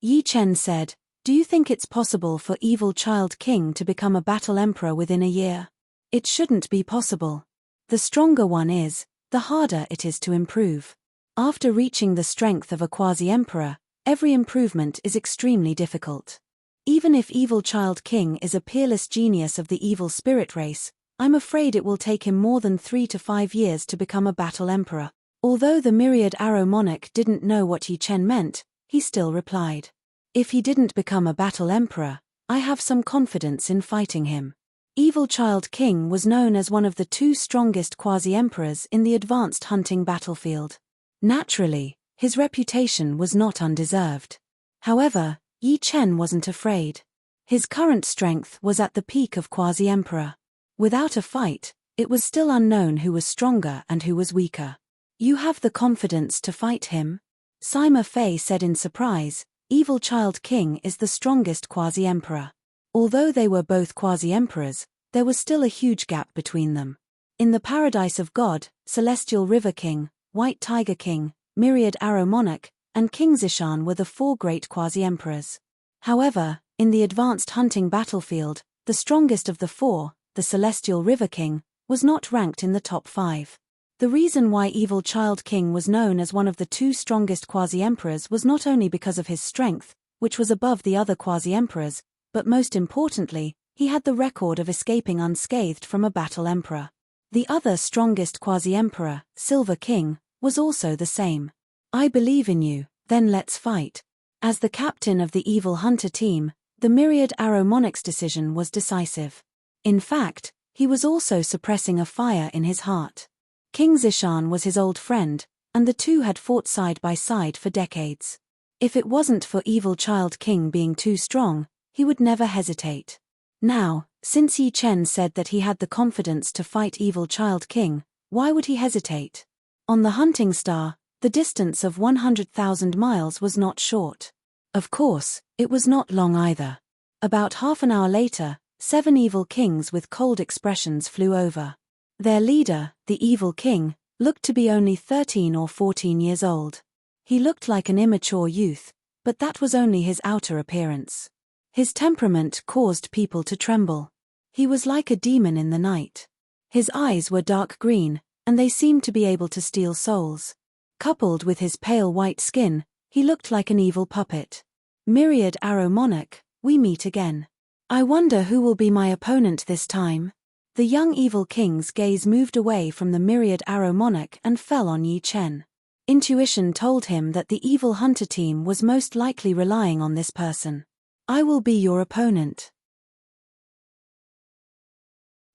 Yi Chen said, "Do you think it's possible for Evil Child King to become a battle emperor within a year? It shouldn't be possible. The stronger one is, the harder it is to improve. After reaching the strength of a quasi-emperor, every improvement is extremely difficult. Even if Evil Child King is a peerless genius of the evil spirit race, I'm afraid it will take him more than 3 to 5 years to become a battle emperor." Although the myriad arrow monarch didn't know what Yi Chen meant, he still replied. If he didn't become a battle emperor, I have some confidence in fighting him. Evil Child King was known as one of the 2 strongest quasi-emperors in the advanced hunting battlefield. Naturally, his reputation was not undeserved. However, Yi Chen wasn't afraid. His current strength was at the peak of quasi-emperor. Without a fight, it was still unknown who was stronger and who was weaker. You have the confidence to fight him? Sima Fei said in surprise. Evil Child King is the strongest quasi-emperor. Although they were both quasi-emperors, there was still a huge gap between them. In the Paradise of God, Celestial River King, White Tiger King, Myriad Arrow Monarch, and King Zishan were the 4 great quasi-emperors. However, in the advanced hunting battlefield, the strongest of the 4, the Celestial River King, was not ranked in the top 5. The reason why Evil Child King was known as one of the 2 strongest quasi-emperors was not only because of his strength, which was above the other quasi-emperors, but most importantly, he had the record of escaping unscathed from a battle emperor. The other strongest quasi-emperor, Silver King, was also the same. I believe in you, then let's fight. As the captain of the evil hunter team, the myriad arrow monarch's decision was decisive. In fact, he was also suppressing a fire in his heart. King Zishan was his old friend, and the 2 had fought side by side for decades. If it wasn't for Evil Child King being too strong, he would never hesitate. Now, since Yi Chen said that he had the confidence to fight Evil Child King, why would he hesitate? On the hunting star, the distance of 100,000 miles was not short. Of course, it was not long either. About half an hour later, 7 evil kings with cold expressions flew over. Their leader, the Evil King, looked to be only 13 or 14 years old. He looked like an immature youth, but that was only his outer appearance. His temperament caused people to tremble. He was like a demon in the night. His eyes were dark green, and they seemed to be able to steal souls. Coupled with his pale white skin, he looked like an evil puppet. Myriad Arrow Monarch, we meet again. I wonder who will be my opponent this time? The young evil king's gaze moved away from the Myriad Arrow Monarch and fell on Yi Chen. Intuition told him that the evil hunter team was most likely relying on this person. I will be your opponent.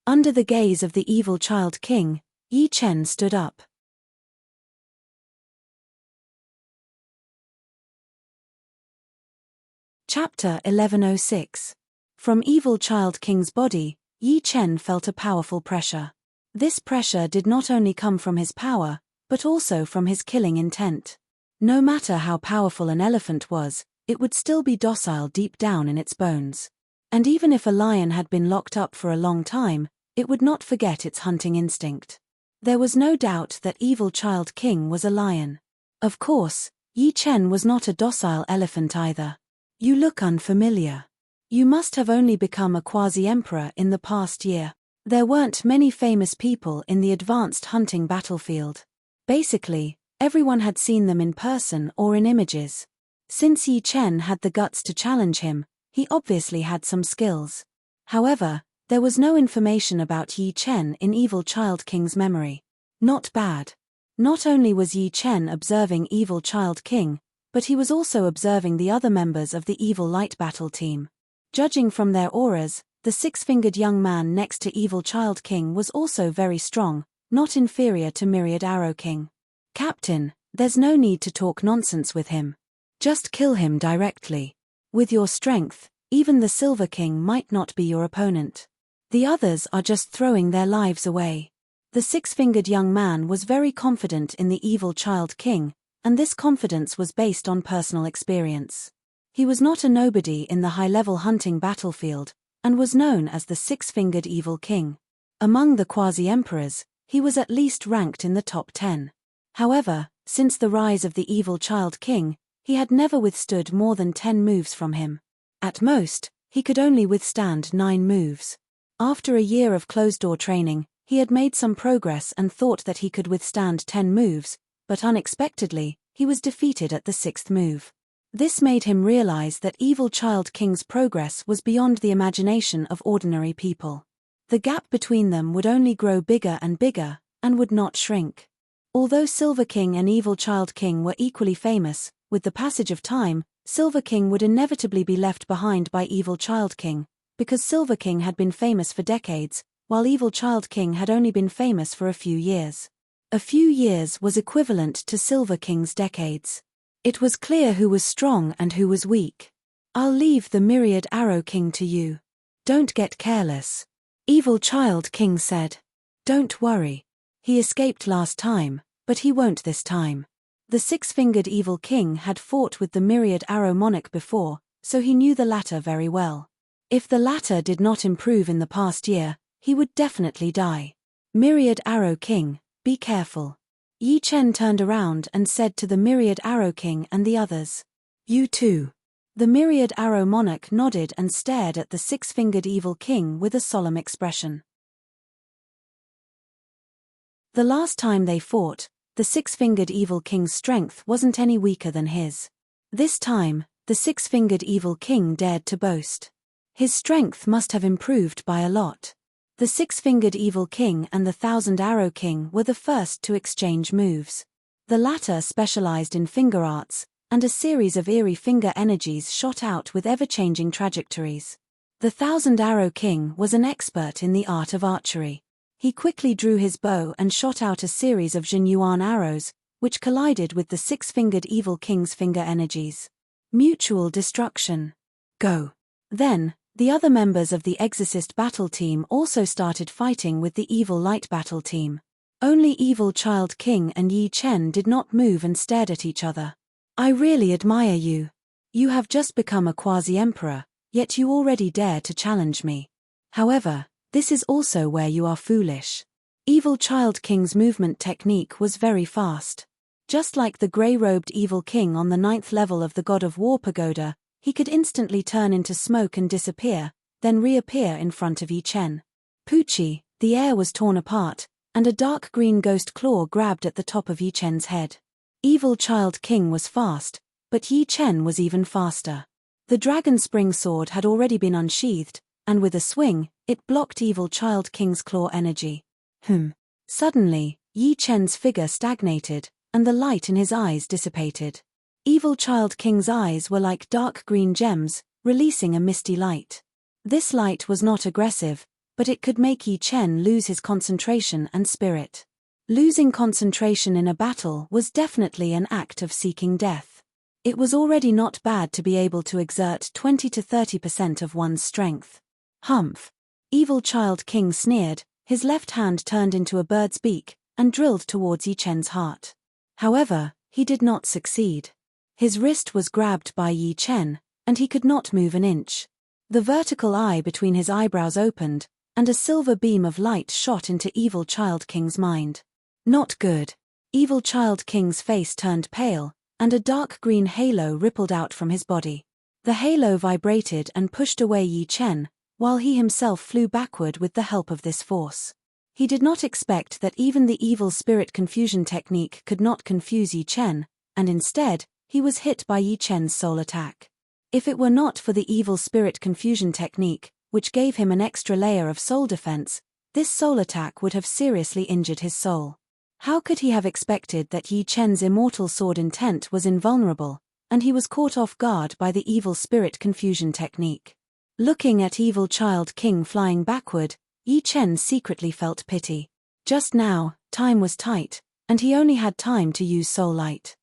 Under the gaze of the Evil Child King, Yi Chen stood up. Chapter 1106. From Evil Child King's body, Yi Chen felt a powerful pressure. This pressure did not only come from his power, but also from his killing intent. No matter how powerful an elephant was, it would still be docile deep down in its bones. And even if a lion had been locked up for a long time, it would not forget its hunting instinct. There was no doubt that Evil Child King was a lion. Of course, Yi Chen was not a docile elephant either. You look unfamiliar. You must have only become a quasi-emperor in the past year. There weren't many famous people in the advanced hunting battlefield. Basically, everyone had seen them in person or in images. Since Yi Chen had the guts to challenge him, he obviously had some skills. However, there was no information about Yi Chen in Evil Child King's memory. Not bad. Not only was Yi Chen observing Evil Child King, but he was also observing the other members of the Evil Light Battle team. Judging from their auras, the 6-fingered young man next to Evil Child King was also very strong, not inferior to Myriad Arrow King. Captain, there's no need to talk nonsense with him. Just kill him directly. With your strength, even the Silver King might not be your opponent. The others are just throwing their lives away. The 6-fingered young man was very confident in the Evil Child King, and this confidence was based on personal experience. He was not a nobody in the high-level hunting battlefield, and was known as the 6-fingered Evil King. Among the quasi-emperors, he was at least ranked in the top 10. However, since the rise of the Evil Child King, he had never withstood more than 10 moves from him. At most, he could only withstand 9 moves. After a year of closed-door training, he had made some progress and thought that he could withstand 10 moves, but unexpectedly, he was defeated at the 6th move. This made him realize that Evil Child King's progress was beyond the imagination of ordinary people. The gap between them would only grow bigger and bigger, and would not shrink. Although Silver King and Evil Child King were equally famous, with the passage of time, Silver King would inevitably be left behind by Evil Child King, because Silver King had been famous for decades, while Evil Child King had only been famous for a few years. A few years was equivalent to Silver King's decades. It was clear who was strong and who was weak. I'll leave the Myriad Arrow King to you. Don't get careless. Evil Child King said. Don't worry. He escaped last time, but he won't this time. The 6-fingered Evil King had fought with the Myriad Arrow Monarch before, so he knew the latter very well. If the latter did not improve in the past year, he would definitely die. Myriad Arrow King, be careful. Yi Chen turned around and said to the Myriad Arrow King and the others. You too. The Myriad Arrow Monarch nodded and stared at the 6-fingered Evil King with a solemn expression. The last time they fought, the 6-fingered Evil King's strength wasn't any weaker than his. This time, the 6-fingered Evil King dared to boast. His strength must have improved by a lot. The 6-fingered Evil King and the 1,000-Arrow King were the first to exchange moves. The latter specialized in finger arts, and a series of eerie finger energies shot out with ever-changing trajectories. The 1,000-Arrow King was an expert in the art of archery. He quickly drew his bow and shot out a series of Jinyuan arrows, which collided with the 6-fingered Evil King's finger energies. Mutual destruction. Go. Then, the other members of the Exorcist battle team also started fighting with the Evil Light battle team. Only Evil Child King and Yi Chen did not move and stared at each other. I really admire you. You have just become a quasi-emperor, yet you already dare to challenge me. However, this is also where you are foolish. Evil Child King's movement technique was very fast. Just like the grey-robed Evil King on the 9th level of the God of War pagoda, he could instantly turn into smoke and disappear, then reappear in front of Yi Chen. Poochie, the air was torn apart, and a dark green ghost claw grabbed at the top of Yi Chen's head. Evil Child King was fast, but Yi Chen was even faster. The dragon spring sword had already been unsheathed, and with a swing, it blocked Evil Child King's claw energy. Suddenly, Yi Chen's figure stagnated, and the light in his eyes dissipated. Evil Child King's eyes were like dark green gems, releasing a misty light. This light was not aggressive, but it could make Yi Chen lose his concentration and spirit. Losing concentration in a battle was definitely an act of seeking death. It was already not bad to be able to exert 20 to 30% of one's strength. Humph! Evil Child King sneered, his left hand turned into a bird's beak, and drilled towards Yi Chen's heart. However, he did not succeed. His wrist was grabbed by Yi Chen, and he could not move an inch. The vertical eye between his eyebrows opened, and a silver beam of light shot into Evil Child King's mind. Not good. Evil Child King's face turned pale, and a dark green halo rippled out from his body. The halo vibrated and pushed away Yi Chen, while he himself flew backward with the help of this force. He did not expect that even the evil spirit confusion technique could not confuse Yi Chen, and instead, he was hit by Yi Chen's soul attack. If it were not for the evil spirit confusion technique, which gave him an extra layer of soul defense, this soul attack would have seriously injured his soul. How could he have expected that Yi Chen's immortal sword intent was invulnerable, and he was caught off guard by the evil spirit confusion technique? Looking at Evil Child King flying backward, Yi Chen secretly felt pity. Just now, time was tight, and he only had time to use Soul Light.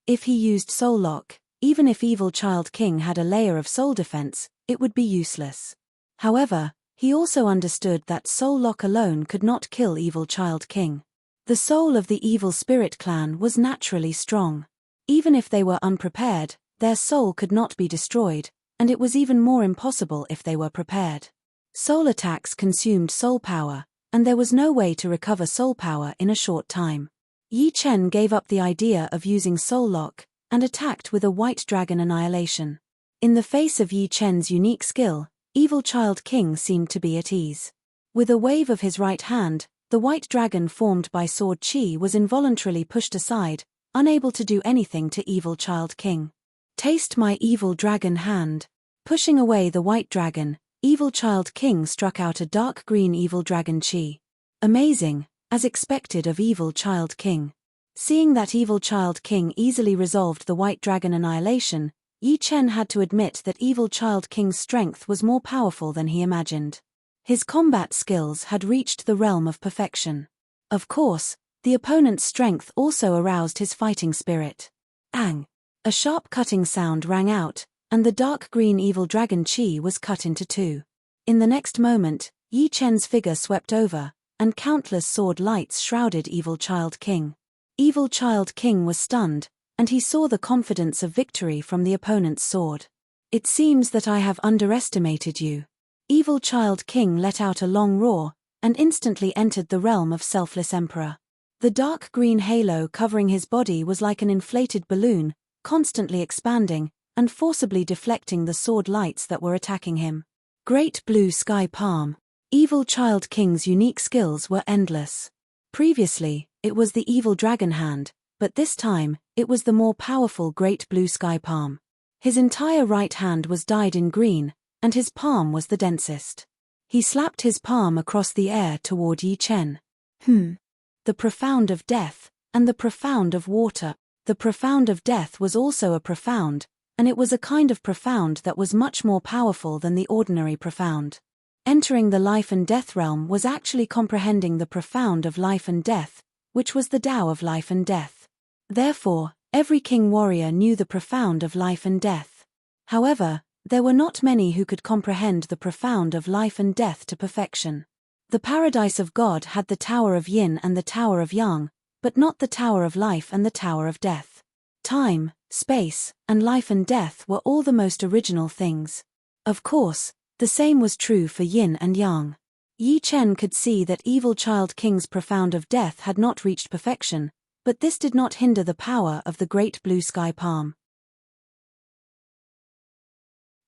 If he used Soul Lock, even if Evil Child King had a layer of soul defense, it would be useless. However, he also understood that Soul Lock alone could not kill Evil Child King. The soul of the Evil Spirit clan was naturally strong. Even if they were unprepared, their soul could not be destroyed, and it was even more impossible if they were prepared. Soul attacks consumed soul power, and there was no way to recover soul power in a short time. Yi Chen gave up the idea of using Soul Lock, and attacked with a White Dragon Annihilation. In the face of Yi Chen's unique skill, Evil Child King seemed to be at ease. With a wave of his right hand, the White Dragon formed by Sword Chi was involuntarily pushed aside, unable to do anything to Evil Child King. Taste my Evil Dragon hand. Pushing away the White Dragon, Evil Child King struck out a dark green Evil Dragon Chi. Amazing, as expected of Evil Child King. Seeing that Evil Child King easily resolved the White Dragon Annihilation, Yi Chen had to admit that Evil Child King's strength was more powerful than he imagined. His combat skills had reached the realm of perfection. Of course, the opponent's strength also aroused his fighting spirit. Ang! A sharp cutting sound rang out, and the dark green Evil Dragon Chi was cut into two. In the next moment, Yi Chen's figure swept over, and countless sword lights shrouded Evil Child King. Evil Child King was stunned, and he saw the confidence of victory from the opponent's sword. It seems that I have underestimated you. Evil Child King let out a long roar, and instantly entered the realm of Selfless Emperor. The dark green halo covering his body was like an inflated balloon, constantly expanding, and forcibly deflecting the sword lights that were attacking him. Great Blue Sky Palm. Evil Child King's unique skills were endless. Previously, it was the Evil Dragon Hand, but this time, it was the more powerful Great Blue Sky Palm. His entire right hand was dyed in green, and his palm was the densest. He slapped his palm across the air toward Yi Chen. The Profound of Death, and the Profound of Water. The Profound of Death was also a profound, and it was a kind of profound that was much more powerful than the ordinary profound. Entering the life and death realm was actually comprehending the profound of life and death, which was the Tao of life and death. Therefore, Every king warrior knew the profound of life and death. However, there were not many who could comprehend the profound of life and death to perfection. The paradise of God had the Tower of Yin and the Tower of Yang, but not the Tower of Life and the Tower of Death. Time, space, and life and death were all the most original things. Of course, the same was true for Yin and Yang. Yi Chen could see that evil child king's profound of death had not reached perfection, but this did not hinder the power of the great blue sky palm.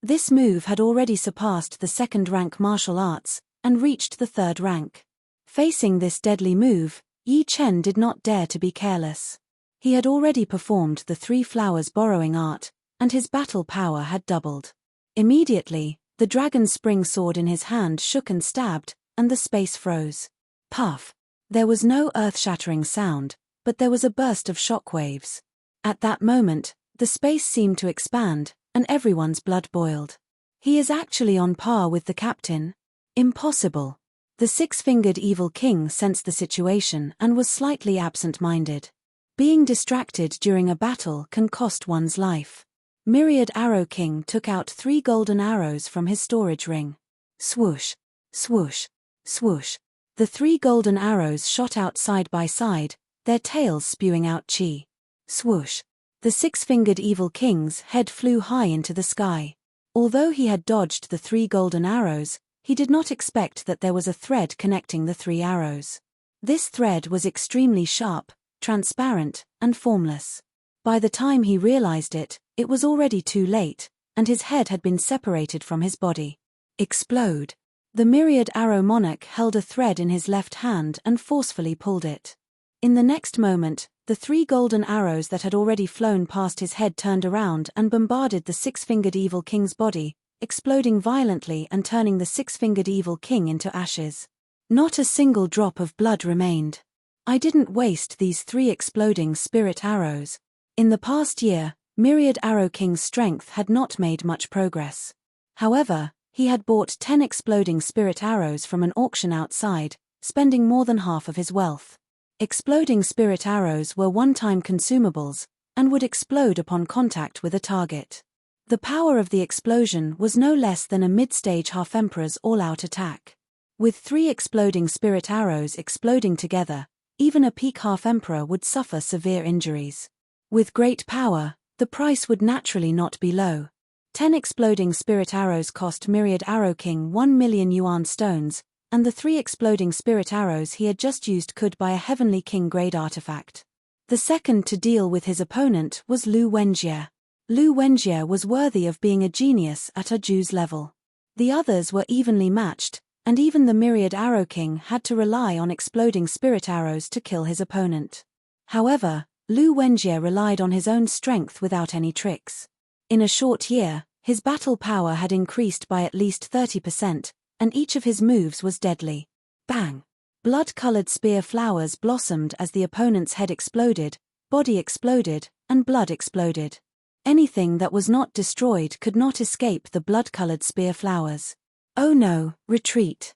This move had already surpassed the second rank martial arts, and reached the third rank. Facing this deadly move, Yi Chen did not dare to be careless. He had already performed the 3 flowers borrowing art, and his battle power had doubled. Immediately, the dragon's spring sword in his hand shook and stabbed, and the space froze. Puff! There was no earth-shattering sound, but there was a burst of shock waves. At that moment, the space seemed to expand, and everyone's blood boiled. He is actually on par with the captain? Impossible. The 6-fingered evil king sensed the situation and was slightly absent-minded. Being distracted during a battle can cost one's life. Myriad Arrow King took out 3 golden arrows from his storage ring. Swoosh, swoosh, swoosh. The 3 golden arrows shot out side by side, their tails spewing out chi. Swoosh. The 6-fingered evil king's head flew high into the sky. Although he had dodged the 3 golden arrows, he did not expect that there was a thread connecting the 3 arrows. This thread was extremely sharp, transparent, and formless. By the time he realized it, it was already too late, and his head had been separated from his body. Explode. The myriad arrow monarch held a thread in his left hand and forcefully pulled it. In the next moment, the 3 golden arrows that had already flown past his head turned around and bombarded the 6-fingered evil king's body, exploding violently and turning the 6-fingered evil king into ashes. Not a single drop of blood remained. I didn't waste these 3 exploding spirit arrows. In the past year, Myriad Arrow King's strength had not made much progress. However, he had bought 10 exploding spirit arrows from an auction outside, spending more than half of his wealth. Exploding spirit arrows were one-time consumables, and would explode upon contact with a target. The power of the explosion was no less than a mid-stage half-emperor's all-out attack. With 3 exploding spirit arrows exploding together, even a peak half-emperor would suffer severe injuries. With great power, the price would naturally not be low. 10 exploding spirit arrows cost Myriad Arrow King 1 million yuan stones, and the 3 exploding spirit arrows he had just used could buy a Heavenly King-grade artifact. The second to deal with his opponent was Lu Wenjie. Lu Wenjie was worthy of being a genius at a Jew's level. The others were evenly matched, and even the Myriad Arrow King had to rely on exploding spirit arrows to kill his opponent. However, Lu Wenjie relied on his own strength without any tricks. In a short year, his battle power had increased by at least 30%, and each of his moves was deadly. Bang! Blood-colored spear flowers blossomed as the opponent's head exploded, body exploded, and blood exploded. Anything that was not destroyed could not escape the blood-colored spear flowers. Oh no, retreat!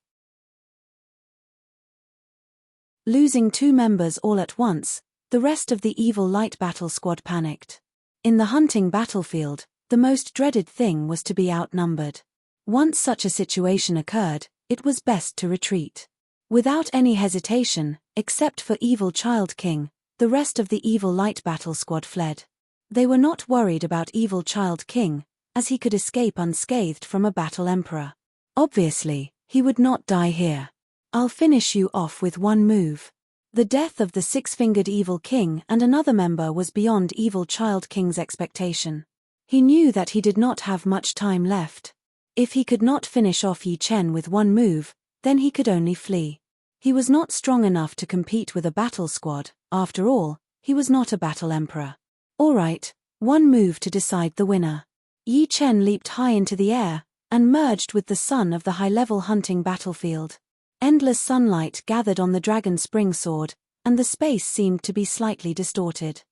Losing 2 members all at once, the rest of the evil light battle squad panicked. In the hunting battlefield, the most dreaded thing was to be outnumbered. Once such a situation occurred, it was best to retreat. Without any hesitation, except for Evil Child King, the rest of the evil light battle squad fled. They were not worried about Evil Child King, as he could escape unscathed from a battle emperor. Obviously, he would not die here. I'll finish you off with one move. The death of the 6-fingered evil king and another member was beyond Evil Child King's expectation. He knew that he did not have much time left. If he could not finish off Yi Chen with one move, then he could only flee. He was not strong enough to compete with a battle squad. After all, he was not a battle emperor. Alright, one move to decide the winner. Yi Chen leaped high into the air, and merged with the sun of the high-level hunting battlefield. Endless sunlight gathered on the dragon spring sword, and the space seemed to be slightly distorted.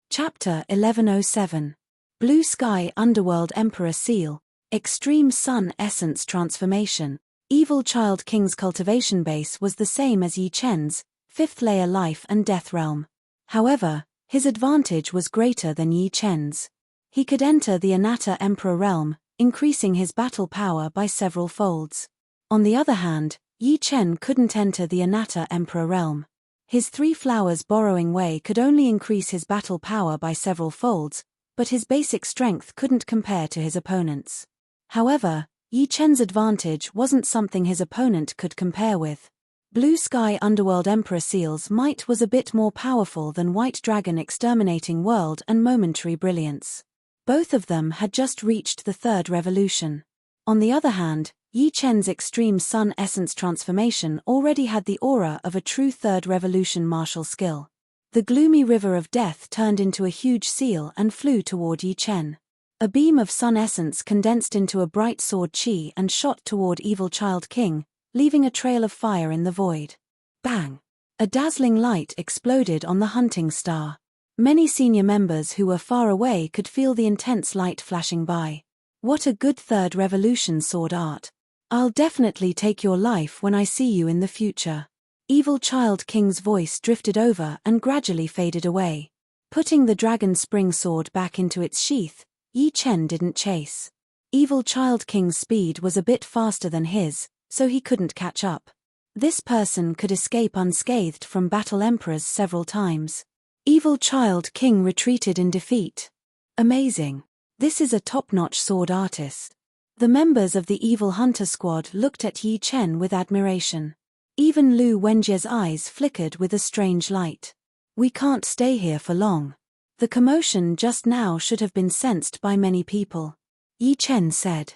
Chapter 1107. Blue Sky Underworld Emperor Seal, Extreme Sun Essence Transformation. Evil Child King's cultivation base was the same as Yi Chen's, 5th layer life and death realm. However, his advantage was greater than Yi Chen's. He could enter the Anatta Emperor realm, increasing his battle power by several folds. On the other hand, Yi Chen couldn't enter the Anatta Emperor realm. His 3 flowers borrowing way could only increase his battle power by several folds, but his basic strength couldn't compare to his opponent's. However, Yi Chen's advantage wasn't something his opponent could compare with. Blue Sky Underworld Emperor Seal's might was a bit more powerful than White Dragon Exterminating World and Momentary Brilliance. Both of them had just reached the 3rd revolution. On the other hand, Yi Chen's Extreme Sun Essence Transformation already had the aura of a true 3rd revolution martial skill. The gloomy river of death turned into a huge seal and flew toward Yi Chen. A beam of sun essence condensed into a bright sword chi and shot toward Evil Child King, leaving a trail of fire in the void. Bang! A dazzling light exploded on the hunting star. Many senior members who were far away could feel the intense light flashing by. What a good 3rd revolution sword art. I'll definitely take your life when I see you in the future. Evil Child King's voice drifted over and gradually faded away. Putting the dragon spring sword back into its sheath, Yi Chen didn't chase. Evil Child King's speed was a bit faster than his, so he couldn't catch up. This person could escape unscathed from battle emperors several times. Evil Child King retreated in defeat. Amazing. This is a top-notch sword artist. The members of the Evil Hunter Squad looked at Yi Chen with admiration. Even Lu Wenjie's eyes flickered with a strange light. We can't stay here for long. The commotion just now should have been sensed by many people. Yi Chen said.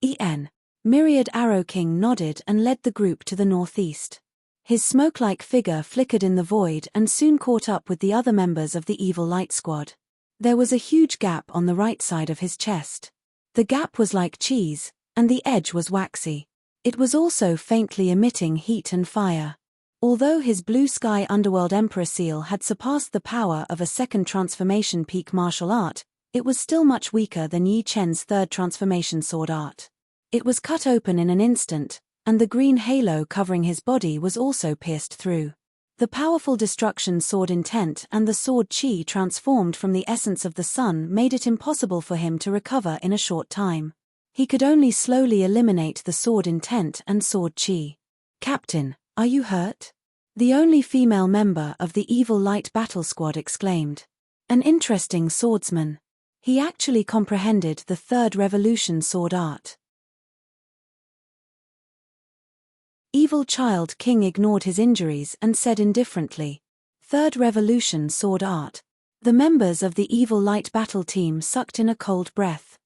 En. Myriad Arrow King nodded and led the group to the northeast. His smoke-like figure flickered in the void and soon caught up with the other members of the Evil Light Squad. There was a huge gap on the right side of his chest. The gap was like cheese, and the edge was waxy. It was also faintly emitting heat and fire. Although his Blue Sky Underworld Emperor Seal had surpassed the power of a 2nd transformation peak martial art, it was still much weaker than Yi Chen's 3rd transformation sword art. It was cut open in an instant, and the green halo covering his body was also pierced through. The powerful destruction sword intent and the sword chi transformed from the essence of the sun made it impossible for him to recover in a short time. He could only slowly eliminate the sword intent and sword chi. Captain, are you hurt? The only female member of the Evil Light Battle Squad exclaimed. An interesting swordsman. He actually comprehended the 3rd revolution sword art. Evil Child King ignored his injuries and said indifferently, 3rd revolution sword art. The members of the Evil Light battle team sucked in a cold breath.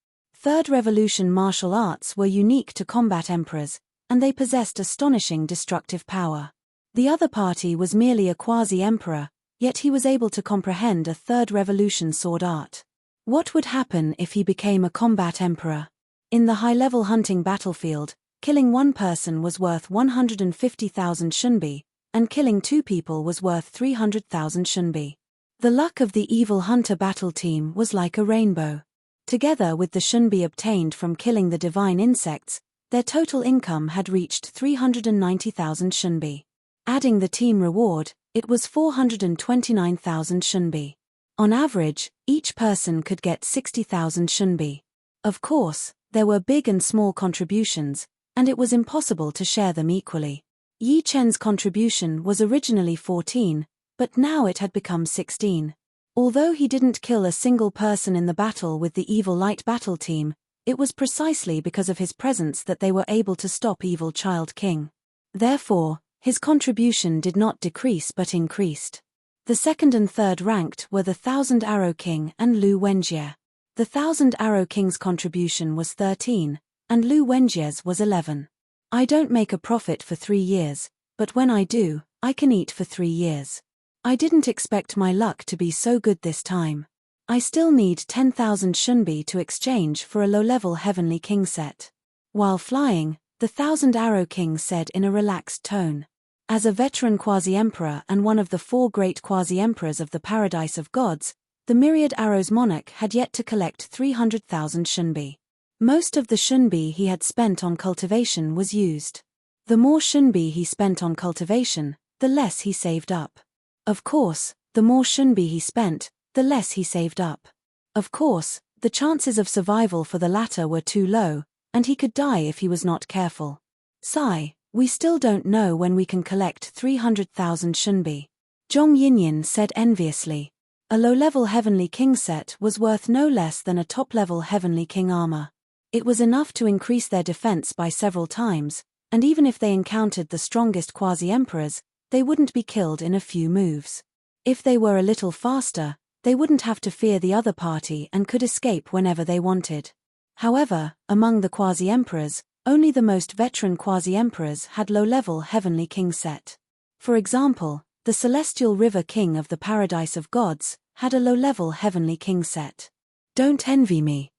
3rd revolution martial arts were unique to combat emperors, and they possessed astonishing destructive power. The other party was merely a quasi-emperor, yet he was able to comprehend a 3rd revolution sword art. What would happen if he became a combat emperor? In the high-level hunting battlefield, killing one person was worth 150,000 shunbi, and killing 2 people was worth 300,000 shunbi. The luck of the Evil Hunter battle team was like a rainbow. Together with the shunbi obtained from killing the divine insects, their total income had reached 390,000 shunbi. Adding the team reward, it was 429,000 shunbi. On average, each person could get 60,000 shunbi. Of course, there were big and small contributions, and it was impossible to share them equally. Yi Chen's contribution was originally 14, but now it had become 16. Although he didn't kill a single person in the battle with the Evil Light battle team, it was precisely because of his presence that they were able to stop Evil Child King. Therefore, his contribution did not decrease but increased. The 2nd and 3rd ranked were the 1000 Arrow King and Lu Wenjie. The 1000 Arrow King's contribution was 13, and Lu Wenjie's was 11. I don't make a profit for 3 years, but when I do, I can eat for 3 years. I didn't expect my luck to be so good this time. I still need 10,000 shunbi to exchange for a low-level Heavenly King set. While flying, the 1000 Arrow King said in a relaxed tone. As a veteran quasi-emperor and one of the 4 great quasi-emperors of the Paradise of Gods, the Myriad Arrows monarch had yet to collect 300,000 shunbi. Most of the shunbi he had spent on cultivation was used. The more shunbi he spent on cultivation, the less he saved up. Of course, the more shunbi he spent, the less he saved up. Of course, the chances of survival for the latter were too low, and he could die if he was not careful. Sigh, we still don't know when we can collect 300,000 shunbi. Zhong Yinyin said enviously. A low-level Heavenly King set was worth no less than a top-level Heavenly King armor. It was enough to increase their defense by several times, and even if they encountered the strongest quasi-emperors, they wouldn't be killed in a few moves. If they were a little faster, they wouldn't have to fear the other party and could escape whenever they wanted. However, among the quasi-emperors, only the most veteran quasi-emperors had low-level Heavenly King set. For example, the Celestial River King of the Paradise of Gods had a low-level Heavenly King set. Don't envy me.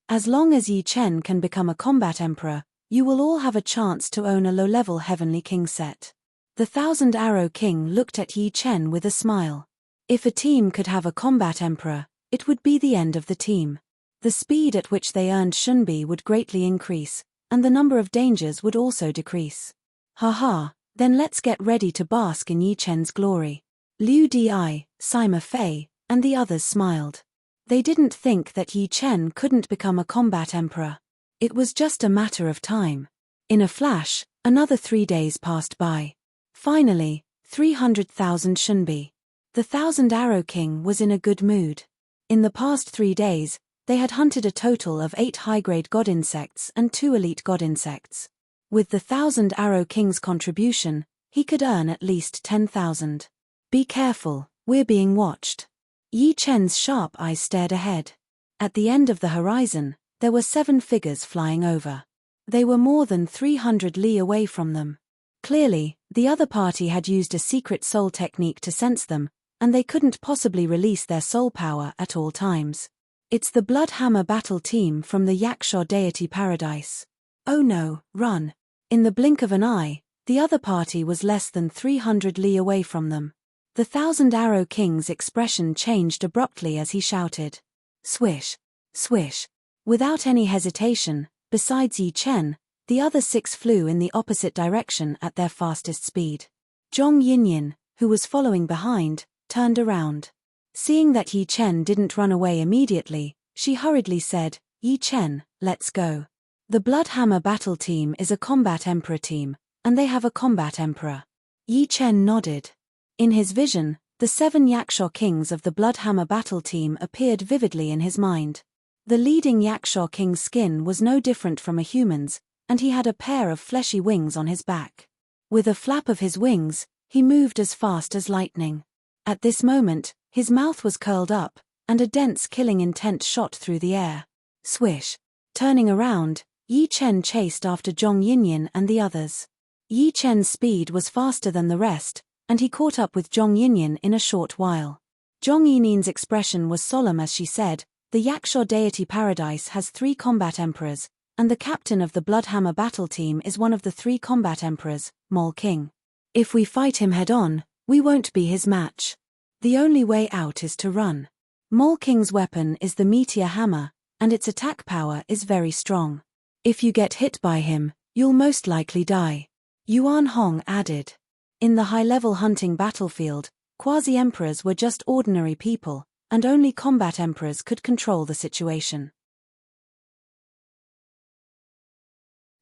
As long as Yi Chen can become a combat emperor, you will all have a chance to own a low-level Heavenly King set. The Thousand Arrow King looked at Yi Chen with a smile. If a team could have a combat emperor, it would be the end of the team. The speed at which they earned shunbi would greatly increase, and the number of dangers would also decrease. Haha, then let's get ready to bask in Yi Chen's glory. Liu Di, Sima Fei, and the others smiled. They didn't think that Yi Chen couldn't become a combat emperor. It was just a matter of time. In a flash, another 3 days passed by. Finally, 300,000 shunbi. The Thousand Arrow King was in a good mood. In the past 3 days, they had hunted a total of 8 high-grade god insects and 2 elite god insects. With the Thousand Arrow King's contribution, he could earn at least 10,000. Be careful, we're being watched. Yi Chen's sharp eyes stared ahead. At the end of the horizon, there were 7 figures flying over. They were more than 300 li away from them. Clearly, the other party had used a secret soul technique to sense them, and they couldn't possibly release their soul power at all times. It's the Bloodhammer battle team from the Yaksha deity paradise. Oh no, run. In the blink of an eye, the other party was less than 300 li away from them. The Thousand Arrow King's expression changed abruptly as he shouted. Swish! Swish! Without any hesitation, besides Yi Chen, the other 6 flew in the opposite direction at their fastest speed. Zhong Yinyin, who was following behind, turned around. Seeing that Yi Chen didn't run away immediately, she hurriedly said, Yi Chen, let's go. The Bloodhammer battle team is a combat emperor team, and they have a combat emperor. Yi Chen nodded. In his vision, the 7 Yaksha kings of the Bloodhammer battle team appeared vividly in his mind. The leading Yaksha king's skin was no different from a human's, and he had a pair of fleshy wings on his back. With a flap of his wings, he moved as fast as lightning. At this moment, his mouth was curled up, and a dense killing intent shot through the air. Swish! Turning around, Yi Chen chased after Zhong Yinyin and the others. Yi Chen's speed was faster than the rest, and he caught up with Zhong Yinyin in a short while. Zhong Yinin's expression was solemn as she said, the Yaksha deity paradise has 3 combat emperors, and the captain of the Bloodhammer battle team is one of the 3 combat emperors, Mole King. If we fight him head-on, we won't be his match. The only way out is to run. Mole King's weapon is the meteor hammer, and its attack power is very strong. If you get hit by him, you'll most likely die. Yuan Hong added. In the high-level hunting battlefield, quasi-emperors were just ordinary people, and only combat emperors could control the situation.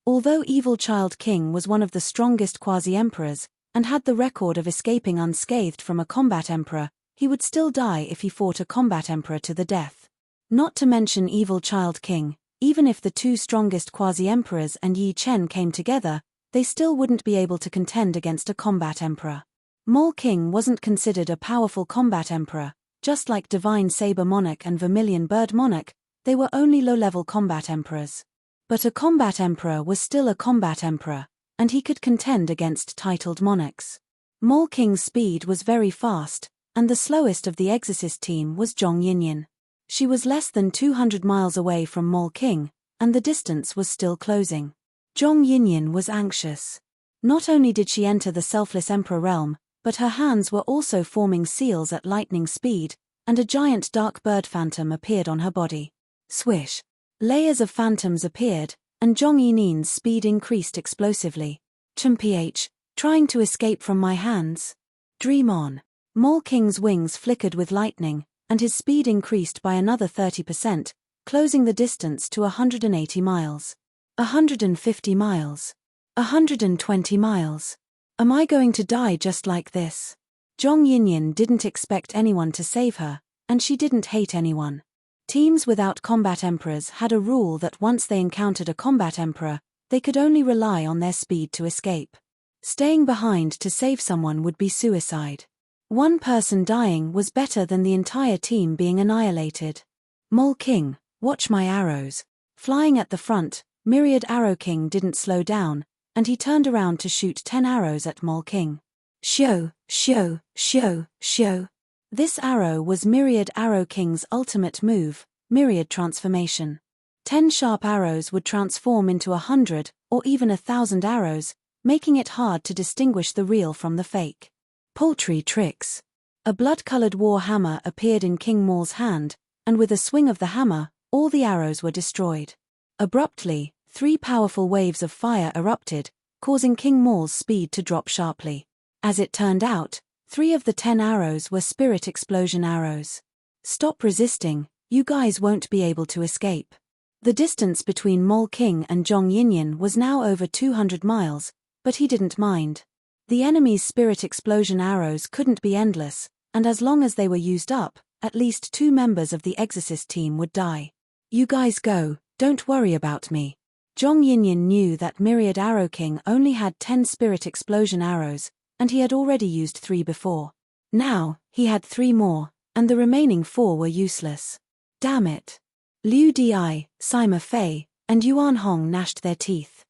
Although Evil Child King was one of the strongest quasi-emperors, and had the record of escaping unscathed from a combat emperor, he would still die if he fought a combat emperor to the death. Not to mention Evil Child King, even if the 2 strongest quasi-emperors and Yi Chen came together, they still wouldn't be able to contend against a combat emperor. Mole King wasn't considered a powerful combat emperor, just like Divine Saber Monarch and Vermilion Bird Monarch, they were only low-level combat emperors. But a combat emperor was still a combat emperor, and he could contend against titled monarchs. Mole King's speed was very fast, and the slowest of the Exorcist team was Zhong Yinyin. She was less than 200 miles away from Mole King, and the distance was still closing. Zhong Yinyin was anxious. Not only did she enter the Selfless Emperor realm, but her hands were also forming seals at lightning speed, and a giant dark bird phantom appeared on her body. Swish! Layers of phantoms appeared, and Zhong Yinin's speed increased explosively. Chumph, trying to escape from my hands. Dream on. Mole King's wings flickered with lightning, and his speed increased by another 30%, closing the distance to 180 miles. 150 miles. 120 miles. Am I going to die just like this? Zhong Yinyin didn't expect anyone to save her, and she didn't hate anyone. Teams without combat emperors had a rule that once they encountered a combat emperor, they could only rely on their speed to escape. Staying behind to save someone would be suicide. One person dying was better than the entire team being annihilated. Mole King, watch my arrows. Flying at the front, Myriad Arrow King didn't slow down, and he turned around to shoot 10 arrows at Mole King. Shoo, shoo, shoo, shoo. This arrow was Myriad Arrow King's ultimate move, Myriad Transformation. 10 sharp arrows would transform into 100, or even 1,000 arrows, making it hard to distinguish the real from the fake. Paltry tricks. A blood-colored war hammer appeared in King Mole's hand, and with a swing of the hammer, all the arrows were destroyed. Abruptly, 3 powerful waves of fire erupted, causing King Mole's speed to drop sharply. As it turned out, 3 of the 10 arrows were spirit explosion arrows. Stop resisting, you guys won't be able to escape. The distance between Mole King and Zhong Yinyin was now over 200 miles, but he didn't mind. The enemy's spirit explosion arrows couldn't be endless, and as long as they were used up, at least 2 members of the Exorcist team would die. You guys go, don't worry about me. Zhong Yinyin knew that Myriad Arrow King only had 10 spirit explosion arrows, and he had already used 3 before. Now, he had 3 more, and the remaining 4 were useless. Damn it. Liu Di, Sima Fei, and Yuan Hong gnashed their teeth.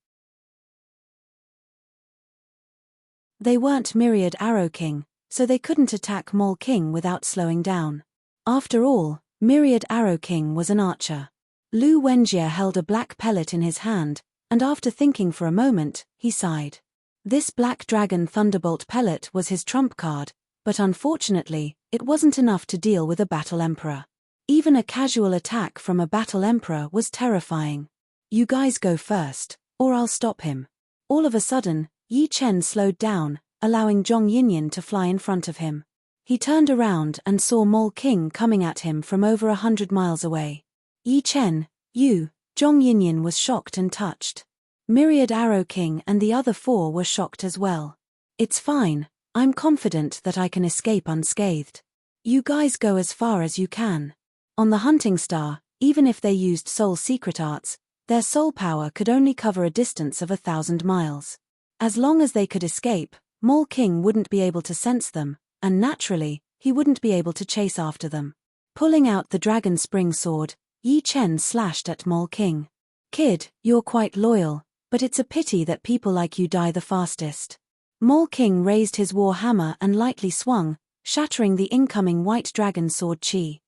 They weren't Myriad Arrow King, so they couldn't attack Mole King without slowing down. After all, Myriad Arrow King was an archer. Lu Wenjie held a black pellet in his hand, and after thinking for a moment, he sighed. This Black Dragon Thunderbolt pellet was his trump card, but unfortunately, it wasn't enough to deal with a Battle Emperor. Even a casual attack from a Battle Emperor was terrifying. You guys go first, or I'll stop him. All of a sudden, Yi Chen slowed down, allowing Zhong Yinyin to fly in front of him. He turned around and saw Mole King coming at him from over 100 miles away. Yi Chen, you, Zhong Yinyin was shocked and touched. Myriad Arrow King and the other 4 were shocked as well. It's fine, I'm confident that I can escape unscathed. You guys go as far as you can. On the hunting star, even if they used soul secret arts, their soul power could only cover a distance of 1,000 miles. As long as they could escape, Mole King wouldn't be able to sense them, and naturally, he wouldn't be able to chase after them. Pulling out the dragon spring sword, Yi Chen slashed at Mole King. Kid, you're quite loyal, but it's a pity that people like you die the fastest. Mole King raised his war hammer and lightly swung, shattering the incoming white dragon sword chi.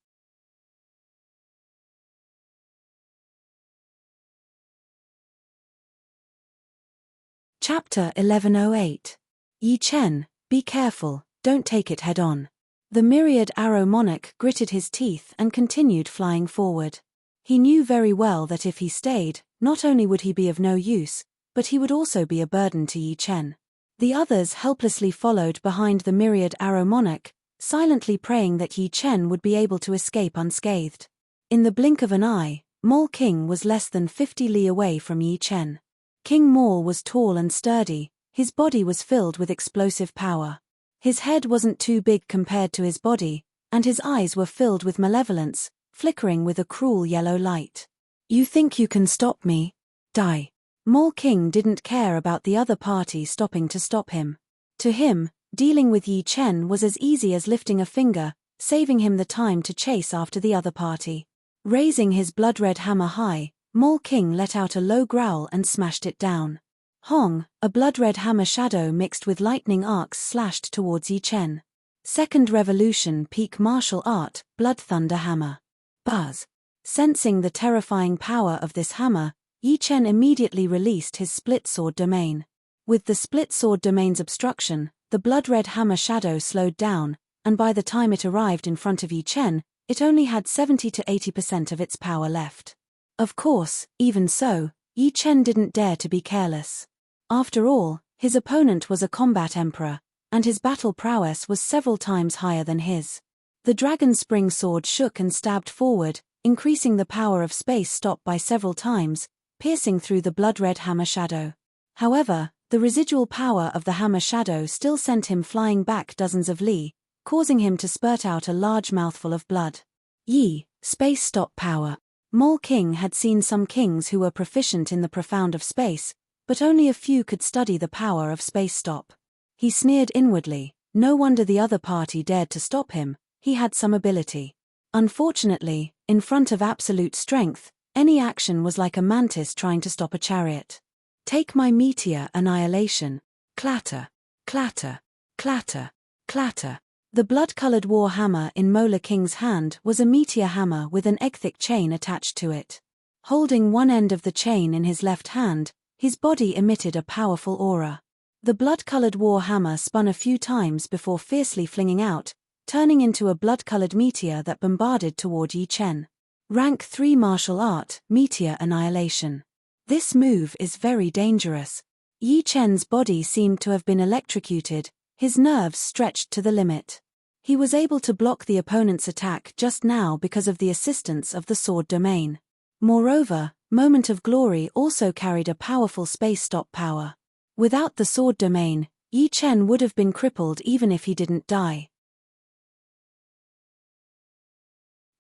Chapter 1108. Yi Chen, be careful, don't take it head-on. The Myriad Arrow Monarch gritted his teeth and continued flying forward. He knew very well that if he stayed, not only would he be of no use, but he would also be a burden to Yi Chen. The others helplessly followed behind the Myriad Arrow Monarch, silently praying that Yi Chen would be able to escape unscathed. In the blink of an eye, Mole King was less than 50 li away from Yi Chen. King Mole was tall and sturdy, his body was filled with explosive power. His head wasn't too big compared to his body, and his eyes were filled with malevolence, flickering with a cruel yellow light. You think you can stop me? Die. Mole King didn't care about the other party stopping to stop him. To him, dealing with Yi Chen was as easy as lifting a finger, saving him the time to chase after the other party. Raising his blood-red hammer high, Mole King let out a low growl and smashed it down. Hong, a blood-red hammer shadow mixed with lightning arcs slashed towards Yi Chen. Second Revolution Peak Martial Art, Blood Thunder Hammer. Buzz. Sensing the terrifying power of this hammer, Yi Chen immediately released his split sword domain. With the split sword domain's obstruction, the blood-red hammer shadow slowed down, and by the time it arrived in front of Yi Chen, it only had 70 to 80% of its power left. Of course, even so, Yi Chen didn't dare to be careless. After all, his opponent was a combat emperor, and his battle prowess was several times higher than his. The dragon spring sword shook and stabbed forward, increasing the power of space stop by several times, piercing through the blood-red hammer shadow. However, the residual power of the hammer shadow still sent him flying back dozens of li, causing him to spurt out a large mouthful of blood. Yi, space stop power. Mole King had seen some kings who were proficient in the profound of space, but only a few could study the power of space stop. He sneered inwardly, no wonder the other party dared to stop him, he had some ability. Unfortunately, in front of absolute strength, any action was like a mantis trying to stop a chariot. Take my meteor annihilation. Clatter, clatter, clatter, clatter. The blood-colored war hammer in Mola King's hand was a meteor hammer with an egg-thick chain attached to it. Holding one end of the chain in his left hand, his body emitted a powerful aura. The blood-colored war hammer spun a few times before fiercely flinging out, turning into a blood-colored meteor that bombarded toward Yi Chen. Rank 3 martial art, meteor annihilation. This move is very dangerous. Yi Chen's body seemed to have been electrocuted, his nerves stretched to the limit. He was able to block the opponent's attack just now because of the assistance of the sword domain. Moreover, Moment of Glory also carried a powerful space stop power. Without the sword domain, Yi Chen would have been crippled even if he didn't die.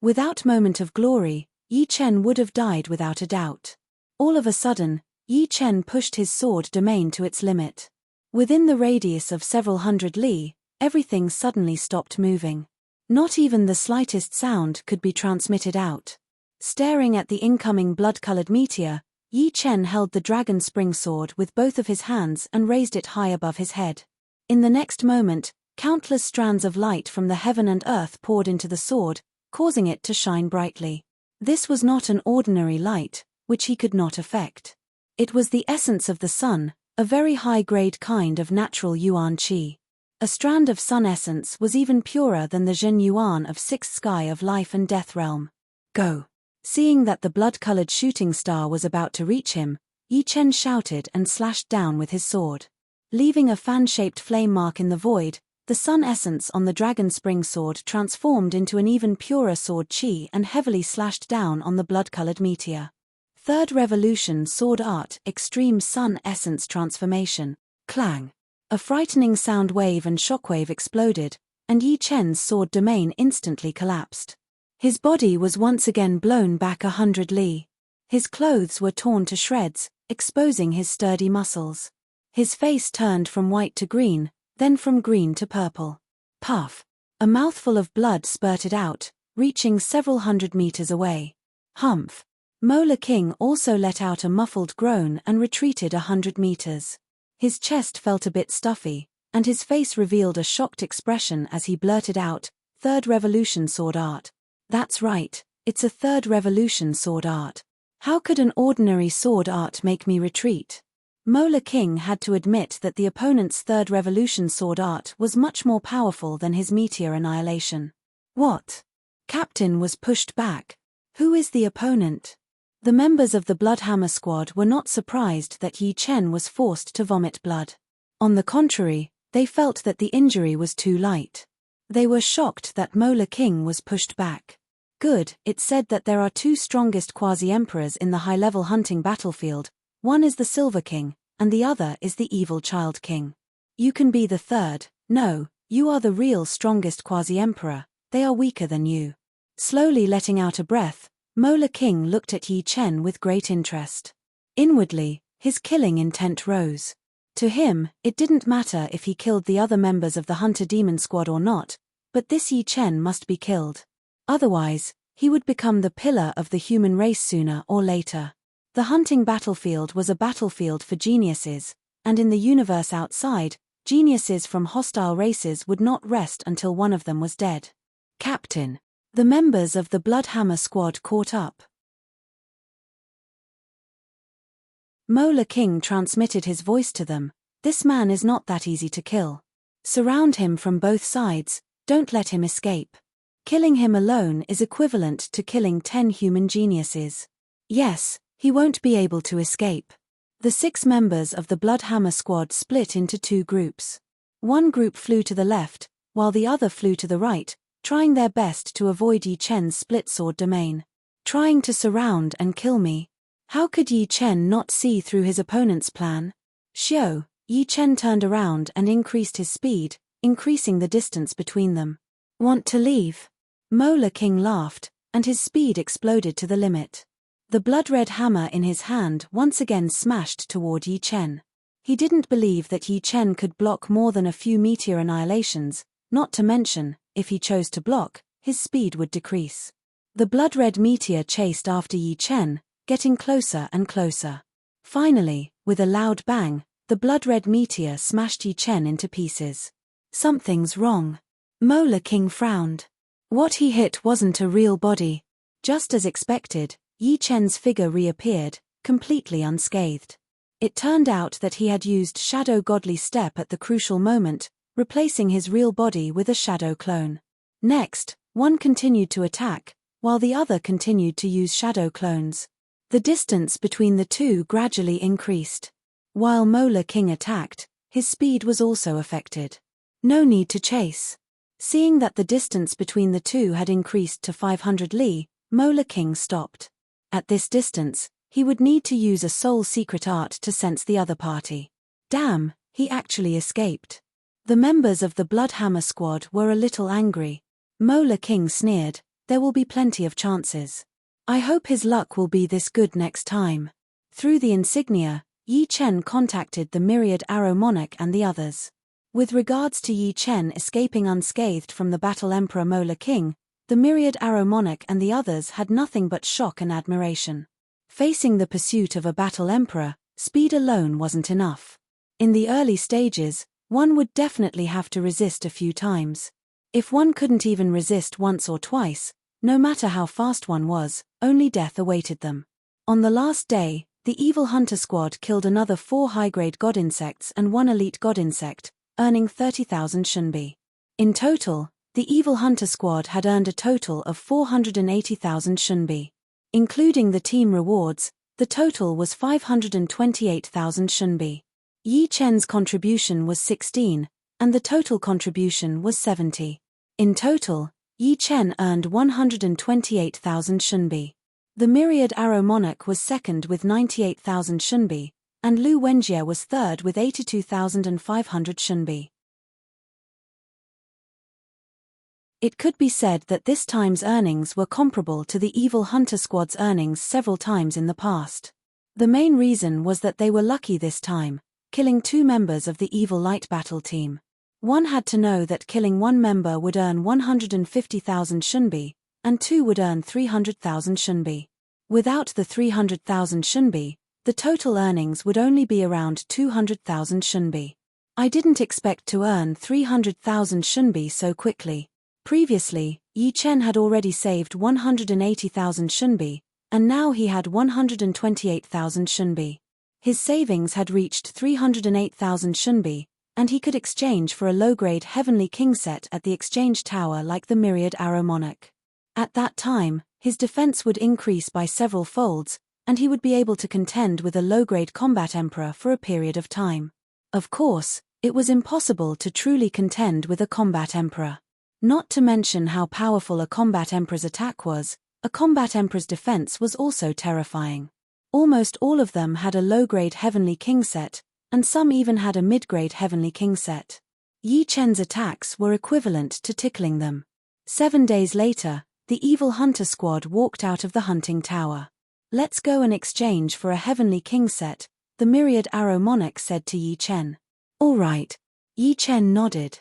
Without Moment of Glory, Yi Chen would have died without a doubt. All of a sudden, Yi Chen pushed his sword domain to its limit. Within the radius of several hundred li, everything suddenly stopped moving. Not even the slightest sound could be transmitted out. Staring at the incoming blood-colored meteor, Yi Chen held the dragon spring sword with both of his hands and raised it high above his head. In the next moment, countless strands of light from the heaven and earth poured into the sword, causing it to shine brightly. This was not an ordinary light, which he could not affect. It was the essence of the sun, a very high-grade kind of natural yuan qi. A strand of sun essence was even purer than the Zhen Yuan of sixth sky of life and death realm. Go! Seeing that the blood-colored shooting star was about to reach him, Yi Chen shouted and slashed down with his sword. Leaving a fan-shaped flame mark in the void, the sun essence on the dragon spring sword transformed into an even purer sword qi and heavily slashed down on the blood-colored meteor. Third Revolution Sword Art Extreme Sun Essence Transformation. Clang! A frightening sound wave and shockwave exploded, and Yi Chen's sword domain instantly collapsed. His body was once again blown back 100 li. His clothes were torn to shreds, exposing his sturdy muscles. His face turned from white to green, then from green to purple. Puff! A mouthful of blood spurted out, reaching several hundred meters away. Humph! Mola King also let out a muffled groan and retreated 100 meters. His chest felt a bit stuffy, and his face revealed a shocked expression as he blurted out, Third Revolution Sword Art. That's right, it's a Third Revolution Sword Art. How could an ordinary sword art make me retreat? Mola King had to admit that the opponent's Third Revolution Sword Art was much more powerful than his meteor annihilation. What? Captain was pushed back. Who is the opponent? The members of the Bloodhammer squad were not surprised that Yi Chen was forced to vomit blood. On the contrary, they felt that the injury was too light. They were shocked that Mola King was pushed back. Good, it said that there are two strongest quasi-emperors in the high-level hunting battlefield, one is the Silver King, and the other is the Evil Child King. You can be the third, no, you are the real strongest quasi-emperor, they are weaker than you. Slowly letting out a breath, Mola King looked at Yi Chen with great interest. Inwardly, his killing intent rose. To him, it didn't matter if he killed the other members of the Hunter Demon Squad or not, but this Yi Chen must be killed. Otherwise, he would become the pillar of the human race sooner or later. The hunting battlefield was a battlefield for geniuses, and in the universe outside, geniuses from hostile races would not rest until one of them was dead. Captain. The members of the Bloodhammer squad caught up. Mola King transmitted his voice to them. This man is not that easy to kill. Surround him from both sides, don't let him escape. Killing him alone is equivalent to killing 10 human geniuses. Yes, He won't be able to escape. The 6 members of the Bloodhammer squad split into 2 groups. One group flew to the left, while the other flew to the right, trying their best to avoid Yi Chen's split sword domain. Trying to surround and kill me. How could Yi Chen not see through his opponent's plan? Xiao, Yi Chen turned around and increased his speed, increasing the distance between them. Want to leave? Mola King laughed, and his speed exploded to the limit. The blood-red hammer in his hand once again smashed toward Yi Chen. He didn't believe that Yi Chen could block more than a few meteor annihilations, not to mention, if he chose to block, his speed would decrease. The blood-red meteor chased after Yi Chen, getting closer and closer. Finally, with a loud bang, the blood-red meteor smashed Yi Chen into pieces. Something's wrong. Mola King frowned. What he hit wasn't a real body. Just as expected, Yi Chen's figure reappeared, completely unscathed. It turned out that he had used Shadow Godly Step at the crucial moment, replacing his real body with a shadow clone. Next, one continued to attack, while the other continued to use shadow clones. The distance between the two gradually increased. While Mola King attacked, his speed was also affected. No need to chase. Seeing that the distance between the two had increased to 500 li, Mola King stopped. At this distance, he would need to use a soul secret art to sense the other party. Damn, he actually escaped. The members of the Bloodhammer squad were a little angry. Mola King sneered, there will be plenty of chances. I hope his luck will be this good next time. Through the insignia, Yi Chen contacted the Myriad Arrow Monarch and the others. With regards to Yi Chen escaping unscathed from the Battle Emperor Mola King, the Myriad Arrow Monarch and the others had nothing but shock and admiration. Facing the pursuit of a Battle Emperor, speed alone wasn't enough. In the early stages, one would definitely have to resist a few times. If one couldn't even resist once or twice, no matter how fast one was, only death awaited them. On the last day, the Evil Hunter squad killed another 4 high-grade god insects and 1 elite god insect, earning 30,000 shunbi. In total, the Evil Hunter squad had earned a total of 480,000 shunbi. Including the team rewards, the total was 528,000 shunbi. Yi Chen's contribution was 16, and the total contribution was 70. In total, Yi Chen earned 128,000 shunbi. The Myriad Arrow Monarch was second with 98,000 shunbi, and Lu Wenjie was third with 82,500 shunbi. It could be said that this time's earnings were comparable to the Evil Hunter squad's earnings several times in the past. The main reason was that they were lucky this time, killing 2 members of the Evil Light Battle team. One had to know that killing 1 member would earn 150,000 shunbi, and 2 would earn 300,000 shunbi. Without the 300,000 shunbi, the total earnings would only be around 200,000 shunbi. I didn't expect to earn 300,000 shunbi so quickly. Previously, Yi Chen had already saved 180,000 shunbi, and now he had 128,000 shunbi. His savings had reached 308,000 shunbi, and he could exchange for a low-grade Heavenly King set at the exchange tower like the Myriad Arrow Monarch. At that time, his defense would increase by several folds, and he would be able to contend with a low-grade combat emperor for a period of time. Of course, it was impossible to truly contend with a combat emperor. Not to mention how powerful a combat emperor's attack was, a combat emperor's defense was also terrifying. Almost all of them had a low-grade Heavenly King set, and some even had a mid-grade Heavenly King set. Yi Chen's attacks were equivalent to tickling them. 7 days later, the Evil Hunter squad walked out of the hunting tower. Let's go and exchange for a Heavenly King set, the Myriad Arrow Monarch said to Yi Chen. All right. Yi Chen nodded.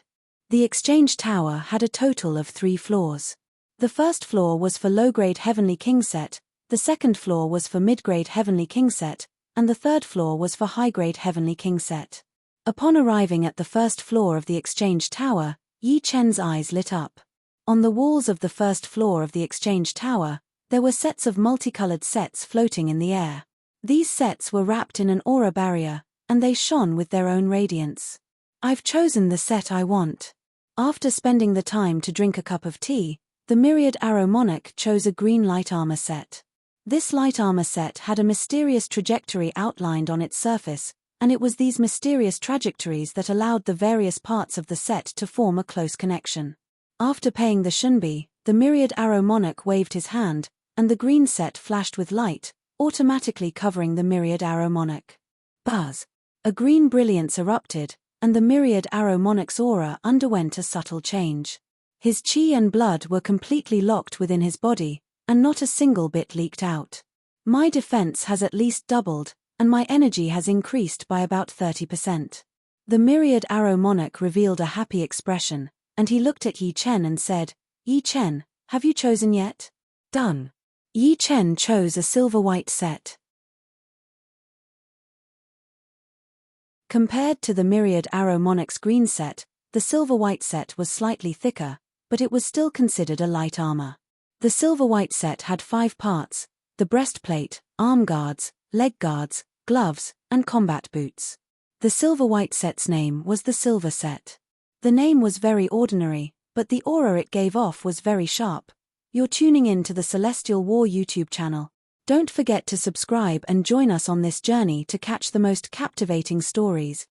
The exchange tower had a total of 3 floors. The first floor was for low-grade Heavenly King set, the second floor was for mid-grade Heavenly King set, and the third floor was for high-grade Heavenly King set. Upon arriving at the first floor of the exchange tower, Yi Chen's eyes lit up. On the walls of the first floor of the exchange tower, there were sets of multicolored sets floating in the air. These sets were wrapped in an aura barrier, and they shone with their own radiance. I've chosen the set I want. After spending the time to drink a cup of tea, the Myriad Arrow Monarch chose a green light armor set. This light armor set had a mysterious trajectory outlined on its surface, and it was these mysterious trajectories that allowed the various parts of the set to form a close connection. After paying the shunbi, the myriad arrow monarch waved his hand, and the green set flashed with light, automatically covering the myriad arrow monarch. Buzz! A green brilliance erupted, and the myriad arrow monarch's aura underwent a subtle change. His chi and blood were completely locked within his body, and not a single bit leaked out. My defense has at least doubled, and my energy has increased by about 30%. The myriad arrow monarch revealed a happy expression, and he looked at Yi Chen and said, "Yi Chen, have you chosen yet?" "Done." Yi Chen chose a silver-white set. Compared to the myriad arrow monarch's green set, the silver-white set was slightly thicker, but it was still considered a light armor. The silver-white set had 5 parts: the breastplate, arm guards, leg guards, gloves, and combat boots. The silver-white set's name was the Silver Set. The name was very ordinary, but the aura it gave off was very sharp. You're tuning in to the Celestial War YouTube channel. Don't forget to subscribe and join us on this journey to catch the most captivating stories.